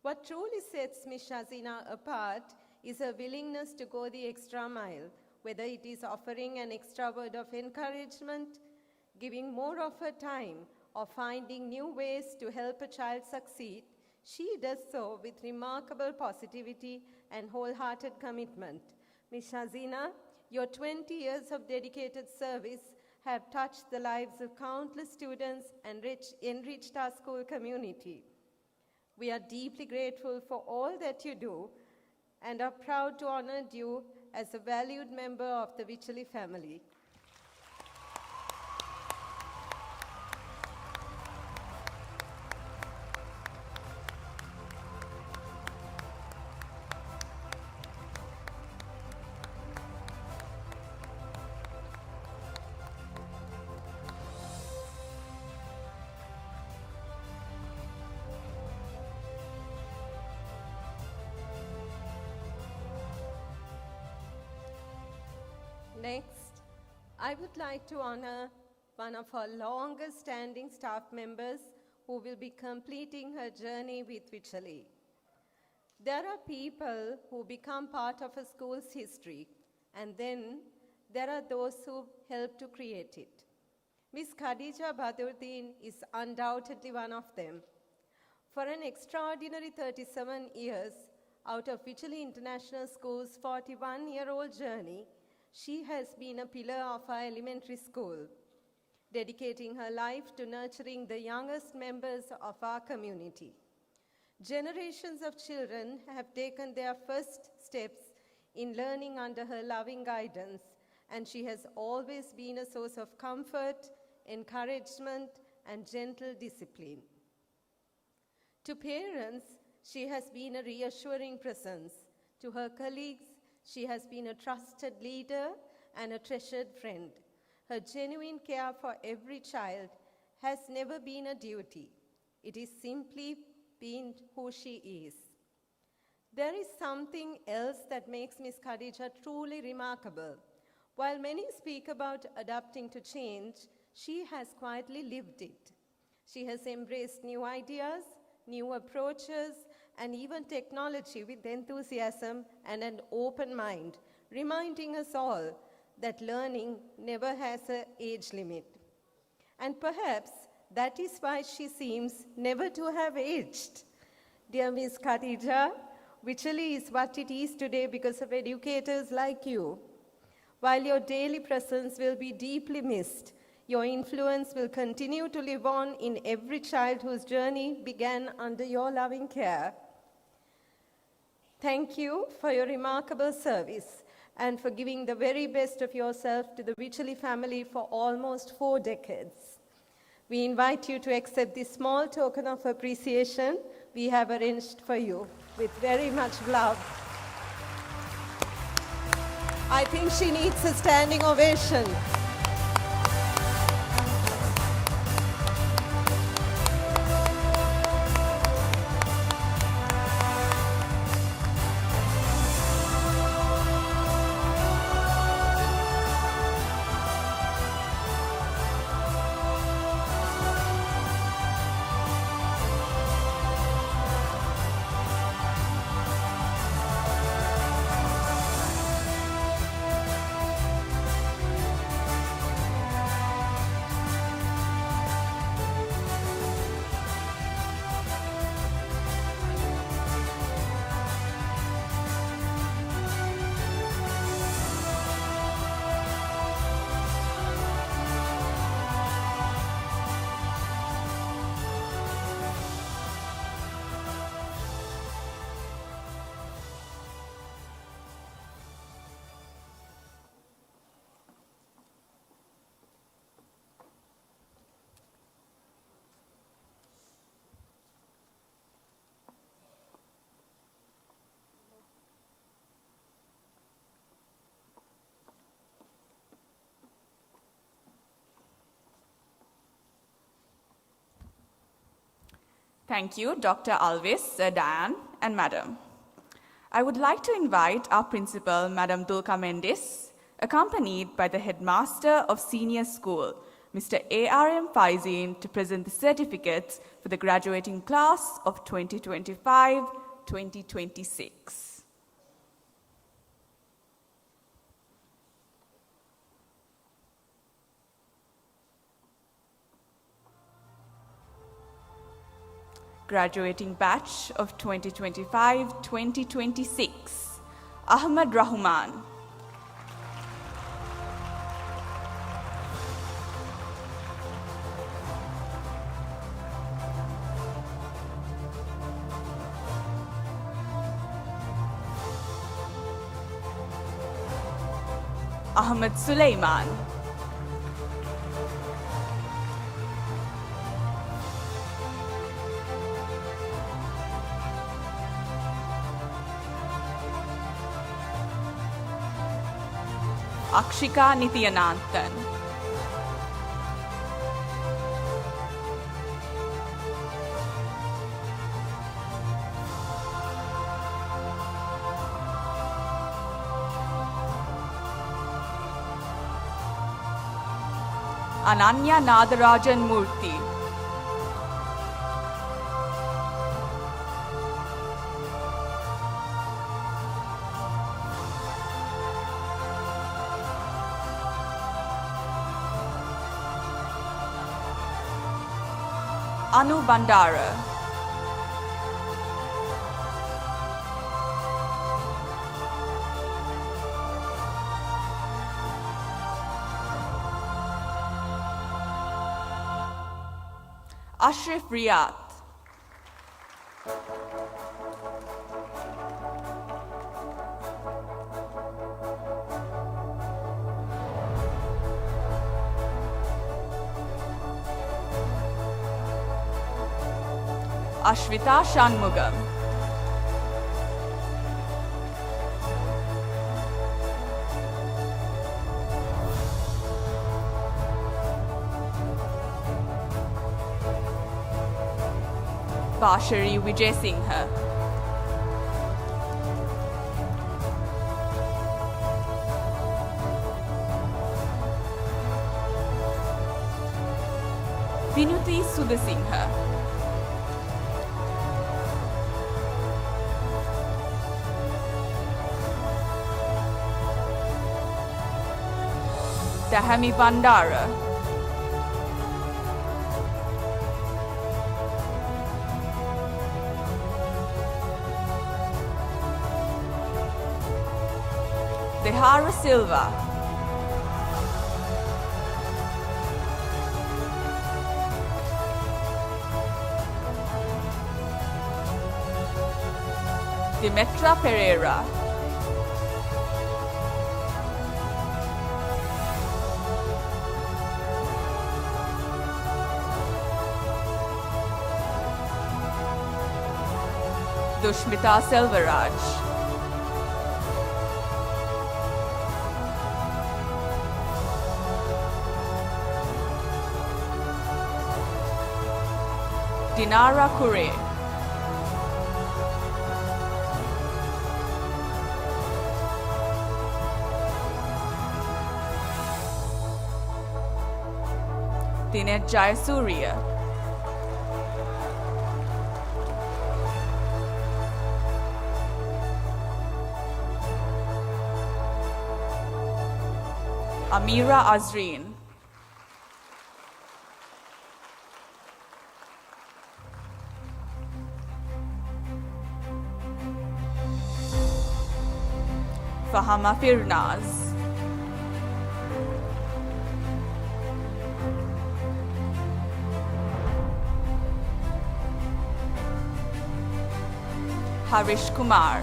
What truly sets Ms. Shazina apart is her willingness to go the extra mile, whether it is offering an extra word of encouragement, giving more of her time, or finding new ways to help a child succeed. She does so with remarkable positivity and wholehearted commitment. Ms. Shazina, your 20 years of dedicated service have touched the lives of countless students and enriched our school community. We are deeply grateful for all that you do and are proud to honor you as a valued member of the Wycherley family. Next, I would like to honor one of our longest standing staff members who will be completing her journey with Wycherley. There are people who become part of a school's history, and then there are those who help to create it. Ms. Khadija Badruddin is undoubtedly one of them. For an extraordinary 37 years, out of Wycherley International School's 41-year-old journey, she has been a pillar of our elementary school, dedicating her life to nurturing the youngest members of our community. Generations of children have taken their first steps in learning under her loving guidance, and she has always been a source of comfort, encouragement, and gentle discipline. To parents, she has been a reassuring presence. To her colleagues, She has been a trusted leader and a treasured friend. Her genuine care for every child has never been a duty. It is simply been who she is. There is something else that makes Miss Khadija truly remarkable. While many speak about adapting to change, she has quietly lived it. She has embraced new ideas, new approaches, and even technology with enthusiasm and an open mind, reminding us all that learning never has an age limit. And perhaps that is why she seems never to have aged. Dear Miss Khadija, Wycherley is what it is today because of educators like you. While your daily presence will be deeply missed, your influence will continue to live on in every child whose journey began under your loving care. Thank you for your remarkable service and for giving the very best of yourself to the Wycherley family for almost 4 decades. We invite you to accept this small token of appreciation we have arranged for you with very much love. I think she needs a standing ovation. Thank you, Dr. Alvis, Sir Dan, and Madam. I would like to invite our principal, Madam Dulka Mendes, accompanied by the headmaster of senior school, Mr. A.R.M. Faizin, to present the certificates for the graduating class of 2025-2026. Graduating batch of 2025-2026, Ahmad Rahman. Ahmad Suleiman. Akshika Nityananthan. Ananya Nadarajan Murthy. Anu Bandara. Ashraf Riyad. Ashwita Shanmugam. Bashari Vijay Singha. Vinuti Sudasingha. Dahami Bandara. Dehara Silva. Dimetra Pereira. Dushmita Selvaraj. Dinara Kure. Dinet Jayasuriya. Amira Azreen. Fahama Firnaz. Harish Kumar.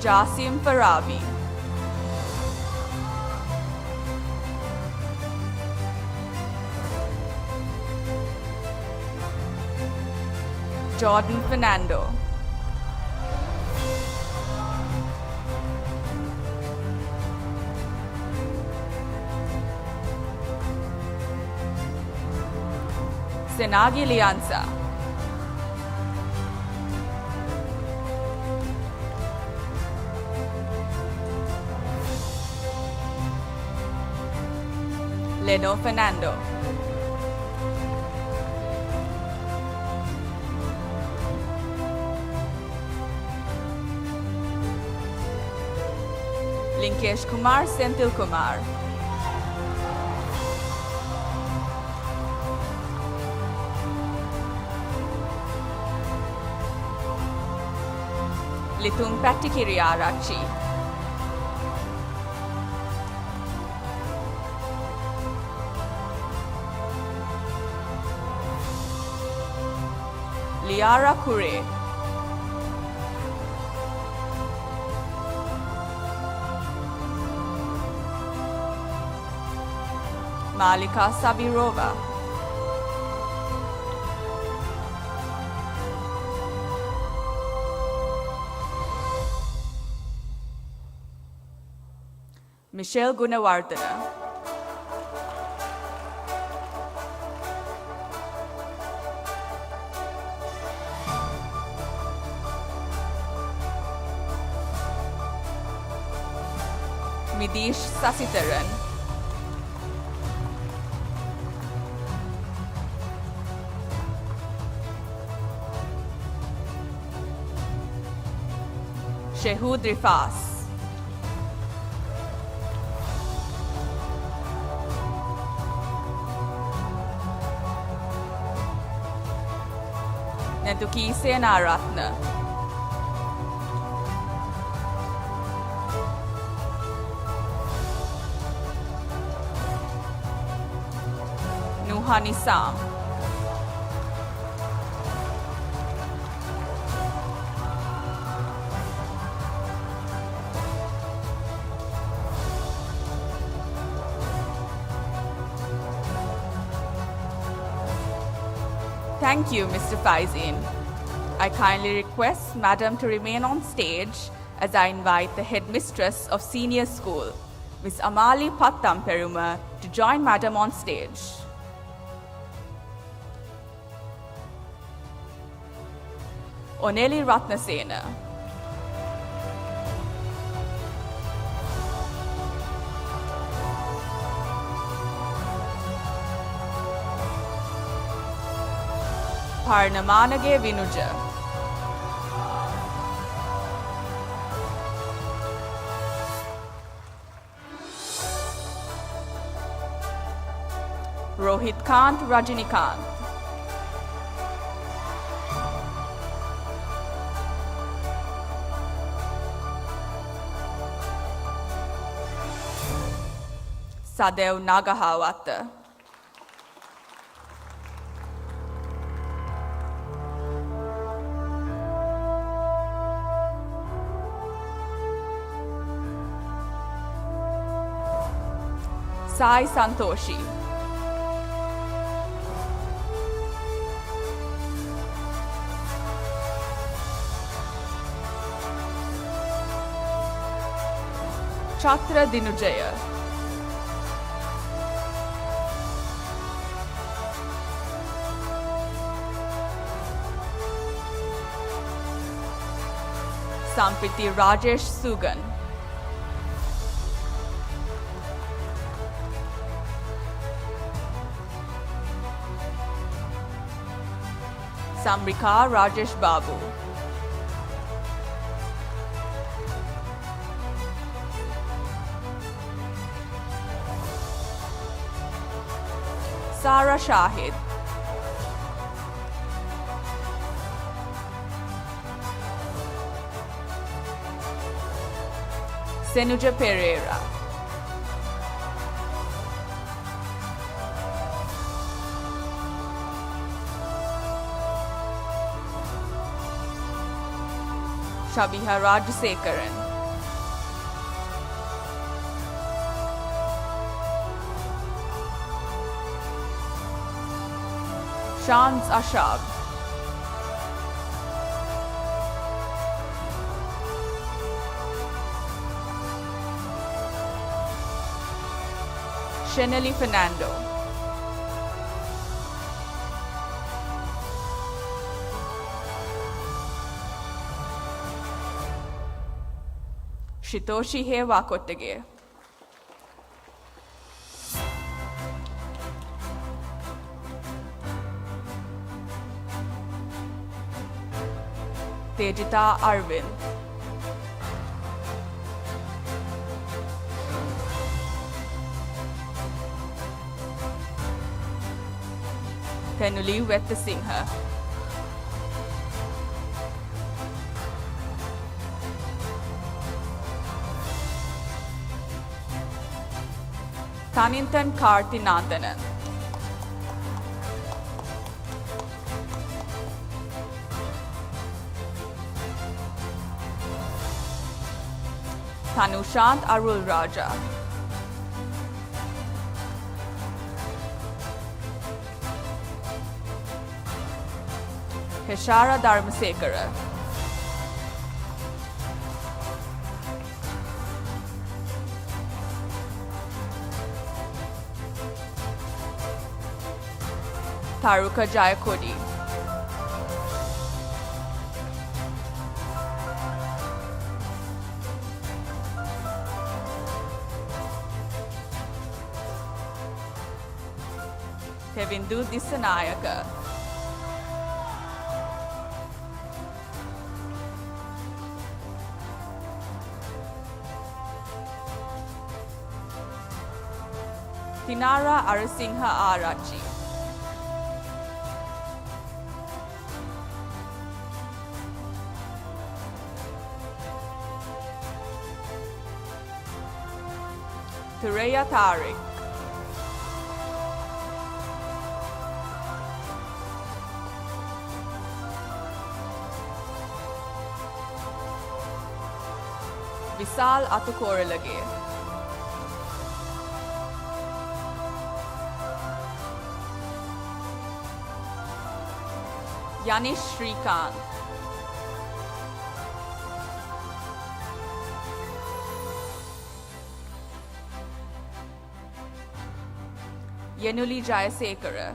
Jasim Farabi. Jordan Fernando. Senagi Lianza. Leno Fernando. Linkesh Kumar Senthil Kumar. Litung Patikiriarachi. Liara Kure. Malika Sabirova. Michelle Gunawardana. Midish Sasitharan. Shehud Rifas. Nentuki Senaratna. Nuhani Sam. Thank you, Mr. Faizin. I kindly request Madam to remain on stage as I invite the headmistress of Senior School, Miss Amali Pattam Peruma, to join Madam on stage. Oneli Ratnasena. Parnamanage Vinuja. Rohit Kant Rajinikanth. Sadev Nagahawata. Sai Santoshi. Chatra Dinujaya. Sampiti Rajesh Sugan. Samrika Rajesh Babu. Sara Shahid. Senuja Pereira. Shabiha Rajasekaran. Shans Ashab. Shenali Fernando. Shitoshi He Wakotage. Tejita Arvind. Tenuli Wettasingha. Tanintan Kartinandanan. Tanushant Arul Raja. Heshara Dharmasekara. Taruka Jayakodi. Tevindu Disanayaka. Tinara Arasingha Arachi. Thureya Tariq. Visal Atukorelage. Yanish Shrikant. Yenuli Jayasekara.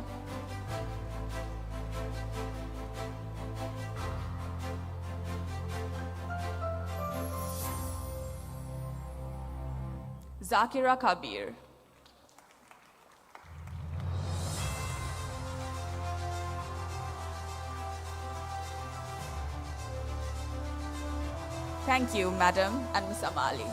Zakira Kabir. Thank you, Madam and Ms. Amali.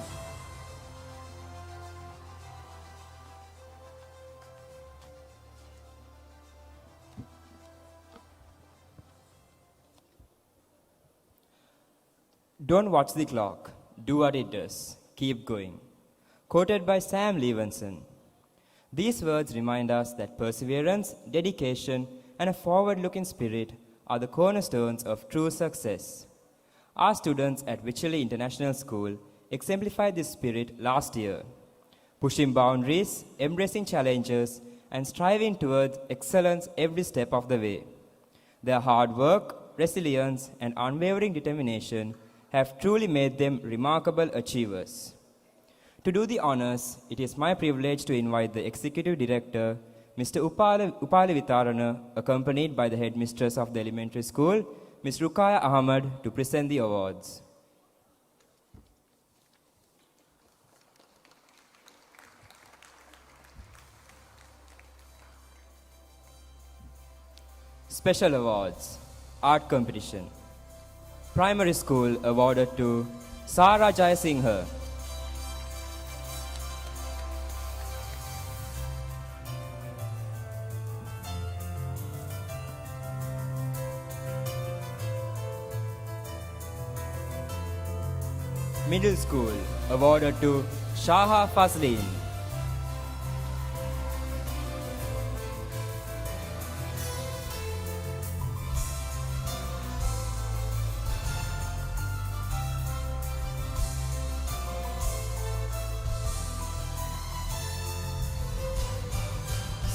Don't watch the clock. Do what it does. Keep going. Quoted by Sam Levinson. These words remind us that perseverance, dedication, and a forward-looking spirit are the cornerstones of true success. Our students at Wycherley International School exemplified this spirit last year, pushing boundaries, embracing challenges, and striving towards excellence every step of the way. Their hard work, resilience, and unwavering determination have truly made them remarkable achievers. To do the honors, it is my privilege to invite the Executive Director, Mr. Upali Vitarana, accompanied by the Headmistress of the Elementary School, Ms. Rukaya Ahmad, to present the awards. Special awards. Art competition. Primary school awarded to Sara Jayasinghe. Middle school awarded to Shaha Fazlin.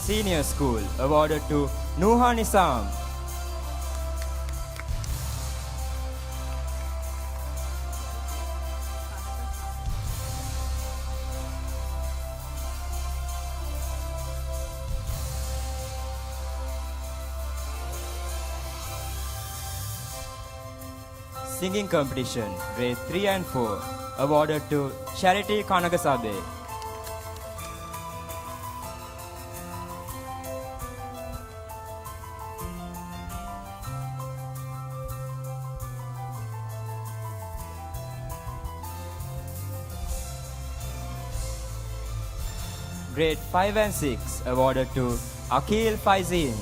Senior school awarded to Nuha Nisam. Singing competition, grade 3 and 4, awarded to Charity Kanagasabe. Grade 5 and 6, awarded to Akil Faizin.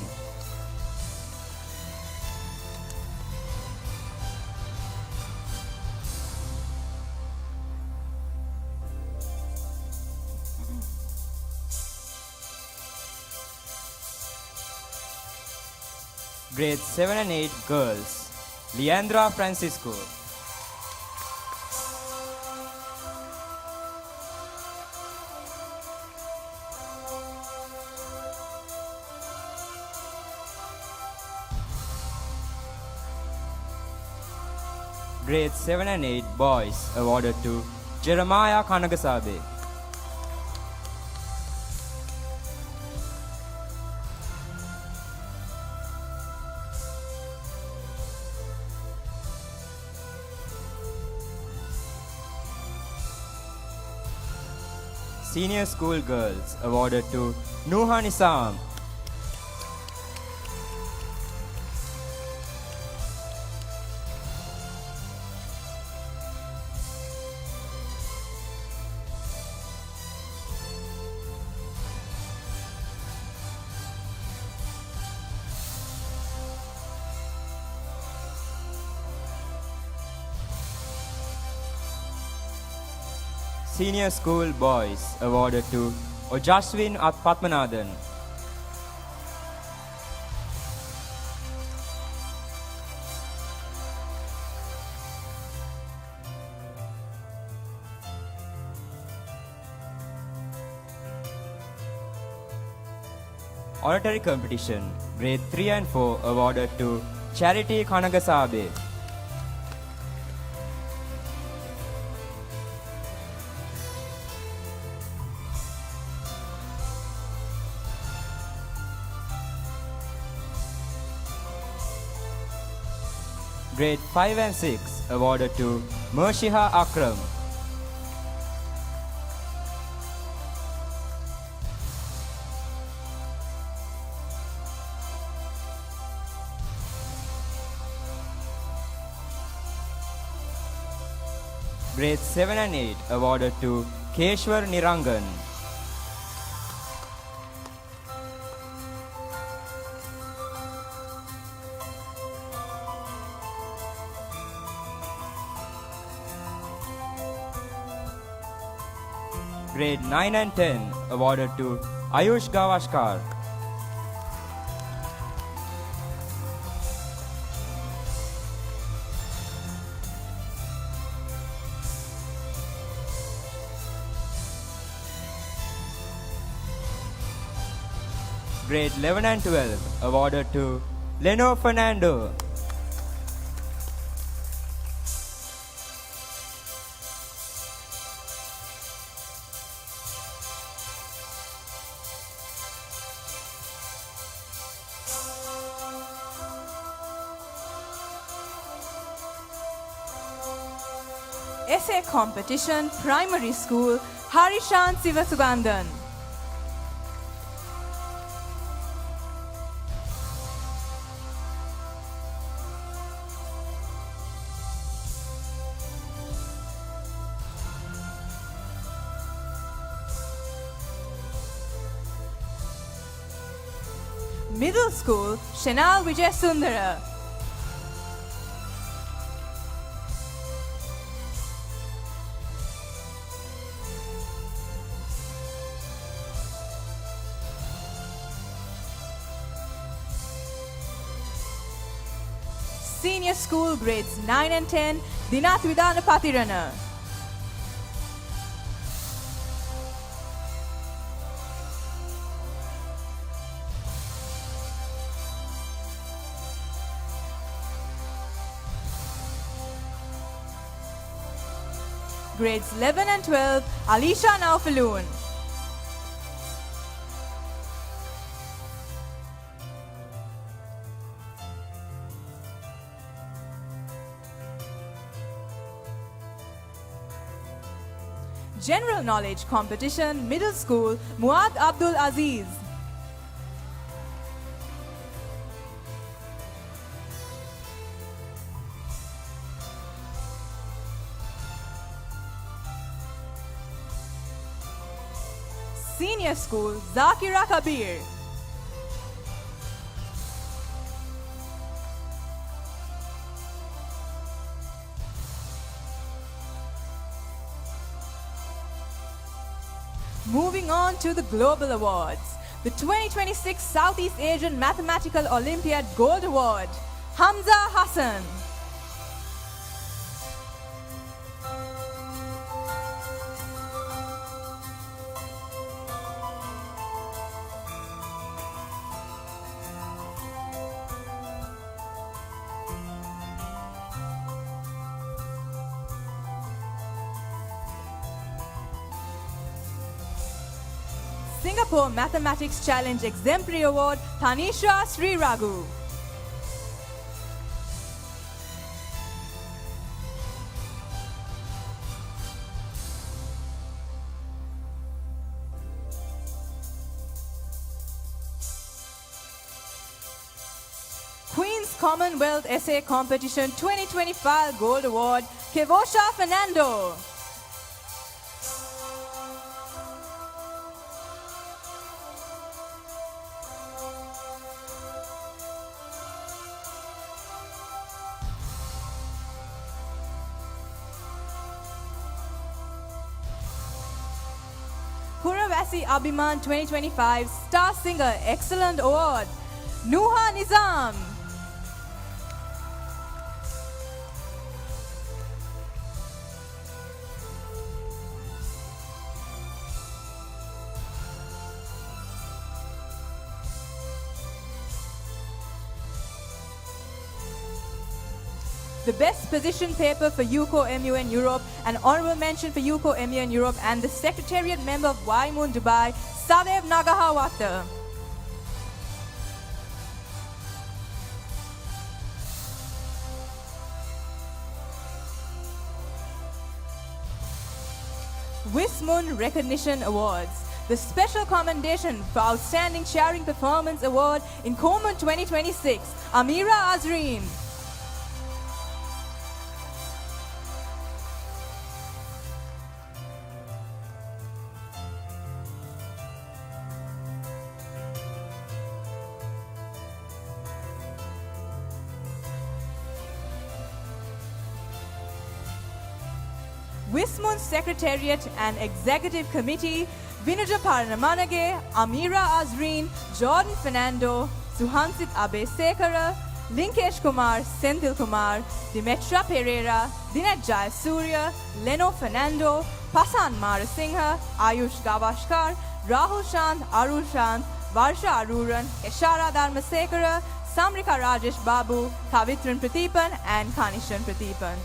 Grade 7 and 8 girls, Leandra Francisco. Grade 7 and 8 boys awarded to Jeremiah Kanagasabe. Senior school girls awarded to Nuha Nisam. Senior school boys awarded to Ojaswin Patmanathan. Oratory competition, grade 3 and 4 awarded to Charity Kanagasabe. Grade 5 and 6 awarded to Mershiha Akram. Grades 7 and 8 awarded to Keshwar Nirangan. Grade 9 and 10 awarded to Ayush Gavaskar. Grade 11 and 12 awarded to Leno Fernando. Essay competition, primary school, Harishan Sivasugandan. Middle school, Shanal Vijay Sundara. Senior school, grades 9 and 10, Dinath Vidana Patirana. Grades 11 and 12, Alisha Naufaloon. General knowledge competition, middle school, Muad Abdul Aziz. Senior school, Zakira Kabir. Moving on to the Global Awards. The 2026 Southeast Asian Mathematical Olympiad Gold Award, Hamza Hassan. Singapore Mathematics Challenge Exemplary Award, Tanisha Sri Raghu. Queen's Commonwealth Essay Competition 2025 Gold Award, Kevosha Fernando. Puravasi Abhiman 2025 Star Singer Excellent Award, Nuha Nizam. The best position paper for UCO-MU in Europe, an honorable mention for UCO-MU in Europe, and the Secretariat member of YMUN Dubai, Sadev Nagahawata. Wismun Recognition Awards. The Special Commendation for Outstanding Cheering Performance Award in Coleman 2026, Amira Azreen. Wismun Secretariat and Executive Committee, Vinuja Paranamanage, Amira Azreen, Jordan Fernando, Suhansit Abesekara, Linkesh Kumar, Senthil Kumar, Dimetra Pereira, Dinet Jayasuriya, Leno Fernando, Pasan Marasingha, Ayush Gavashkar, Rahul Shant, Arul Shant, Varsha Aruran, Eshara Dharmasekara, Samrika Rajesh Babu, Kavitran Pratipan, and Kanishan Pratipan.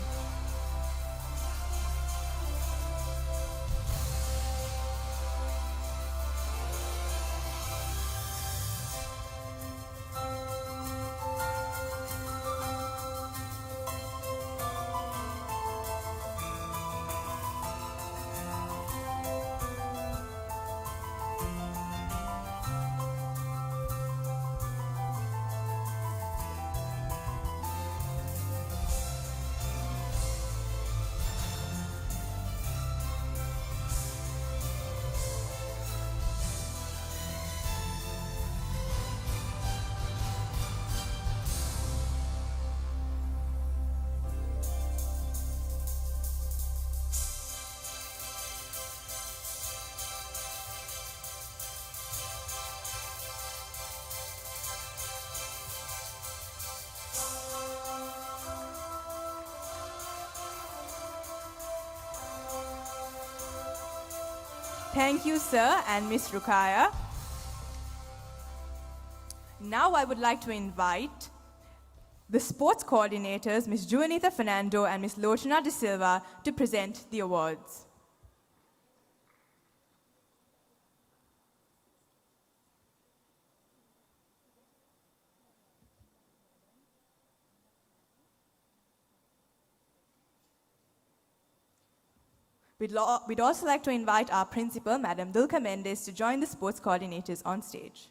Thank you, sir, and Miss Rukaya. Now I would like to invite the sports coordinators, Ms. Juanita Fernando and Ms. Lochana De Silva, to present the awards. We'd also like to invite our principal, Madam Dulka Mendes, to join the sports coordinators on stage.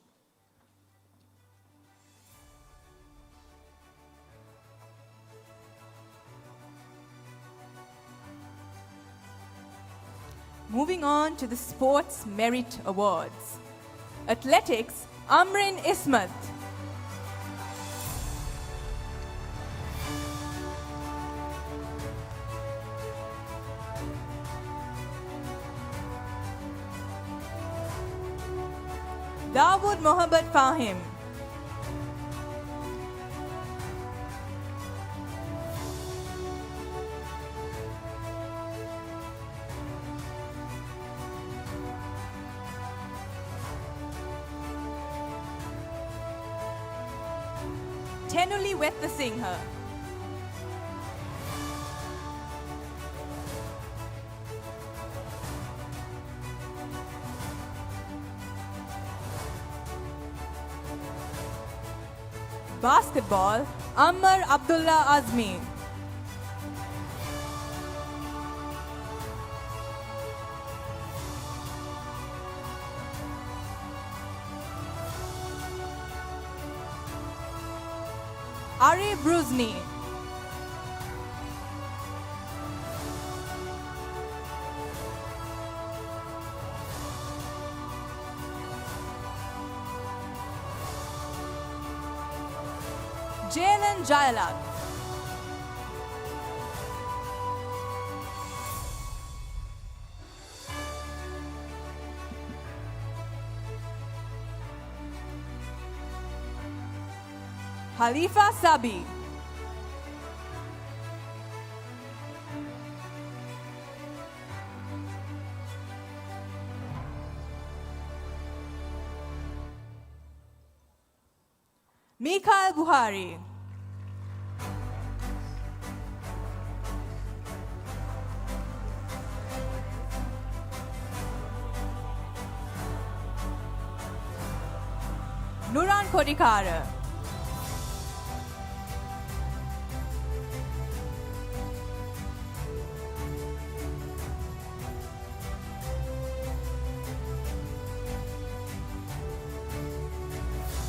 Moving on to the Sports Merit Awards. Athletics, Amrin Ismat. Dawood Mohammad Fahim. Tenuli Wettasinghe. Basketball, Ammar Abdullah Azmi. Ari Bruzni. Jalen Jayalal. Halifa Sabi. Mikhail Buhari. Nuran Kodikara.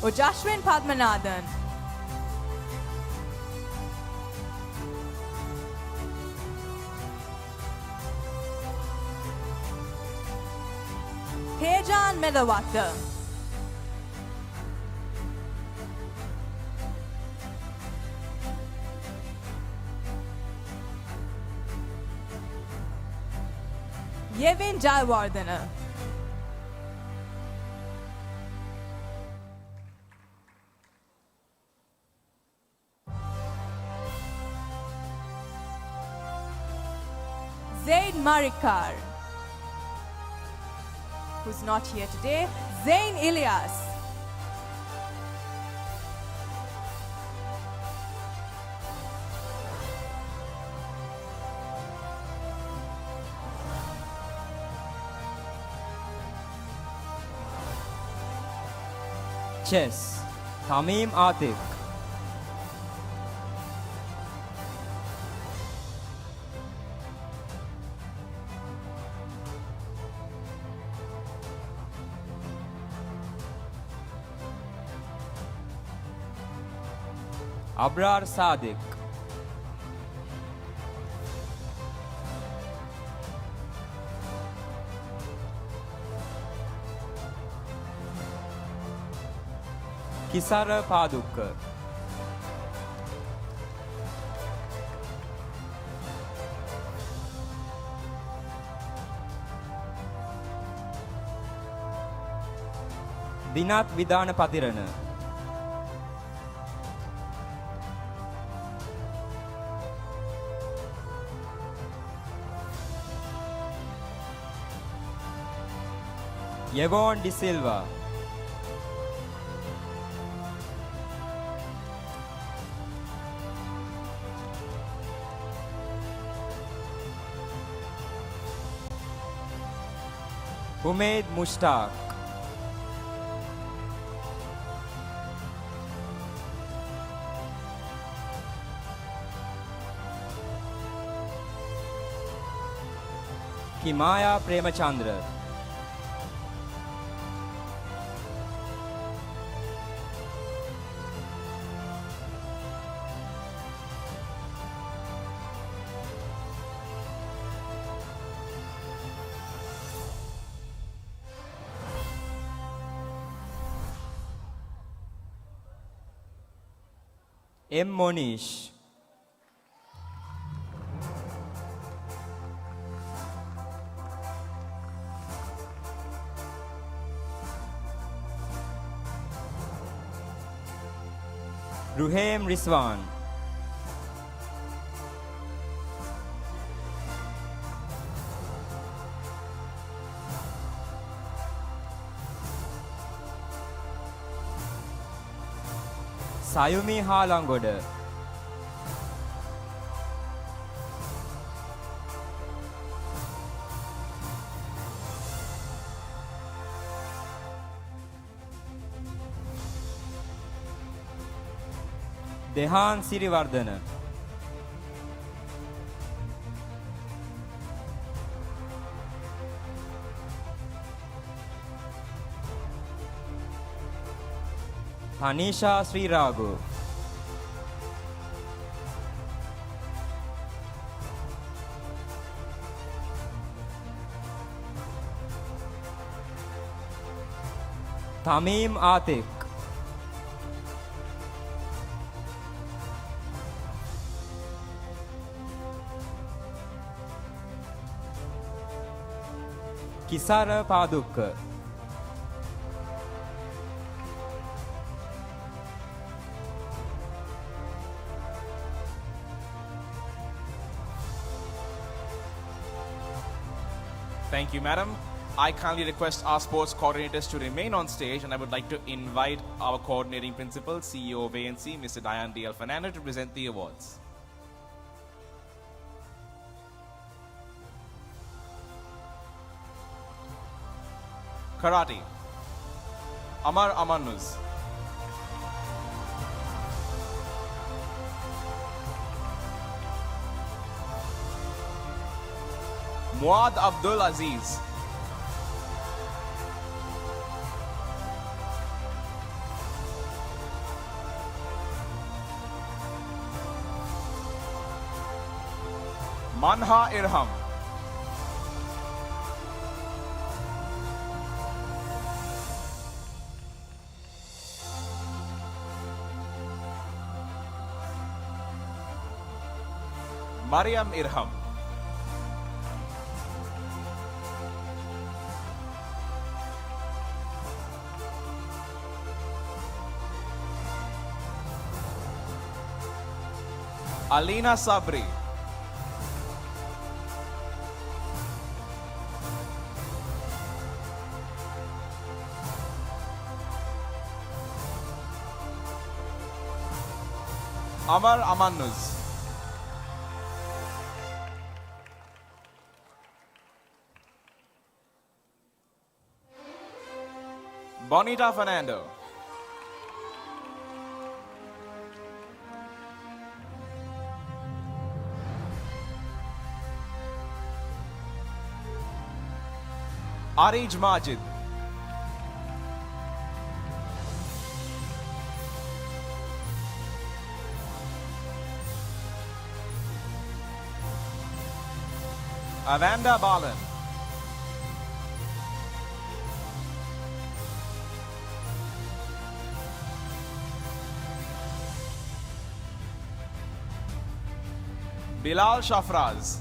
Ujashwin Padmanathan. Tejan Medawata. Yevin Jayawardena. Zaid Marikar, who's not here today. Zain Ilyas. Chess, Tamim Atik. Abrar Sadiq. Kisara Padukka. Dinat Vidana Patirana. Yvonne De Silva. Umaid Mushtaq. Kimaya Premachandra. M. Monish. Ruhaim Rizwan. Sayumi Halangoda. Dehan Sirivardhana. Tanisha Sri Raghu. Tamim Atik. Kisara Padukka. Thank you, madam. I kindly request our sports coordinators to remain on stage, and I would like to invite our coordinating principal, CEO of ANC, Mr. Diane D. L. Fernando, to present the awards. Karate, Amar Amanuz. Muad Abdul Aziz. Manha Irham. Mariam Irham. Alina Sabri. Amar Amanuz. Bonita Fernando. Arij Majid. Avanda Balan. Bilal Shafraz.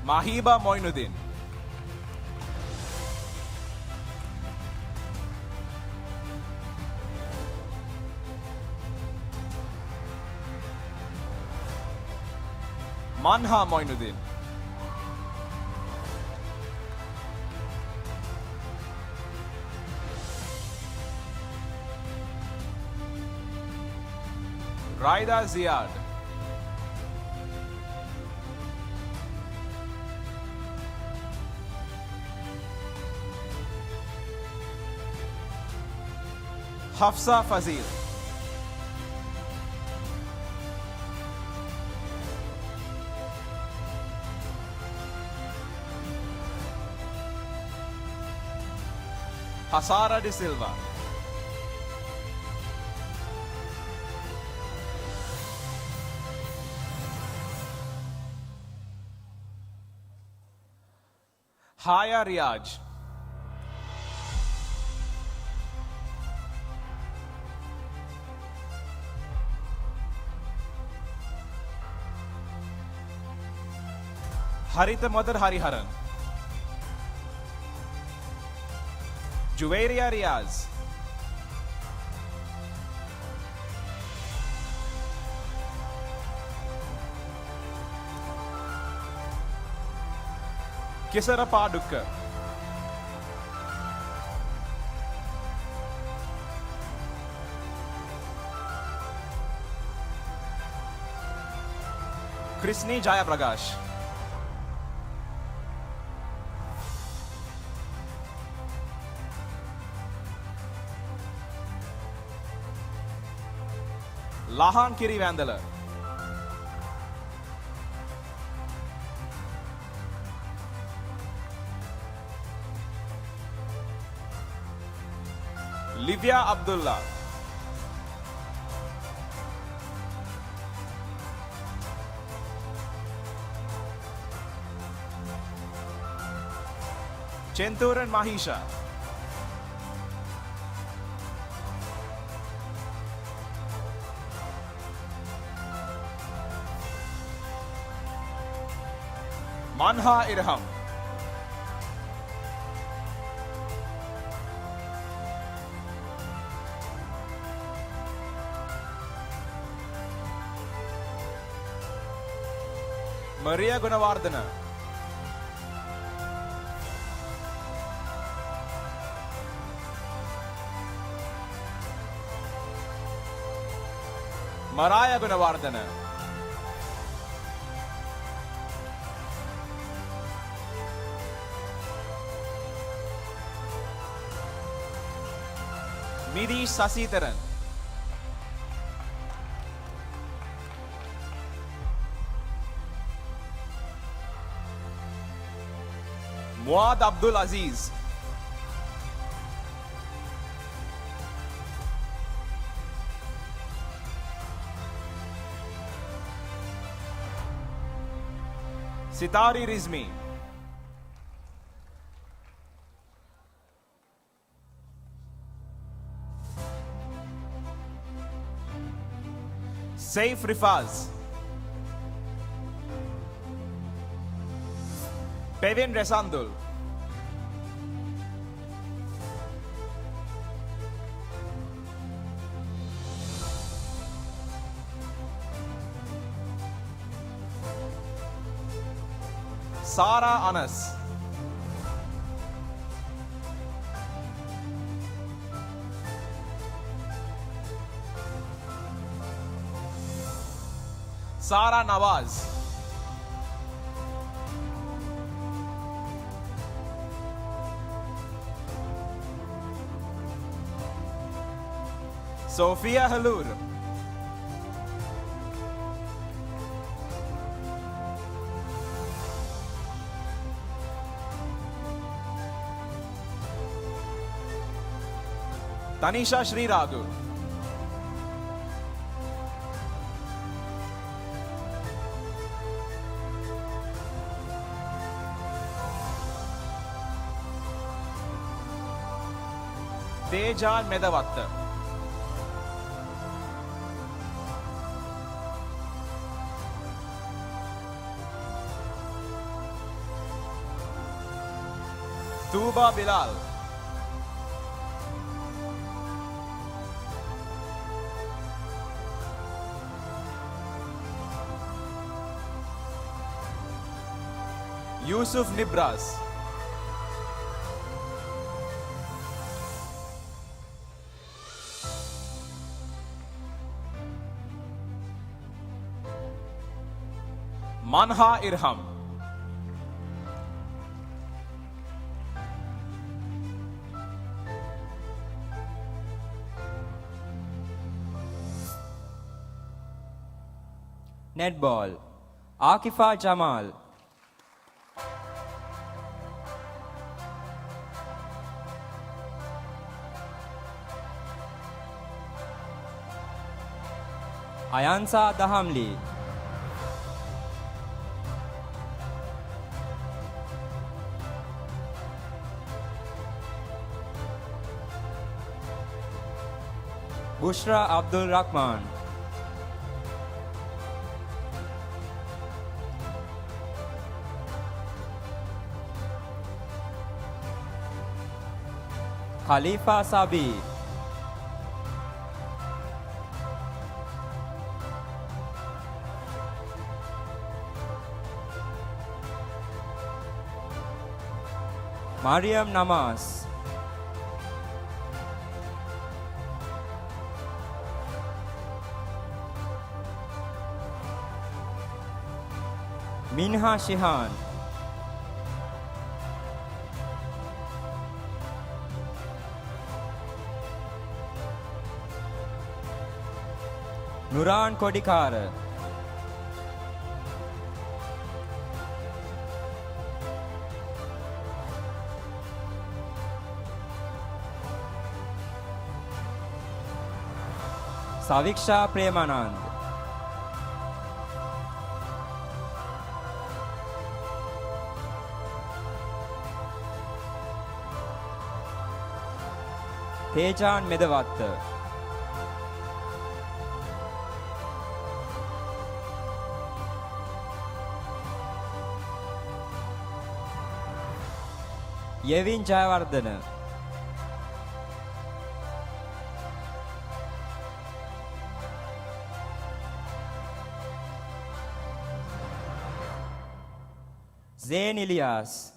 Mahiba Moinuddin. Manha Moinuddin. Raida Ziad. Hafsa Fazil. Hasara de Silva. Haya Riaj. Harita Madar Hariharan. Juwairia Riaz. Kisara Padukka. Krisni Jaya Prakash. Lahan Kiri Vandala. Livia Abdullah. Chenturan Mahisha. Manha Irham. Maria Gunawardana. Maraya Gunawardana. Midi Sasitharan. Muad Abdul Aziz. Sitari Rizmi. Saif Rifaz. Pevin Resandul. Sara Anas. Sara Nawaz. Sophia Halur. Tanisha Sri Raghu. Teja Medavatta. Tuba Bilal. Yusuf Nibras. Manha Irham. Netball, Akifa Jamal. Ayansa Dahamli. Bushra Abdul Rahman. Khalifa Sabi. Mariam Namaz. Minha Shihan. Nuran Kodikara. Saviksha Premanand. Tejan Medavatta. Yevin Jayawardena. Zain Ilyas.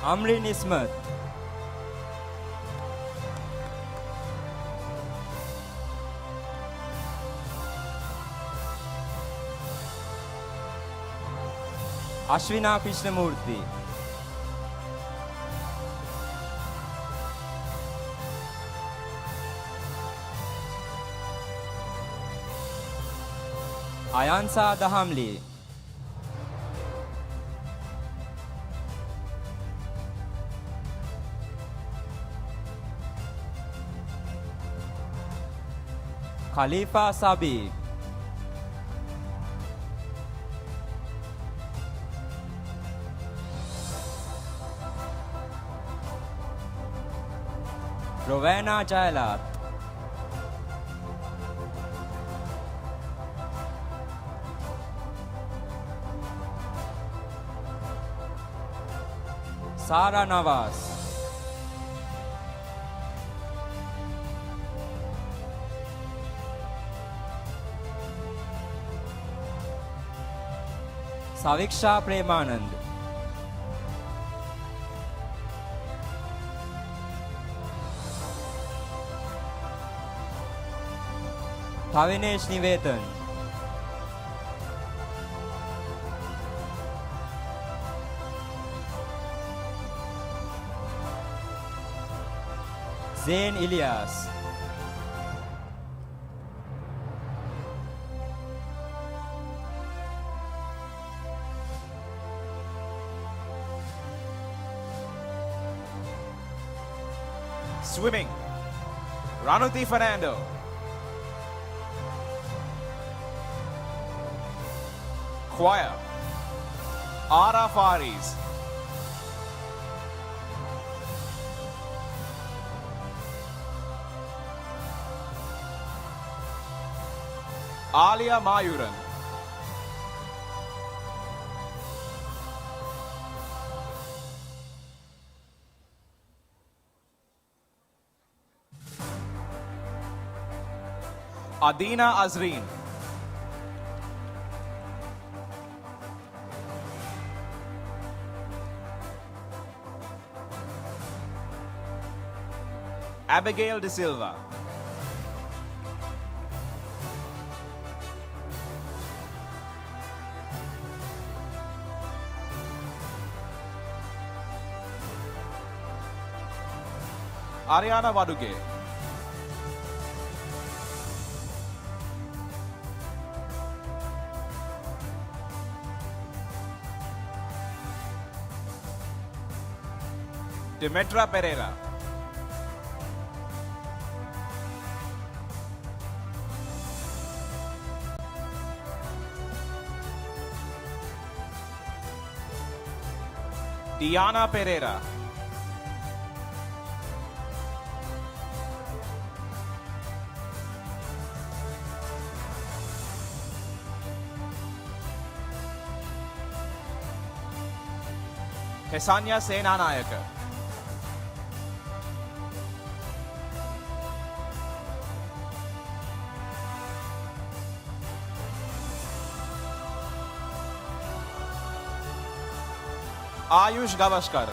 Amrin Ismat. Ashwina Krishnamurthy. Ayansa Dahamli. Khalifa Sabi, Rowena Jailat, Sara Nawaz, Saviksha Premanand, Pavinesh Nivetan, Zain Ilyas, Swimming, Ranuti Fernando. Choir, Ara Faris. Alia Mayuran. Adina Azreen. Abigail De Silva. Ariana Vaduge. Demetra Pereira. Diana Pereira. Hesanya Senanayaka. Ayush Gavaskar.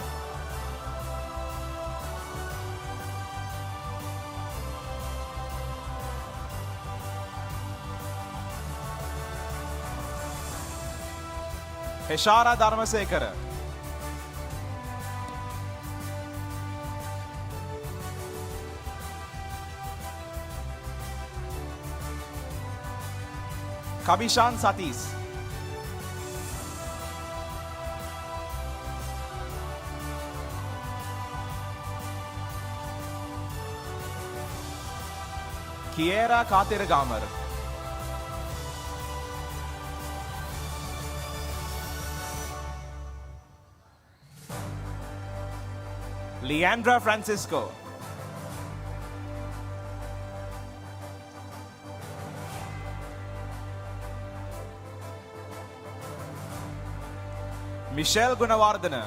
Heshara Dharmasekara. Kabishan Satis. Kiera Katirgamar. Leandra Francisco. Michelle Gunawardana.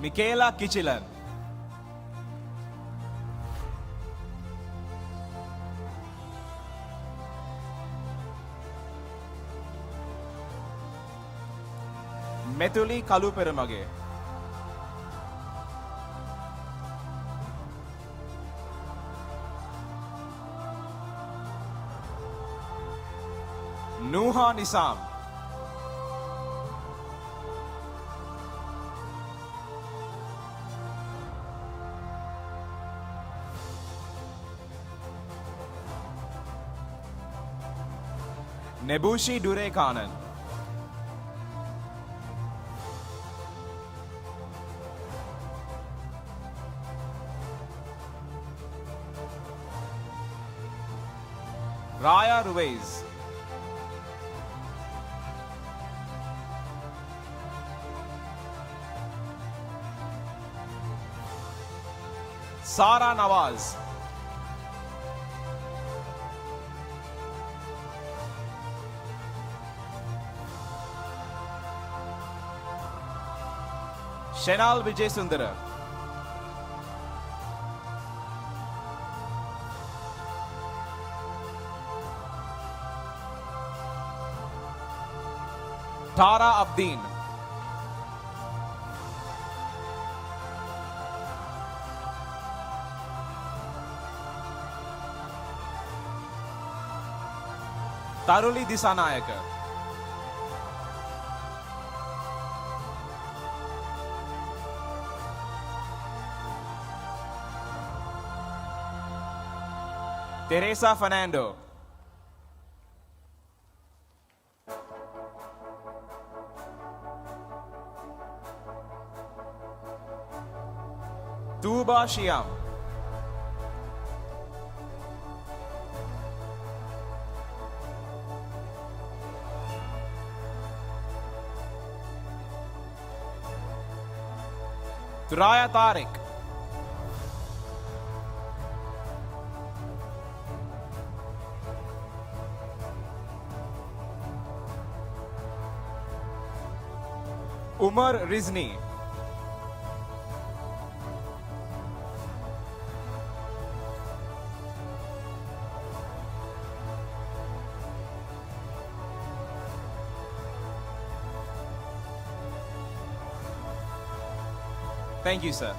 Michaela Kichilan. Methuli Kaluperamage. Nuha Nisam. Nebushi Durekanan. Raya Ruiz. Sara Nawaz. Shenal Vijay Sundara. Tara Abdeen. Taruli Disanayaka. Teresa Fernando. Tuba Shyam. Turaya Tariq. Umar Rizni. Thank you, sir.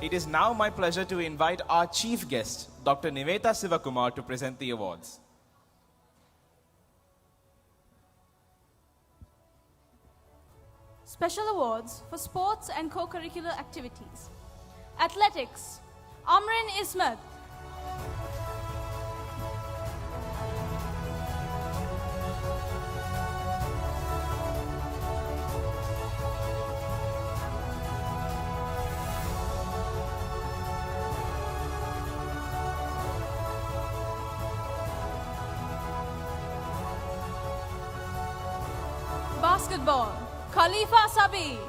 It is now my pleasure to invite our chief guest, Dr. Niveta Sivakumar, to present the awards. Special awards for sports and co-curricular activities. Athletics, Amrin Ismat. Basketball, Khalifa Sabi.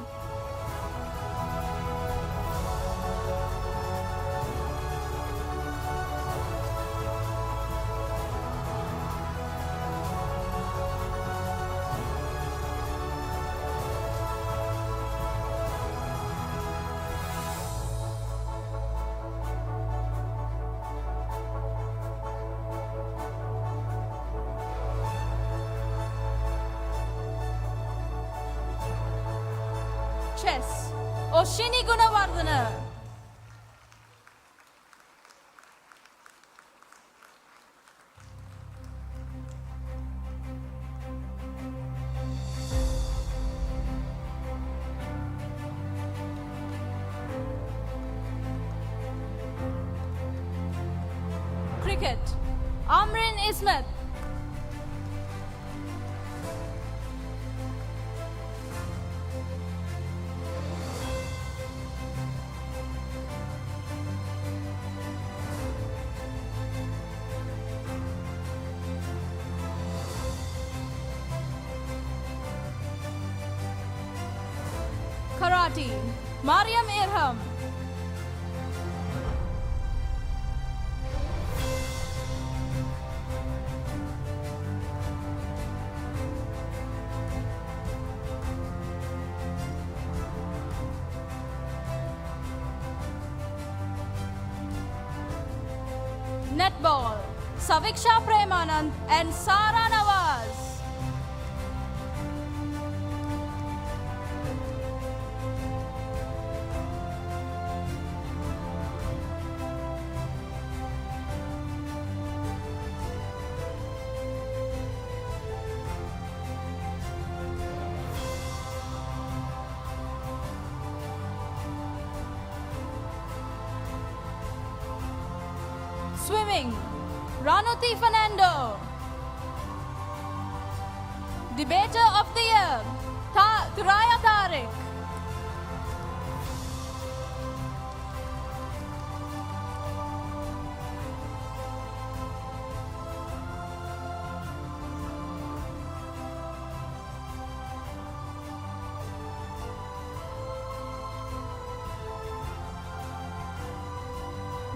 Chess, Oshini Gunawardana. Cricket, Amrin Ismat. Karate, Mariam Irham. Netball, Saviksha Premanand and Sara Nawaz. Swimming, Ranuti Fernando. Debater of the Year, Turaya Tariq.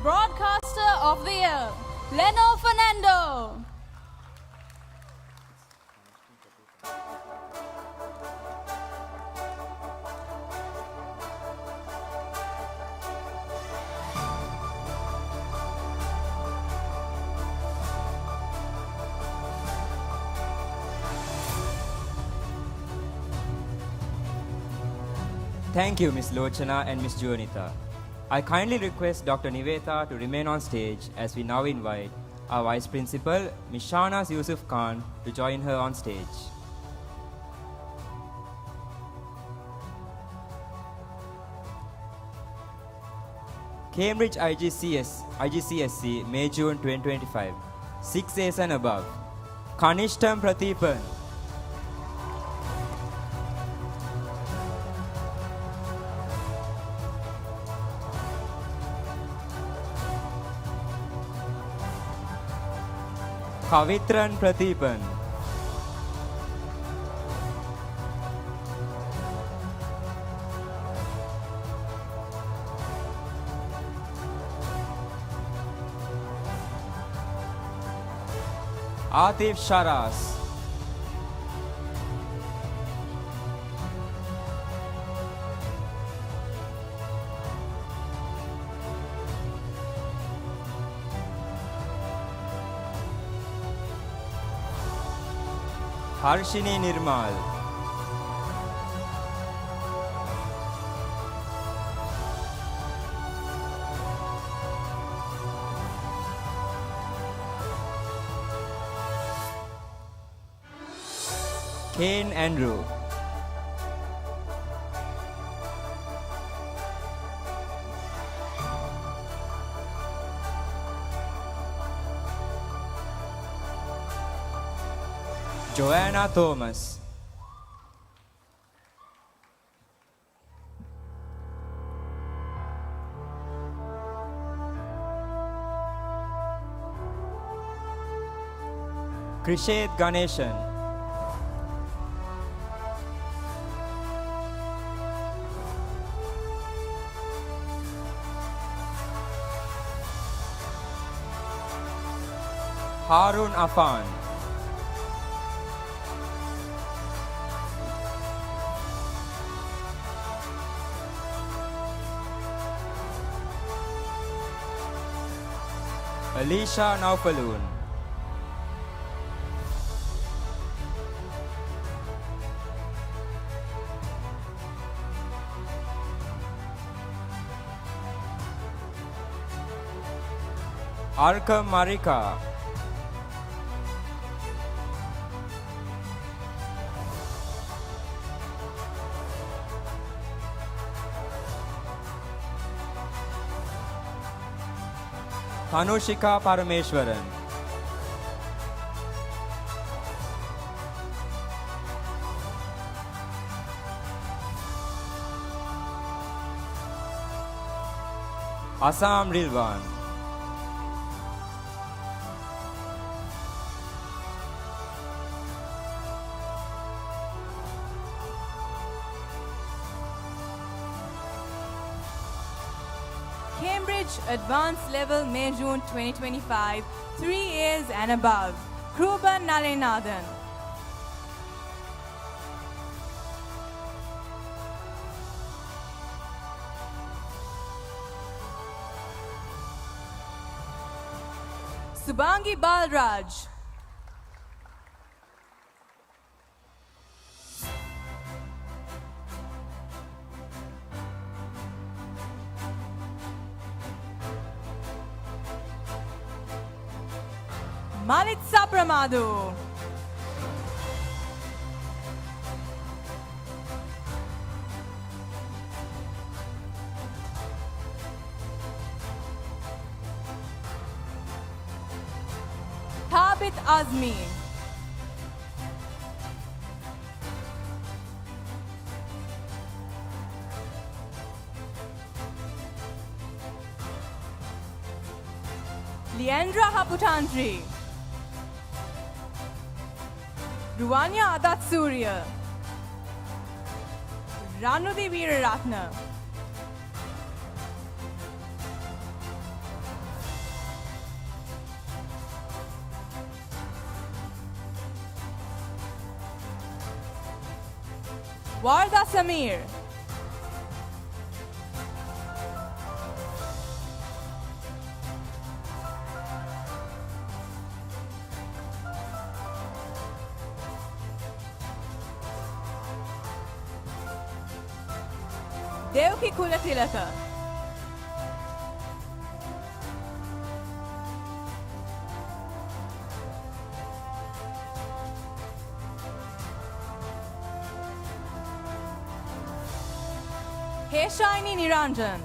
Broadcaster of the Year, Leno Fernando. Thank you, Ms. Lochana and Ms. Juanita. I kindly request Dr. Niveta to remain on stage as we now invite our Vice Principal, Ms. Shahnaz Yusuf Khan, to join her on stage. Cambridge IGCSE, May-June 2025, 6As and above. Kanishtam Prathipan. Kavitran Prathipan. Atif Sharas. Harshini Nirmal. Kane Andrew. Joanna Thomas. Krishet Ganeshan. Harun Afan. Alicia Naufaloon. Arkham Marika. Anushika Parameshwaran. Assam Rilwan. Cambridge Advanced Level May-June 2025, 3As and above. Kruban Nalenathan. Subangi Balraj. Malitsa Pramadu. Thabit Azmi. Leandra Haputantri. Ruwania Adatsurya. Ranudi Veeraratna. Warda Samir. Devki Kulatilaka. Heshaini Niranjan.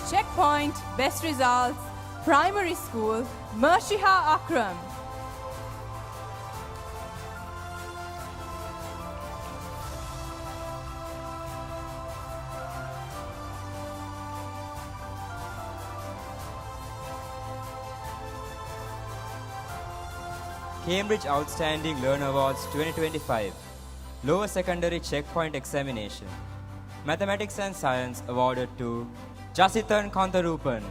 Checkpoint, best results, primary school, Mershiha Akram. Cambridge Outstanding Learner Awards 2025. Lower Secondary Checkpoint Examination. Mathematics and Science awarded to Jasitan Kantarupan.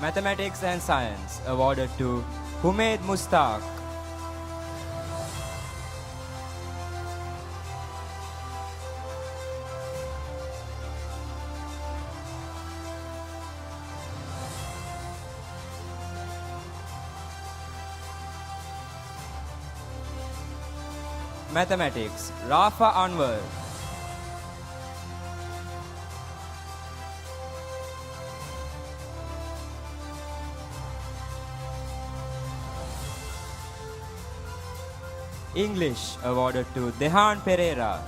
Mathematics and Science awarded to Humaid Mustaq. Mathematics, Rafa Anwar. English awarded to Dehan Pereira.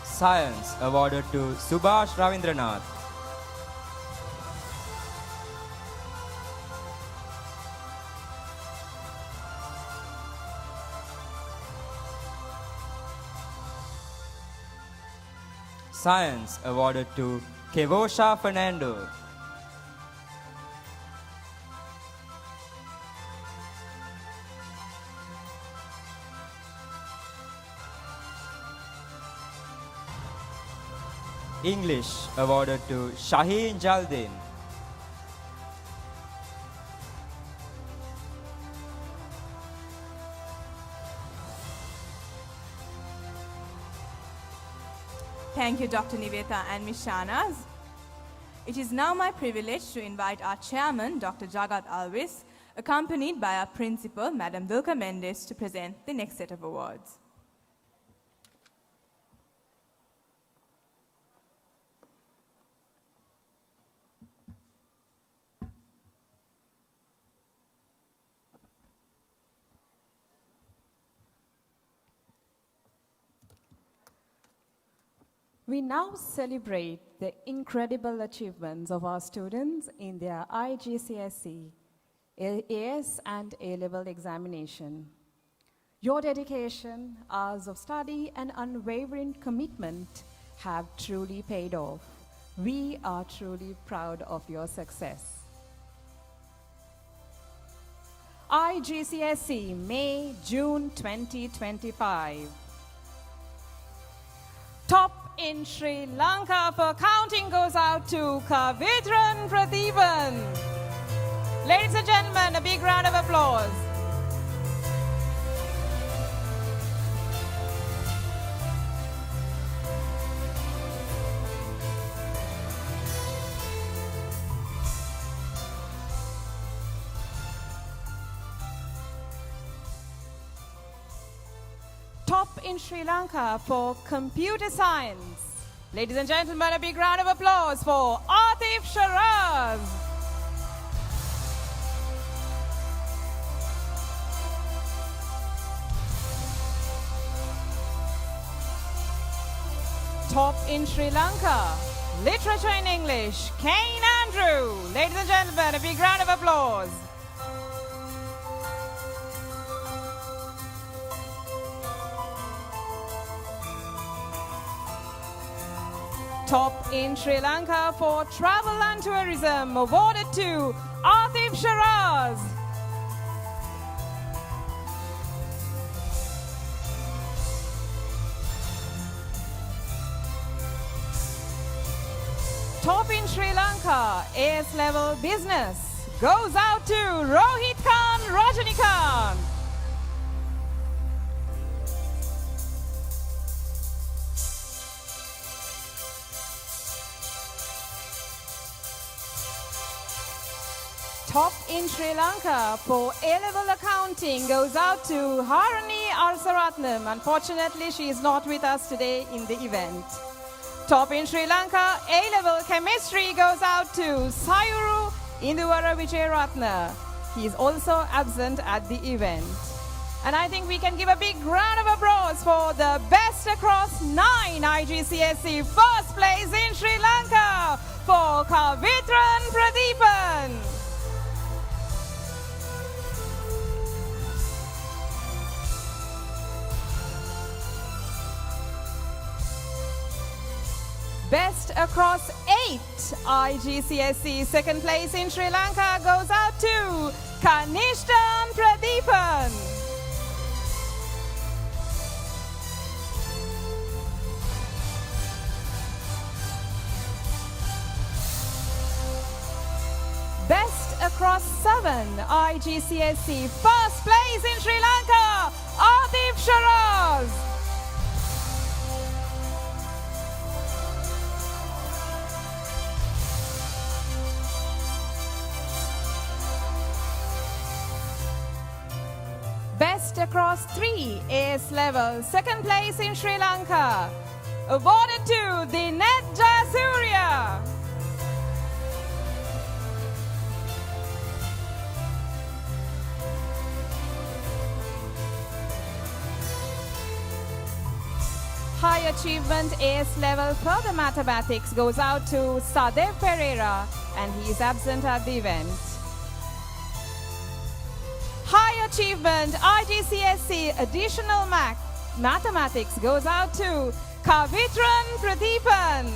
Science awarded to Subhash Ravindranath. Science awarded to Kevosha Fernando. English awarded to Shaheen Jaldin. Thank you, Dr. Niveta and Ms. Shahnaz. It is now my privilege to invite our chairman, Dr. Jagat Alvis, accompanied by our principal, Madam Dilka Mendes, to present the next set of awards. We now celebrate the incredible achievements of our students in their IGCSE, AS and A-level examination. Your dedication, hours of study and unwavering commitment have truly paid off. We are truly proud of your success. IGCSE, May, June 2025. Top in Sri Lanka for counting goes out to Kavitran Prathiban. Ladies and gentlemen, a big round of applause. Top in Sri Lanka for computer science. Ladies and gentlemen, a big round of applause for Atif Sharaz. Top in Sri Lanka, Literature in English, Kane Andrew. Ladies and gentlemen, a big round of applause. Top in Sri Lanka for Travel and Tourism, awarded to Atif Shiraz. Top in Sri Lanka, AS level business, goes out to Rohit Khan Rajanikanth. Top in Sri Lanka for A-level accounting goes out to Harani Arsaratnam. Unfortunately, she is not with us today in the event. Top in Sri Lanka, A-level chemistry goes out to Sayuru Induvara Vijayaratna. He is also absent at the event. And I think we can give a big round of applause for the best across 9 IGCSE first place in Sri Lanka for Kavitran Pradeepan. Best across 8 IGCSE second place in Sri Lanka goes out to Kanishtan Pradeepan. Best across 7 IGCSE first place in Sri Lanka, Atif Shiraz. Best across 3 AS level, second place in Sri Lanka, awarded to Dinet Jayasuriya. High achievement AS level further mathematics goes out to Sadev Pereira, and he is absent at the event. High achievement IGCSE additional mathematics goes out to Kavitran Pradeepan.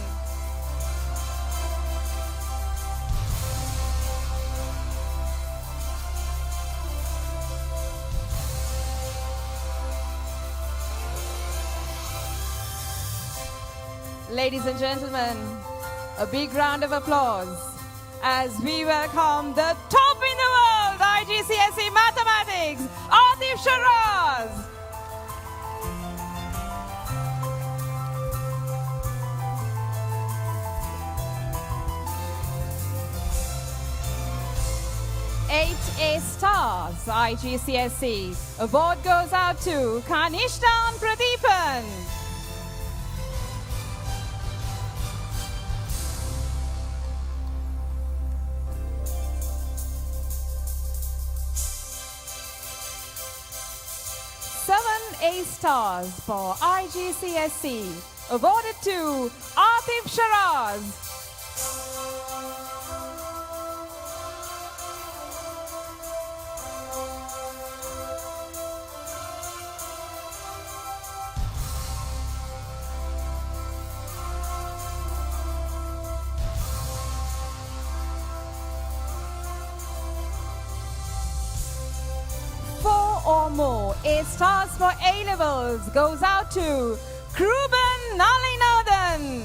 Ladies and gentlemen, a big round of applause as we welcome the top in the world IGCSE Mathematics, Atif Shiraz. Eight A stars IGCSE. Award goes out to Kanishtan Pradeepan. A stars for IGCSE, awarded to Atif Shiraz. Or more A stars for A levels goes out to Kruban Nalinathan.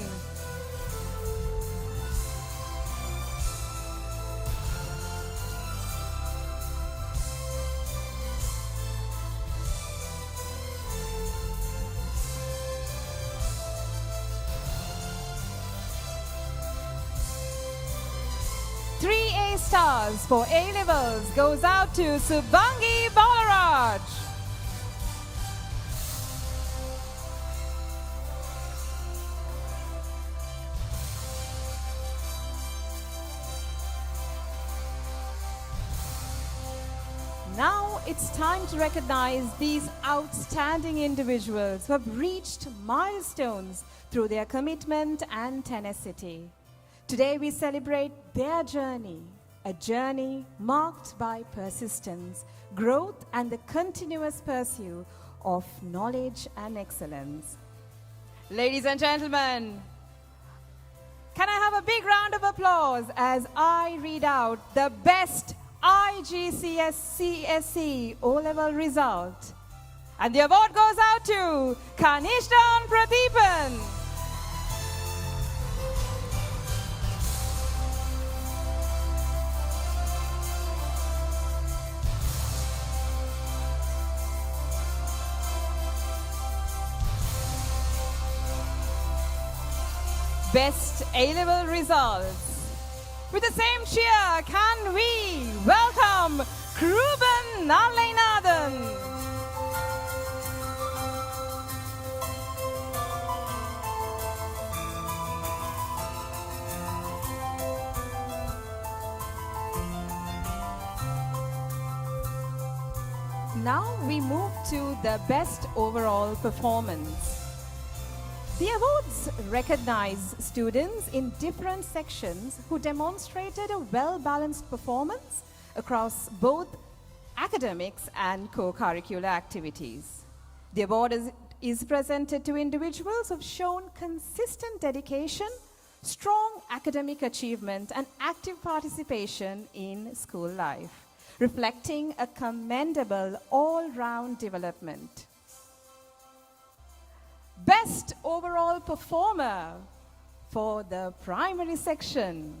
Three A stars for A levels goes out to Subangi Balaraj. Now Now it's time to recognize these outstanding individuals who have reached milestones through their commitment and tenacity. Today we celebrate their journey, a journey marked by persistence, growth, and the continuous pursuit of knowledge and excellence. Ladies and gentlemen, can I have a big round of applause as I read out the best IGCS CSE O-level result? And the award goes out to Kanishtan Pradeepan. Best A-level results. With the same cheer, can we welcome Kruben Nalainathan. Now we move to the best overall performance. The awards recognize students in different sections who demonstrated a well-balanced performance across both academics and co-curricular activities. The award is presented to individuals who have shown consistent dedication, strong academic achievement, and active participation in school life, reflecting a commendable all-round development. Best overall performer for the primary section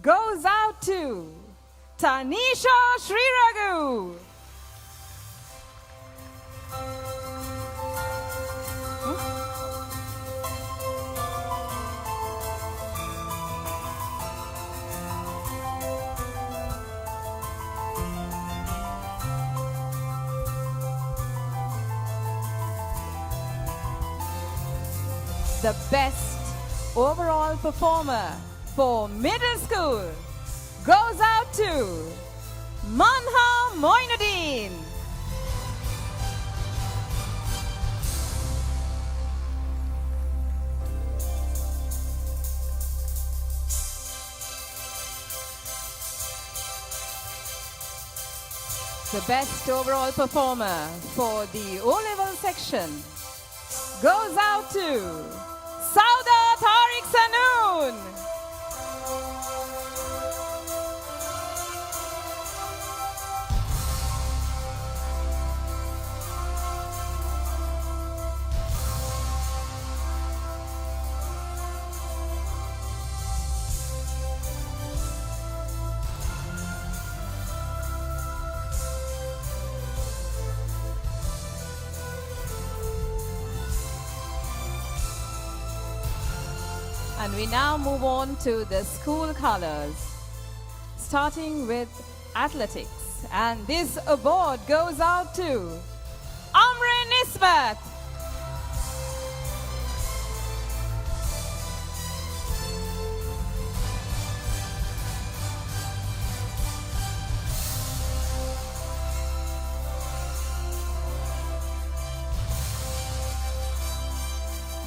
goes out to Tanisha Sriraghu. The best overall performer for middle school goes out to Manha Moinuddin. The best overall performer for the O-level section goes out to Sauda Tariq Sanoon. And we now move on to the school colors, starting with athletics. And this award goes out to Amrin Ismat.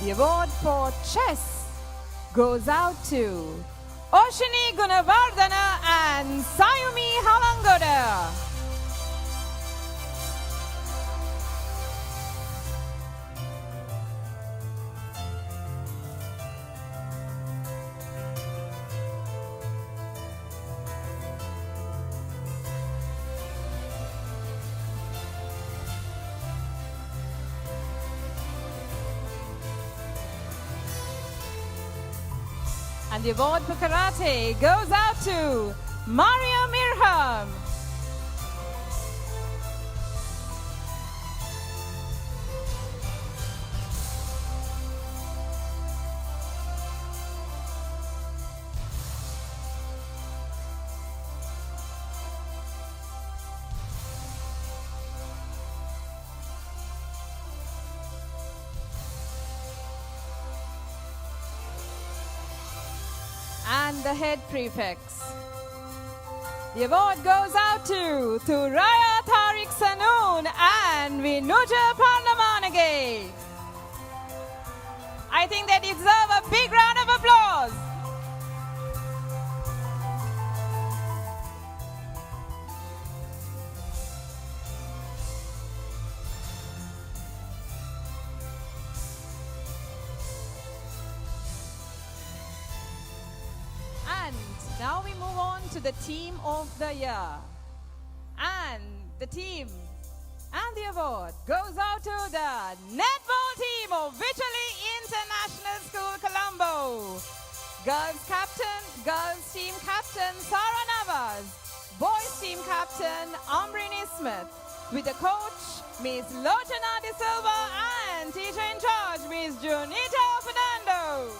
The award for chess goes out to Oshini Gunavardhana and Sayumi Halangoda. And the award for karate goes out to Maria Mirham. And the head prefects. The award goes out to Thuraya Tariq Sanoon and Vinuja Pandamanage. I think they deserve a big round of applause. And now we move on to the team of the year. And the team and the award goes out to the netball team of Wycherley International School, Colombo. Girls team captain Sarah Navas. Boys team captain Ambrini Smith. With the coach, Miss Lochana De Silva, and teacher in charge, Miss Junita Fernando.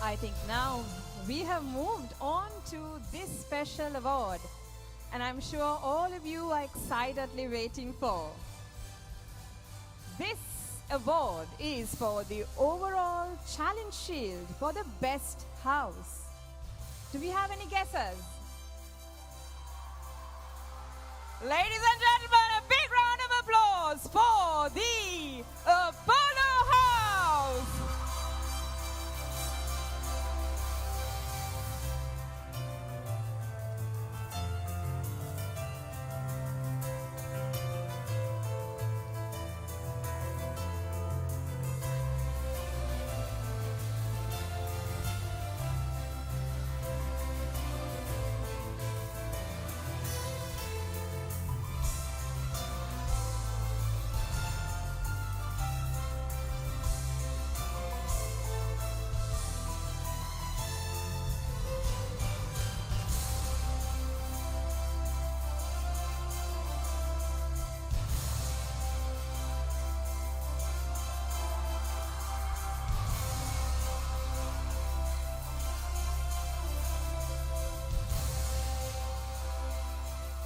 I think now we have moved on to this special award, and I'm sure all of you are excitedly waiting for. This award is for the overall challenge shield for the best house. Do we have any guesses? Ladies and gentlemen, a big round of applause for the Apollo House.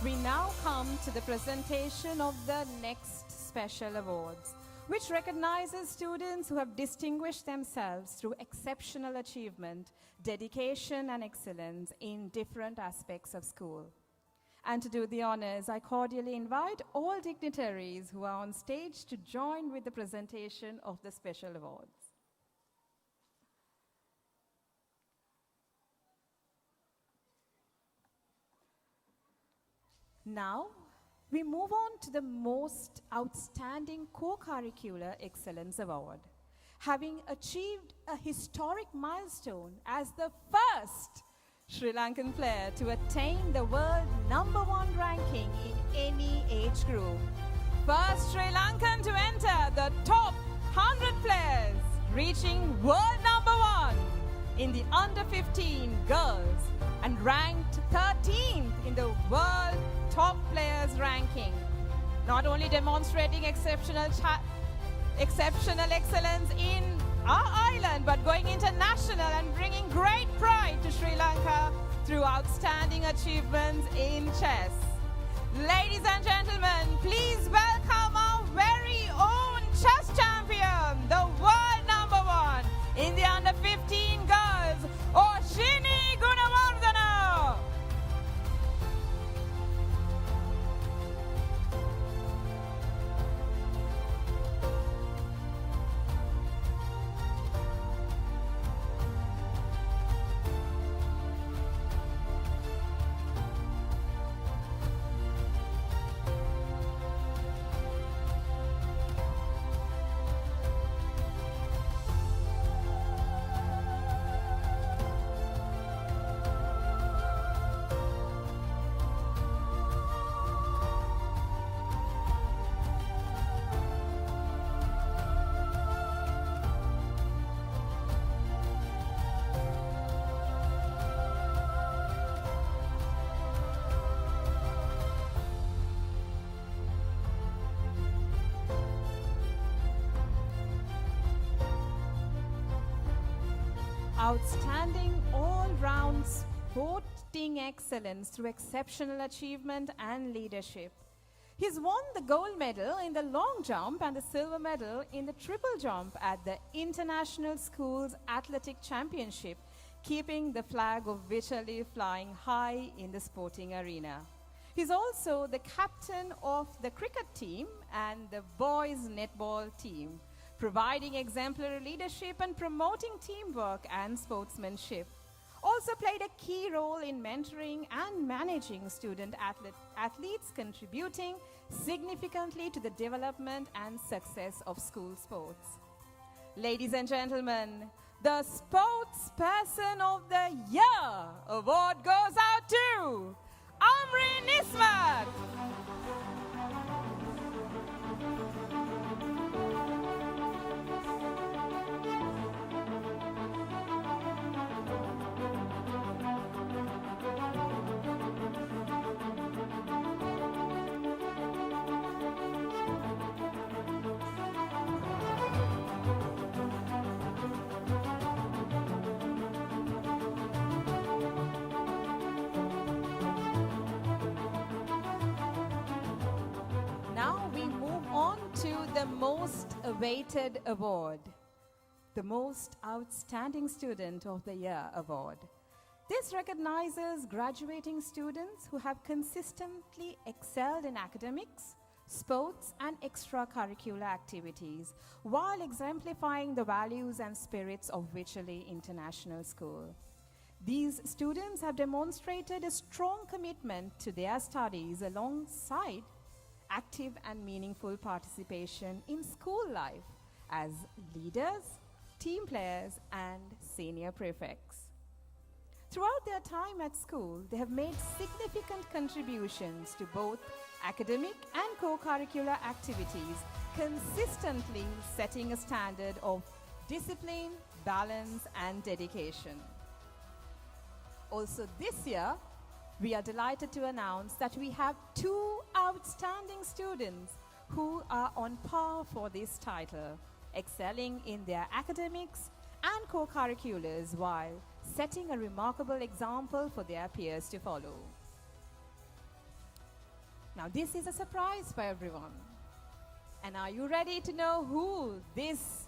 We now come to the presentation of the next special awards, which recognizes students who have distinguished themselves through exceptional achievement, dedication, and excellence in different aspects of school. And to do the honors, I cordially invite all dignitaries who are on stage to join with the presentation of the special awards. Now, we move on to the most outstanding co-curricular excellence award. Having achieved a historic milestone as the first Sri Lankan player to attain the world #1 ranking in any age group. First Sri Lankan to enter the top 100 players, reaching world #1 in the under 15 girls and ranked 13th in the world top players ranking, not only demonstrating exceptional excellence in our island, but going international and bringing great pride to Sri Lanka through outstanding achievements in chess. Ladies and gentlemen, please welcome our very own chess champion, the world #1 in the under 15 girls, Oshini Gunawardana. outstanding all-round sporting excellence through exceptional achievement and leadership. He's won the gold medal in the long jump and the silver medal in the triple jump at the International School's Athletic Championship, keeping the flag of Wycherley flying high in the sporting arena. He's also the captain of the cricket team and the boys netball team, providing exemplary leadership and promoting teamwork and sportsmanship. Also played a key role in mentoring and managing student athletes, contributing significantly to the development and success of school sports. Ladies and gentlemen, the Sports Person of the Year award goes out to Amrin Ismat. Now we move on to the most awaited award, the Most Outstanding Student of the Year award. This recognizes graduating students who have consistently excelled in academics, sports, and extracurricular activities while exemplifying the values and spirits of Wycherley International School. These students have demonstrated a strong commitment to their studies alongside active and meaningful participation in school life as leaders, team players, and senior prefects. Throughout their time at school, they have made significant contributions to both academic and co-curricular activities, consistently setting a standard of discipline, balance, and dedication. Also this year, we are delighted to announce that we have two outstanding students who are on par for this title, excelling in their academics and co-curriculars while setting a remarkable example for their peers to follow. Now, this is a surprise for everyone. And are you ready to know who these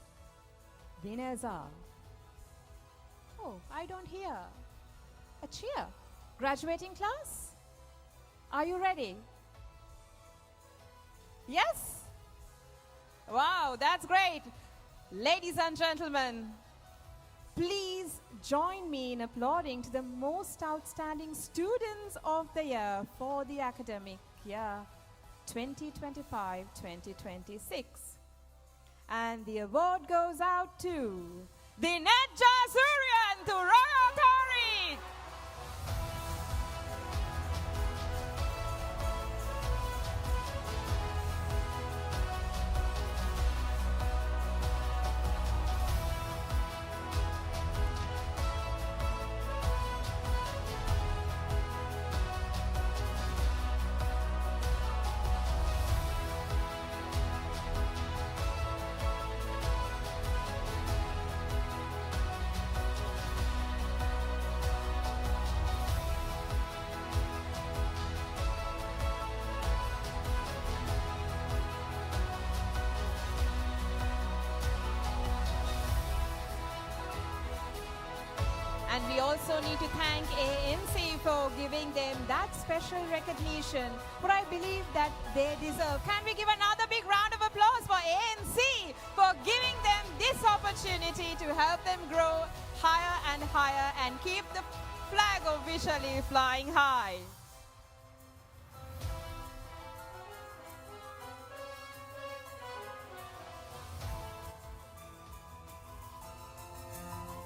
winners are? Oh, I don't hear a cheer. Graduating class? Are you ready? Yes? Wow, that's great. Ladies and gentlemen, please join me in applauding to the most outstanding students of the year for the academic year 2025-2026. And the award goes out to Dinetja Suryan to Royal Tariq. And we also need to thank ANC for giving them that special recognition, what I believe that they deserve. Can we give another big round of applause for ANC for giving them this opportunity to help them grow higher and higher and keep the flag of Wycherley flying high.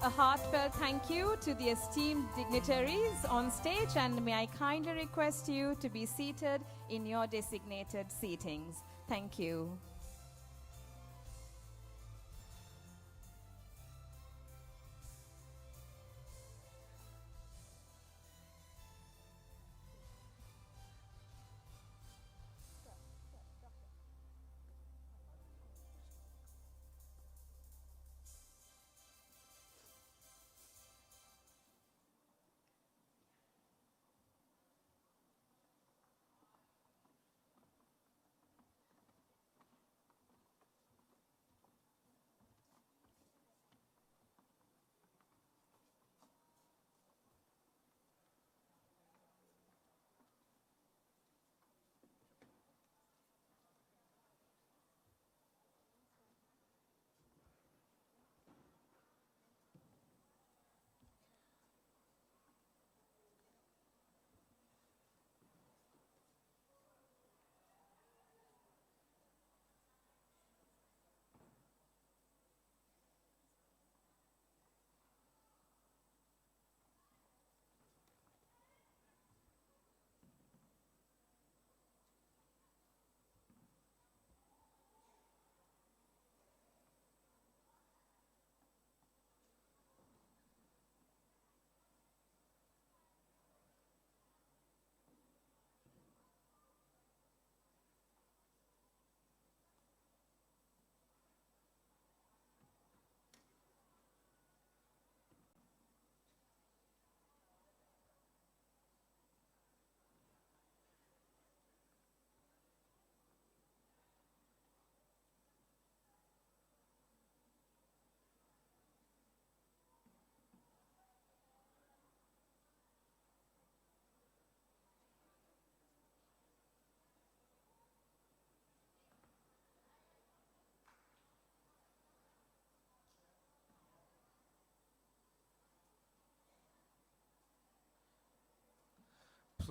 A heartfelt thank you to the esteemed dignitaries on stage, and may I kindly request you to be seated in your designated seatings. Thank you.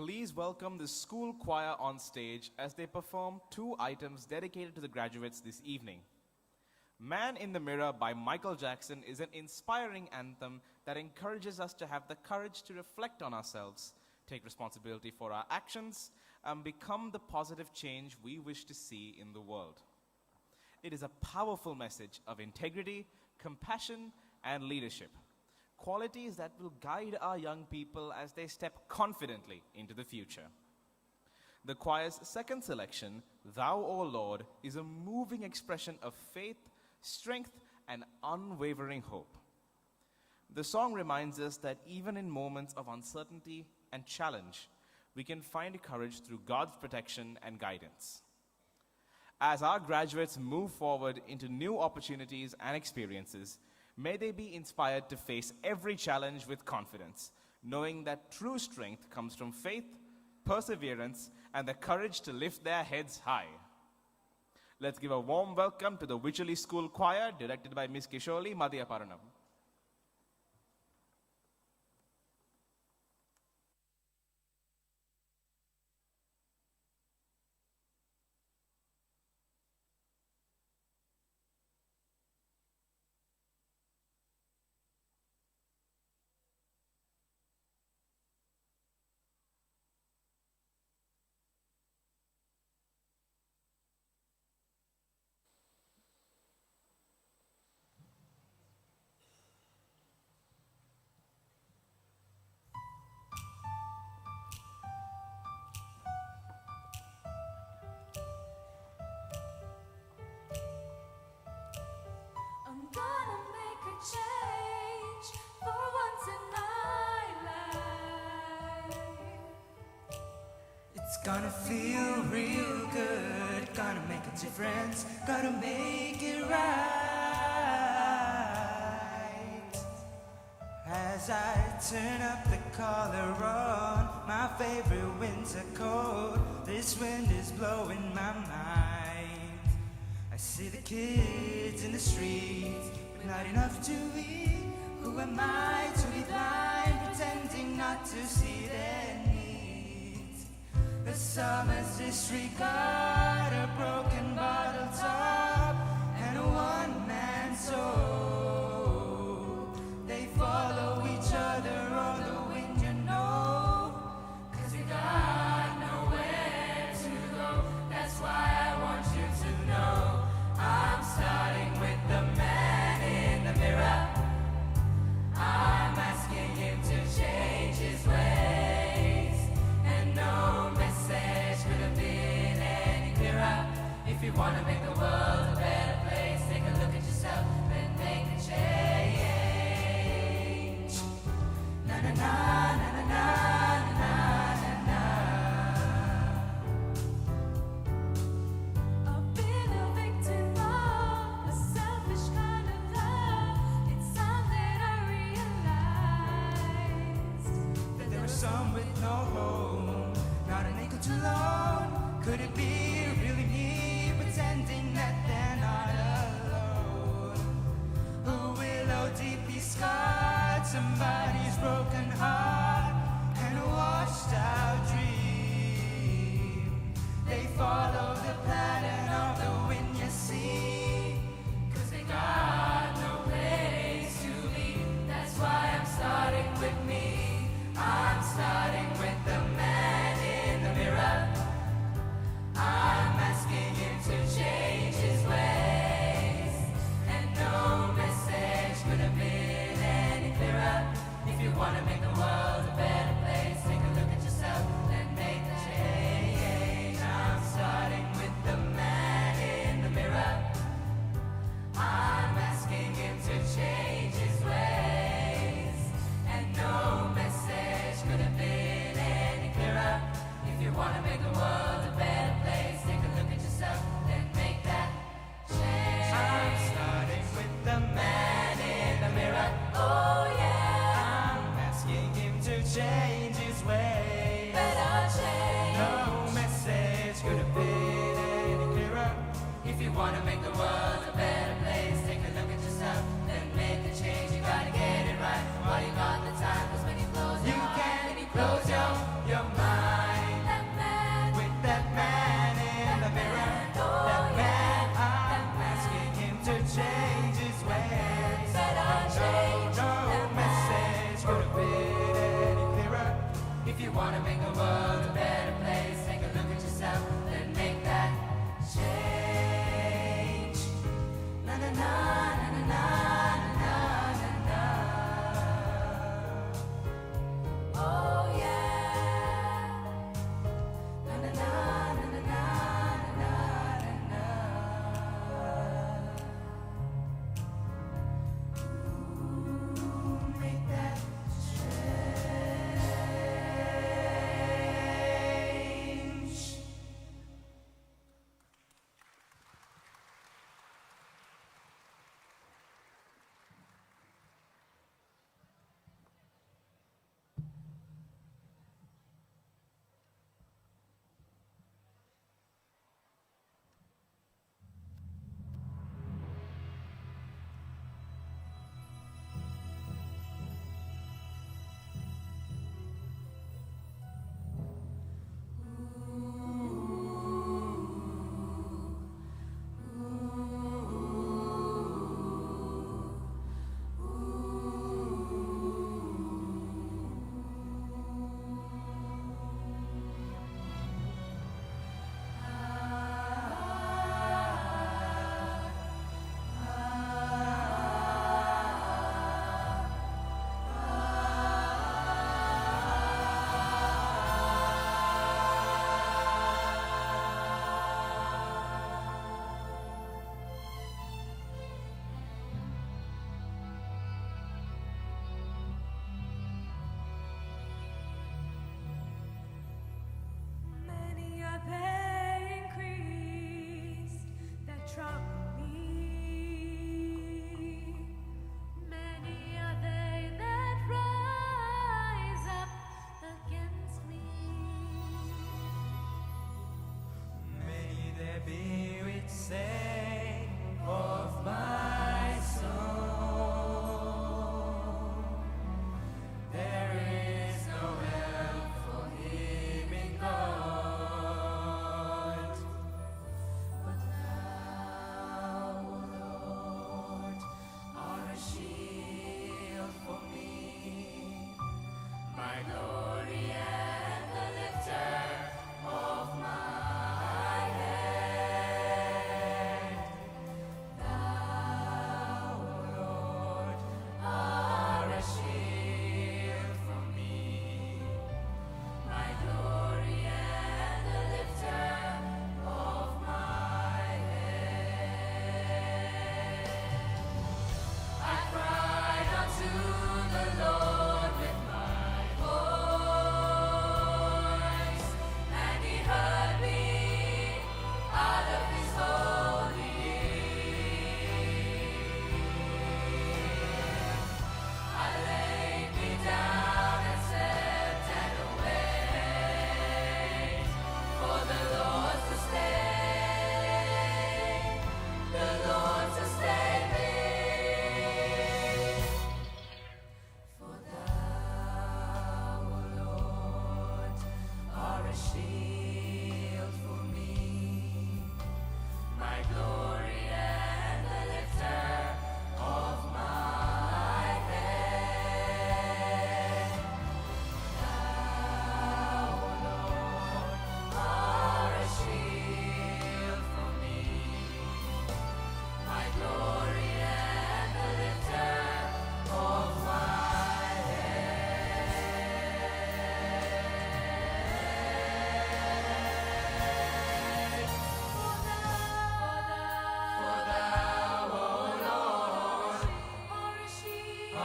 Please welcome the school choir on stage as they perform two items dedicated to the graduates this evening. Man in the Mirror by Michael Jackson is an inspiring anthem that encourages us to have the courage to reflect on ourselves, take responsibility for our actions, and become the positive change we wish to see in the world. It is a powerful message of integrity, compassion, and leadership, qualities that will guide our young people as they step confidently into the future. The choir's second selection, Thou, O Lord, is a moving expression of faith, strength, and unwavering hope. The song reminds us that even in moments of uncertainty and challenge, we can find courage through God's protection and guidance. As our graduates move forward into new opportunities and experiences, may they be inspired to face every challenge with confidence, knowing that true strength comes from faith, perseverance, and the courage to lift their heads high. Let's give a warm welcome to the Wycherley School Choir, directed by Ms. Kisholi Madhyaparanam. I'm gonna make a change for once in my life. It's gonna feel real good, gonna make a difference, gonna make it right. As I turn up the collar on my favorite winter coat, this wind is blowing my mind. I see the kids in the streets, but not enough to eat. Who am I to be blind, pretending not to see their needs? The summer's disregard, a broken bottle top, and a one-man soul. They follow each other on the wind, you know, 'cause we got nowhere to go. That's why I want you to know I'm starting with the man in the mirror. I'm asking him to change his ways, and no message could have been any clearer. If you want to make the world a better place, take a look at yourself and make a change. Na na na na na na na na na. I've been a victim of a selfish kind of love. It's time that I realized That there are some with no home, not an acre too long. Could it be really me, pretending that they're not alone? Who will deeply scarred somebody's broken heart and a washed out dream? They follow the pattern of the wind, you see, 'cause they got no place to be. That's why I'm starting with me. I'm starting with the man in the mirror. I'm asking him to change his ways, and no message could have been any clearer. If you want to make the world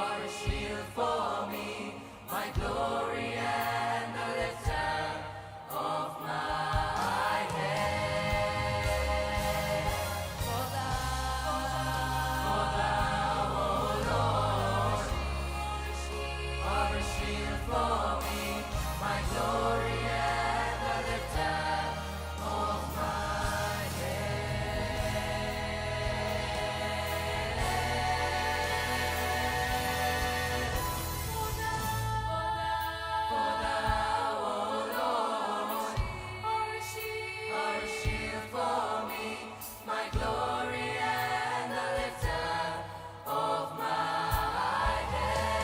are a shield for me, my glory and the lifter of my head. For thou, O Lord, are a shield for me, my glory and the lifter of my head. For thou, O Lord, are a shield for me, my glory and the lifter of my head.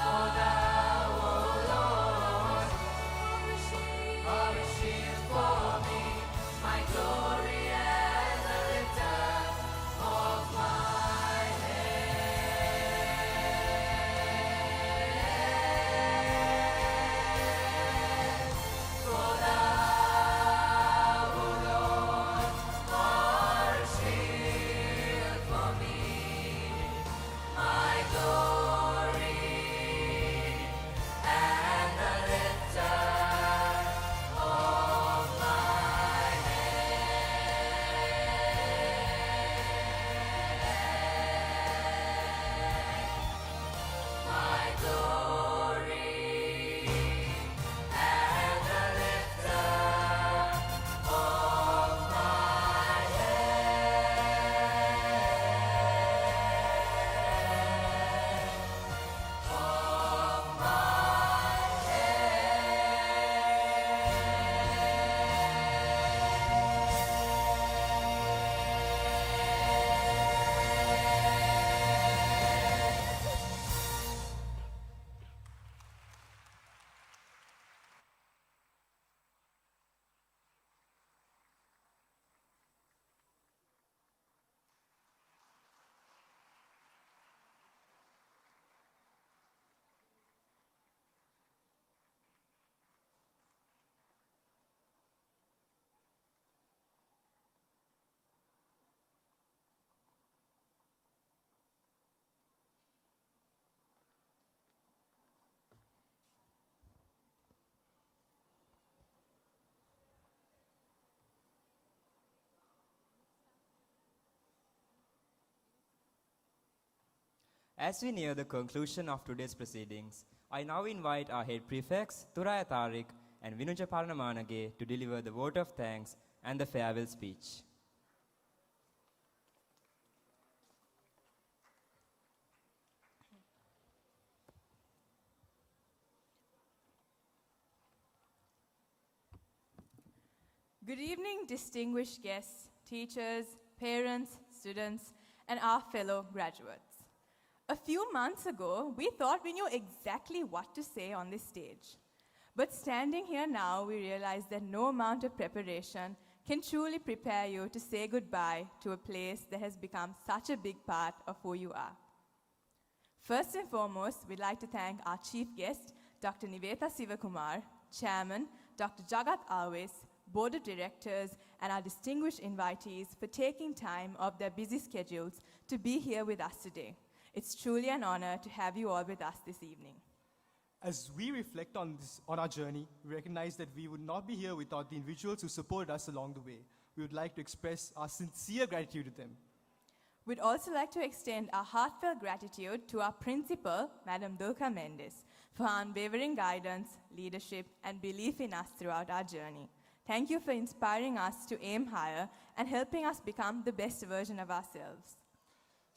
For thou, O Lord, are a shield for me, my glory and the lifter of my head. For thou, O Lord, are a shield for me, my glory and the lifter of my head. My glory and the lifter of my As we near the conclusion of today's proceedings, I now invite our head prefects, Turaya Tariq and Vinuja Parnamanage, to deliver the vote of thanks and the farewell speech. Good evening, distinguished guests, teachers, parents, students, and our fellow graduates. A few months ago, we thought we knew exactly what to say on this stage. But standing here now, we realize that no amount of preparation can truly prepare you to say goodbye to a place that has become such a big part of who you are. First and foremost, we'd like to thank our chief guest, Dr. Niveta Sivakumar, Chairman, Dr. Jagat Alvis, Board of Directors, and our distinguished invitees for taking time off their busy schedules to be here with us today. It's truly an honor to have you all with us this evening. As we reflect on our journey, we recognize that we would not be here without the individuals who supported us along the way. We would like to express our sincere gratitude to them. We'd also like to extend our heartfelt gratitude to our principal, Madam Dulka Mendes, for her unwavering guidance, leadership, and belief in us throughout our journey. Thank you for inspiring us to aim higher and helping us become the best version of ourselves.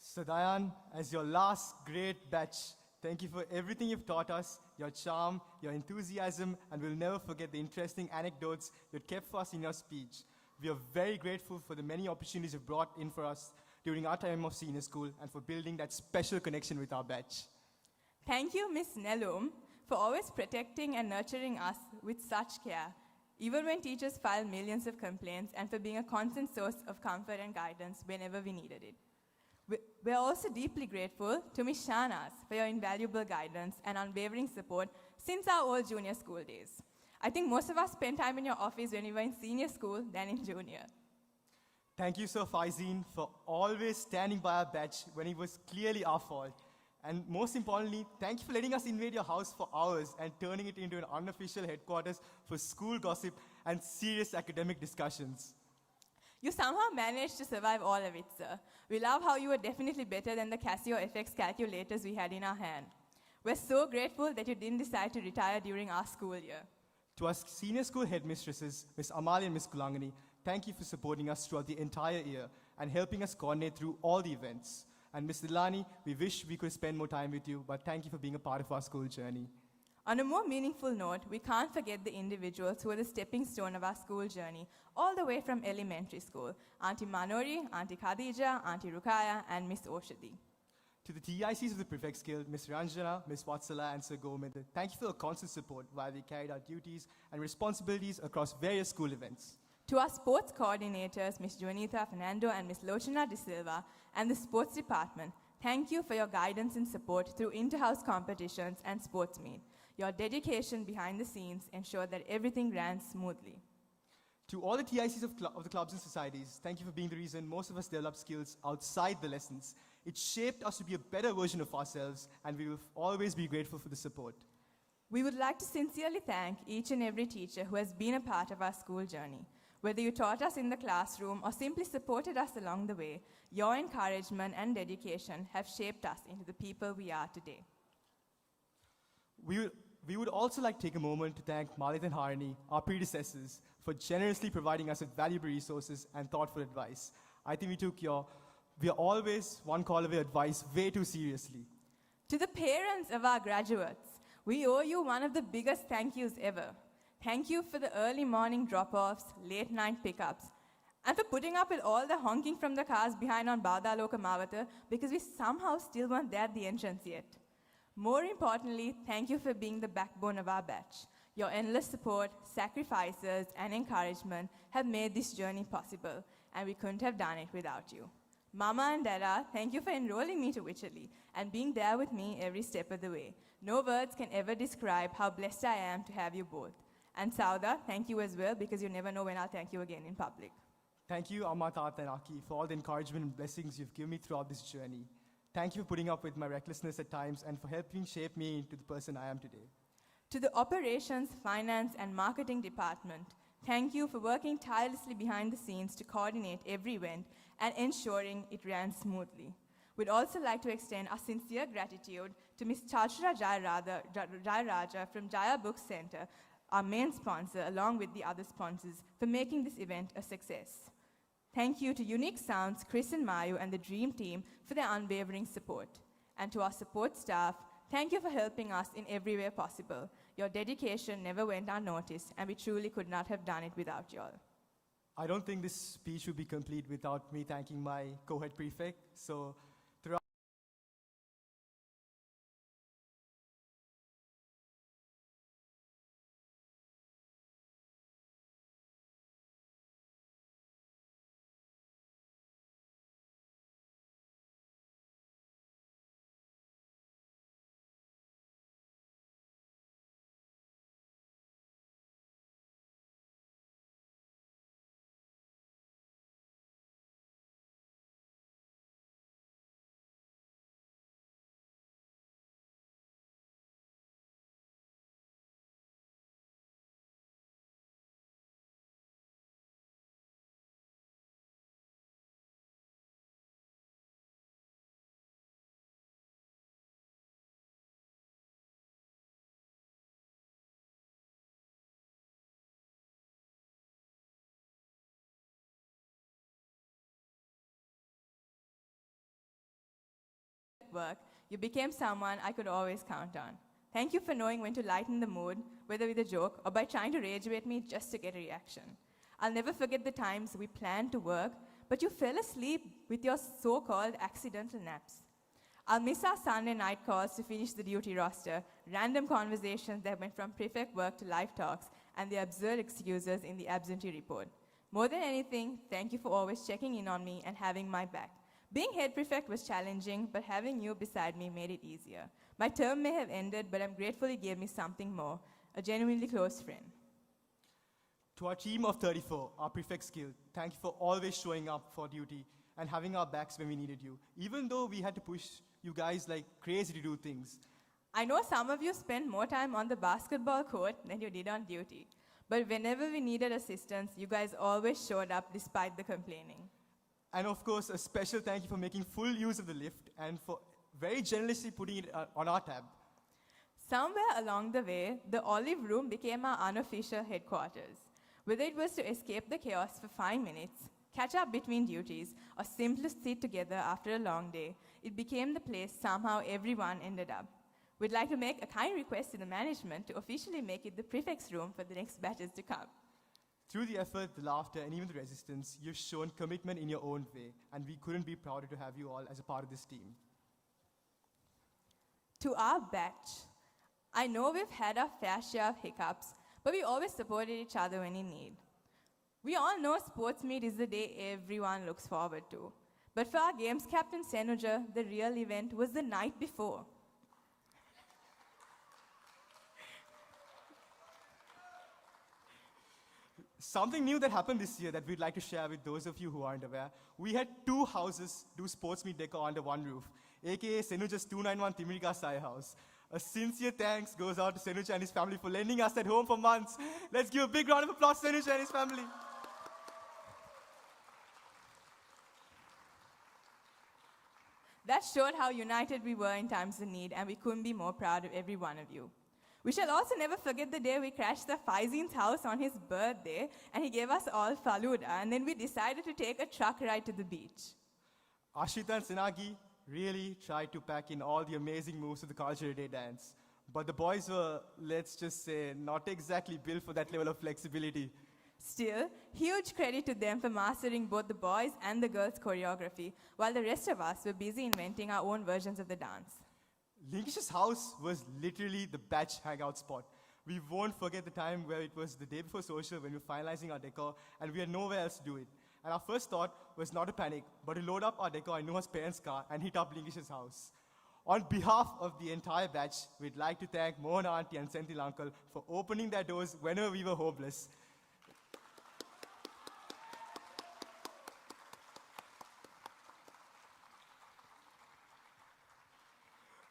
Sadayan, as your last great batch, thank you for everything you've taught us, your charm, your enthusiasm, and we'll never forget the interesting anecdotes you kept for us in your speech. We are very grateful for the many opportunities you've brought in for us during our time of senior school and for building that special connection with our batch. Thank you, Ms. Nelum, for always protecting and nurturing us with such care, even when teachers file millions of complaints, and for being a constant source of comfort and guidance whenever we needed it. We're also deeply grateful to Ms. Shahnaz for your invaluable guidance and unwavering support since our old junior school days. I think most of us spent time in your office when we were in senior school than in junior. Thank you, Sir Faizeen, for always standing by our batch when it was clearly our fault. And most importantly, thank you for letting us invade your house for hours and turning it into an unofficial headquarters for school gossip and serious academic discussions. You somehow managed to survive all of it, sir. We love how you were definitely better than the Casio FX calculators we had in our hand. We're so grateful that you didn't decide to retire during our school year. To our senior school headmistresses, Miss Amali and Miss Kulangani, thank you for supporting us throughout the entire year and helping us coordinate through all the events. And Miss Dilani, we wish we could spend more time with you, but thank you for being a part of our school journey. On a more meaningful note, we can't forget the individuals who were the stepping stone of our school journey, all the way from elementary school. Auntie Manori, Auntie Khadija, Auntie Rukaya, and Miss Oshadi. To the TICs of the Prefects Guild, Miss Ranjana, Miss Vatsala, and Sir Govind, thank you for your constant support while we carried out duties and responsibilities across various school events. To our sports coordinators, Miss Juanita Fernando and Miss Lochana De Silva, and the sports department, thank you for your guidance and support through inter-house competitions and sports meet. Your dedication behind the scenes ensured that everything ran smoothly. To all the TICs of the clubs and societies, thank you for being the reason most of us develop skills outside the lessons. It shaped us to be a better version of ourselves, and we will always be grateful for the support. We would like to sincerely thank each and every teacher who has been a part of our school journey. Whether you taught us in the classroom or simply supported us along the way, your encouragement and dedication have shaped us into the people we are today. We would also like to take a moment to thank Malit and Harini, our predecessors, for generously providing us with valuable resources and thoughtful advice. I think we are always one call away advice way too seriously. To the parents of our graduates, we owe you one of the biggest thank yous ever. Thank you for the early morning drop-offs, late night pickups, and for putting up with all the honking from the cars behind on Baudaloka Mavata because we somehow still weren't there at the entrance yet. More importantly, thank you for being the backbone of our batch. Your endless support, sacrifices, and encouragement have made this journey possible, and we couldn't have done it without you. Mama and Dada, thank you for enrolling me to Wycherley and being there with me every step of the way. No words can ever describe how blessed I am to have you both. And Sauda, thank you as well, because you never know when I'll thank you again in public. Thank you, Amma, Tata, and Aki, for all the encouragement and blessings you've given me throughout this journey. Thank you for putting up with my recklessness at times and for helping shape me into the person I am today. To the operations, finance, and marketing department, thank you for working tirelessly behind the scenes to coordinate every event and ensuring it ran smoothly. We'd also like to extend our sincere gratitude to Ms. Chachra Jayaraja from Jaya Book Center, our main sponsor, along with the other sponsors, for making this event a success. Thank you to Unique Sounds, Chris and Mayu, and the Dream Team for their unwavering support. And to our support staff, thank you for helping us in every way possible. Your dedication never went unnoticed, and we truly could not have done it without you all. I don't think this speech would be complete without me thanking my co-head prefect. So throughout work, you became someone I could always count on. Thank you for knowing when to lighten the mood, whether with a joke or by trying to rage bait me just to get a reaction. I'll never forget the times we planned to work, but you fell asleep with your so-called accidental naps. I'll miss our Sunday night calls to finish the duty roster, random conversations that went from prefect work to live talks, and the absurd excuses in the absentee report. More than anything, thank you for always checking in on me and having my back. Being head prefect was challenging, but having you beside me made it easier. My term may have ended, but I'm grateful it gave me something more, a genuinely close friend. To our team of 34, our prefects guild, thank you for always showing up for duty and having our backs when we needed you, even though we had to push you guys like crazy to do things. I know some of you spent more time on the basketball court than you did on duty, but whenever we needed assistance, you guys always showed up despite the complaining. And of course, a special thank you for making full use of the lift and for very generously putting it on our tab. Somewhere along the way, the Olive Room became our unofficial headquarters. Whether it was to escape the chaos for 5 minutes, catch up between duties, or simply sit together after a long day, it became the place somehow everyone ended up. We'd like to make a kind request to the management to officially make it the prefect's room for the next batches to come. Through the effort, the laughter, and even the resistance, you've shown commitment in your own way, and we couldn't be prouder to have you all as a part of this team. To our batch, I know we've had our fair share of hiccups, but we always supported each other when in need. We all know sports meet is the day everyone looks forward to. But for our games captain Senuja, the real event was the night before. Something new that happened this year that we'd like to share with those of you who aren't aware. We had 2 houses do sports meet decor under one roof, aka Senuja's 291 Timirika Sai house. A sincere thanks goes out to Senuja and his family for lending us at home for months. Let's give a big round of applause to Senuja and his family. That showed how united we were in times of need, and we couldn't be more proud of every one of you. We shall also never forget the day we crashed the Faizin's house on his birthday, and he gave us all faluda, and then we decided to take a truck ride to the beach. Ashita and Sinagi really tried to pack in all the amazing moves of the Culture Day dance. But the boys were, let's just say, not exactly built for that level of flexibility. Still, huge credit to them for mastering both the boys' and the girls' choreography, while the rest of us were busy inventing our own versions of the dance. Linkish's house was literally the batch hangout spot. We won't forget the time where it was the day before social when we were finalizing our decor and we had nowhere else to do it. And our first thought was not to panic, but to load up our decor in Noah's parents' car and hit up Linkish's house. On behalf of the entire batch, we'd like to thank Mohan Auntie and Senthil Uncle for opening their doors whenever we were homeless.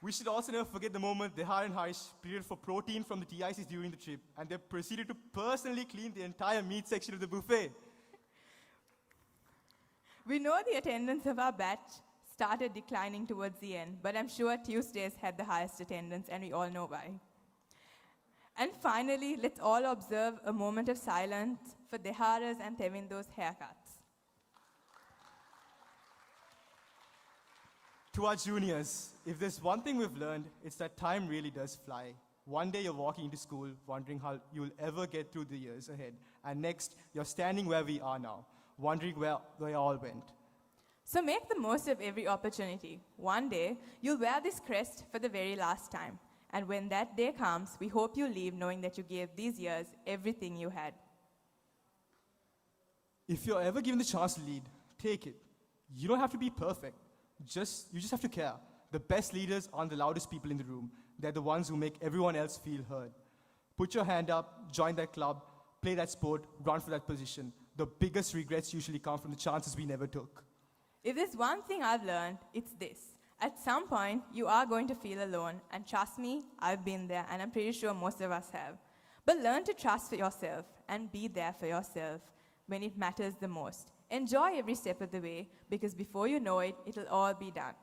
We should also never forget the moment Dehar and Harish pleaded for protein from the TICs during the trip, and they proceeded to personally clean the entire meat section of the buffet. We know the attendance of our batch started declining towards the end, but I'm sure Tuesdays had the highest attendance, and we all know why. And finally, let's all observe a moment of silence for Dehara's and Tevindo's haircuts. To our juniors, if there's one thing we've learned, it's that time really does fly. One day you're walking into school wondering how you'll ever get through the years ahead. And next, you're standing where we are now, wondering where they all went. So make the most of every opportunity. One day, you'll wear this crest for the very last time. And when that day comes, we hope you leave knowing that you gave these years everything you had. If you're ever given the chance to lead, take it. You don't have to be perfect. You just have to care. The best leaders aren't the loudest people in the room. They're the ones who make everyone else feel heard. Put your hand up, join that club, play that sport, run for that position. The biggest regrets usually come from the chances we never took. If there's one thing I've learned, it's this. At some point, you are going to feel alone, and trust me, I've been there, and I'm pretty sure most of us have. But learn to trust for yourself and be there for yourself when it matters the most. Enjoy every step of the way, because before you know it, it'll all be done.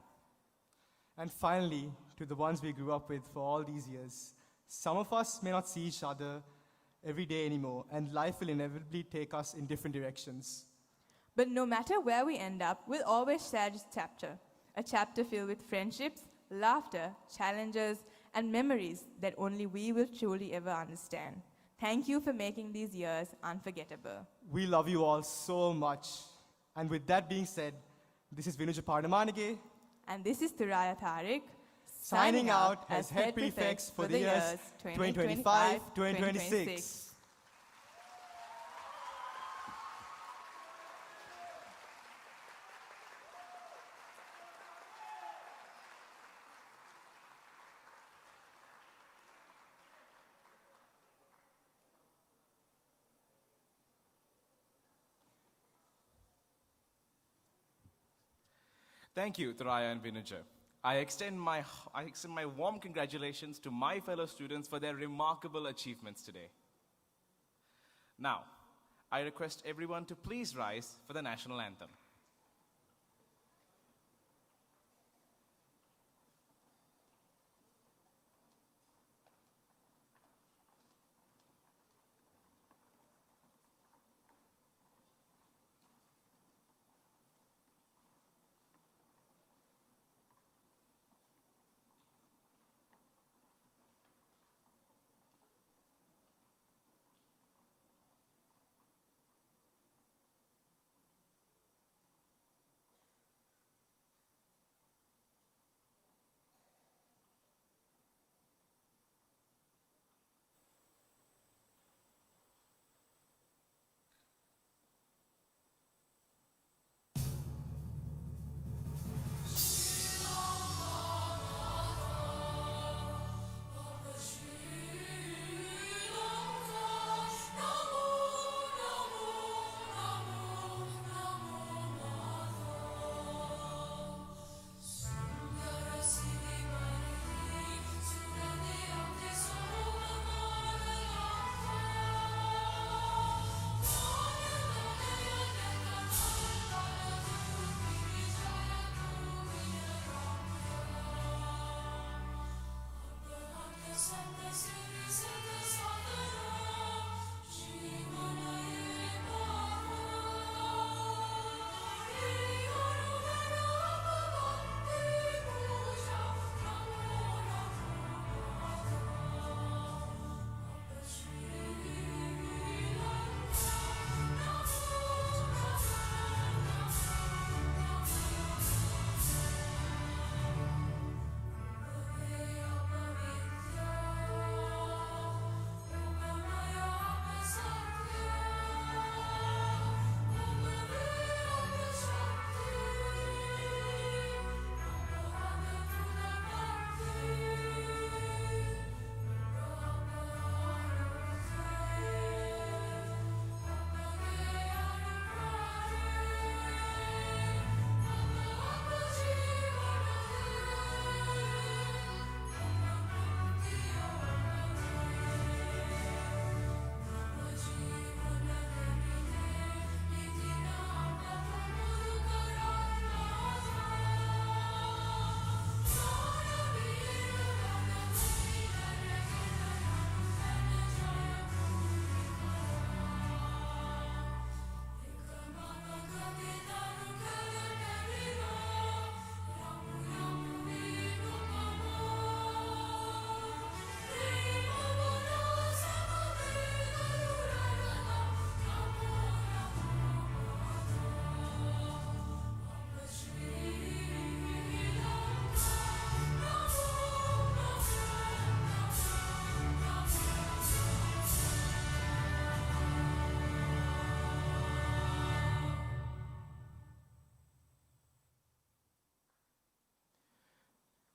And finally, to the ones we grew up with for all these years, some of us may not see each other every day anymore, and life will inevitably take us in different directions. But no matter where we end up, we'll always share this chapter. A chapter filled with friendships, laughter, challenges, and memories that only we will truly ever understand. Thank you for making these years unforgettable. We love you all so much. And with that being said, this is Vinuja Pardamanage. And this is Thuraya Tariq. Signing out as head prefects for the years 2025-2026. Thank you, Thoraya and Vinaja. I extend my warm congratulations to my fellow students for their remarkable achievements today. Now, I request everyone to please rise for the national anthem.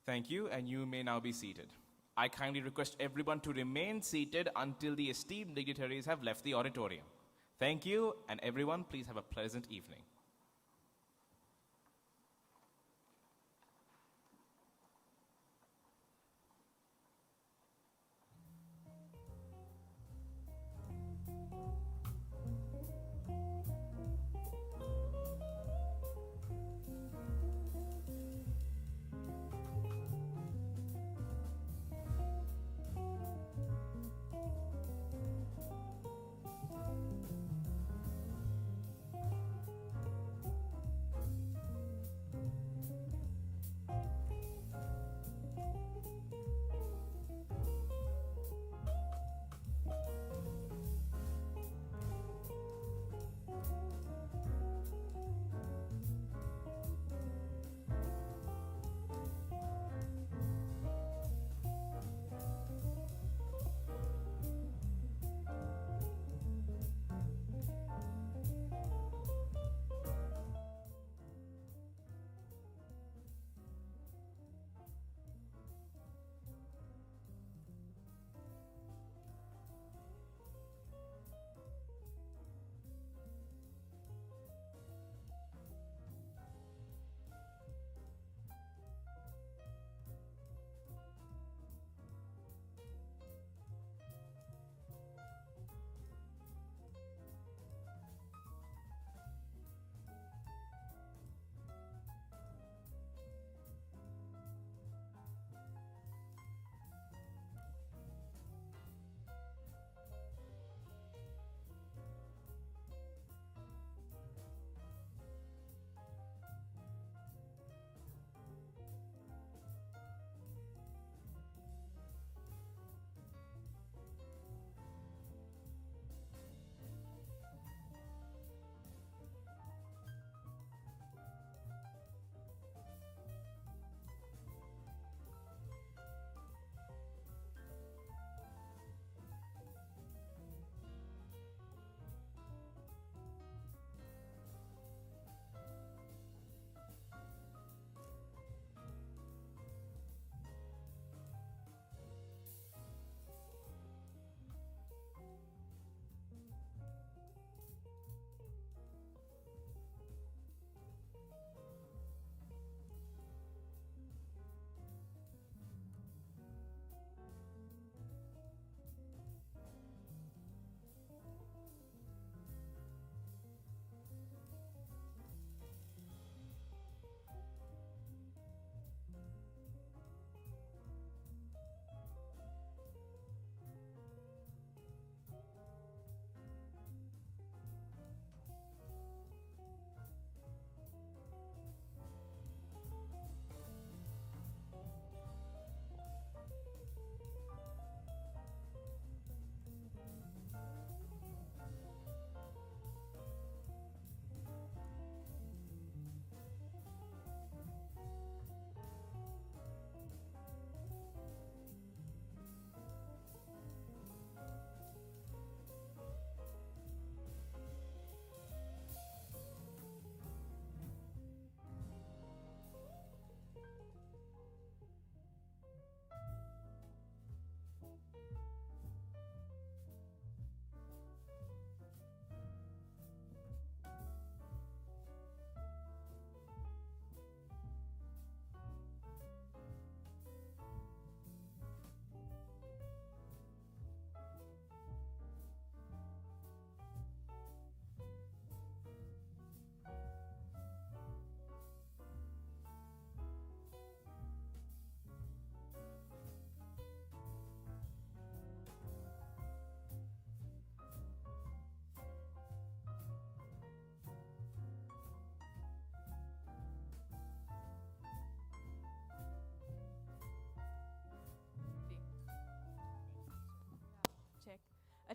Thank you, and you may now be seated. I kindly request everyone to remain seated until the esteemed dignitaries have left the auditorium. Thank you, and everyone, please have a pleasant evening.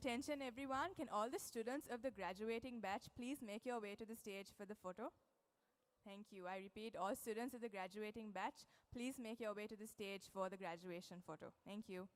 Attention everyone, can all the students of the graduating batch please make your way to the stage for the photo? Thank you. I repeat, all students of the graduating batch, please make your way to the stage for the graduation photo. Thank you.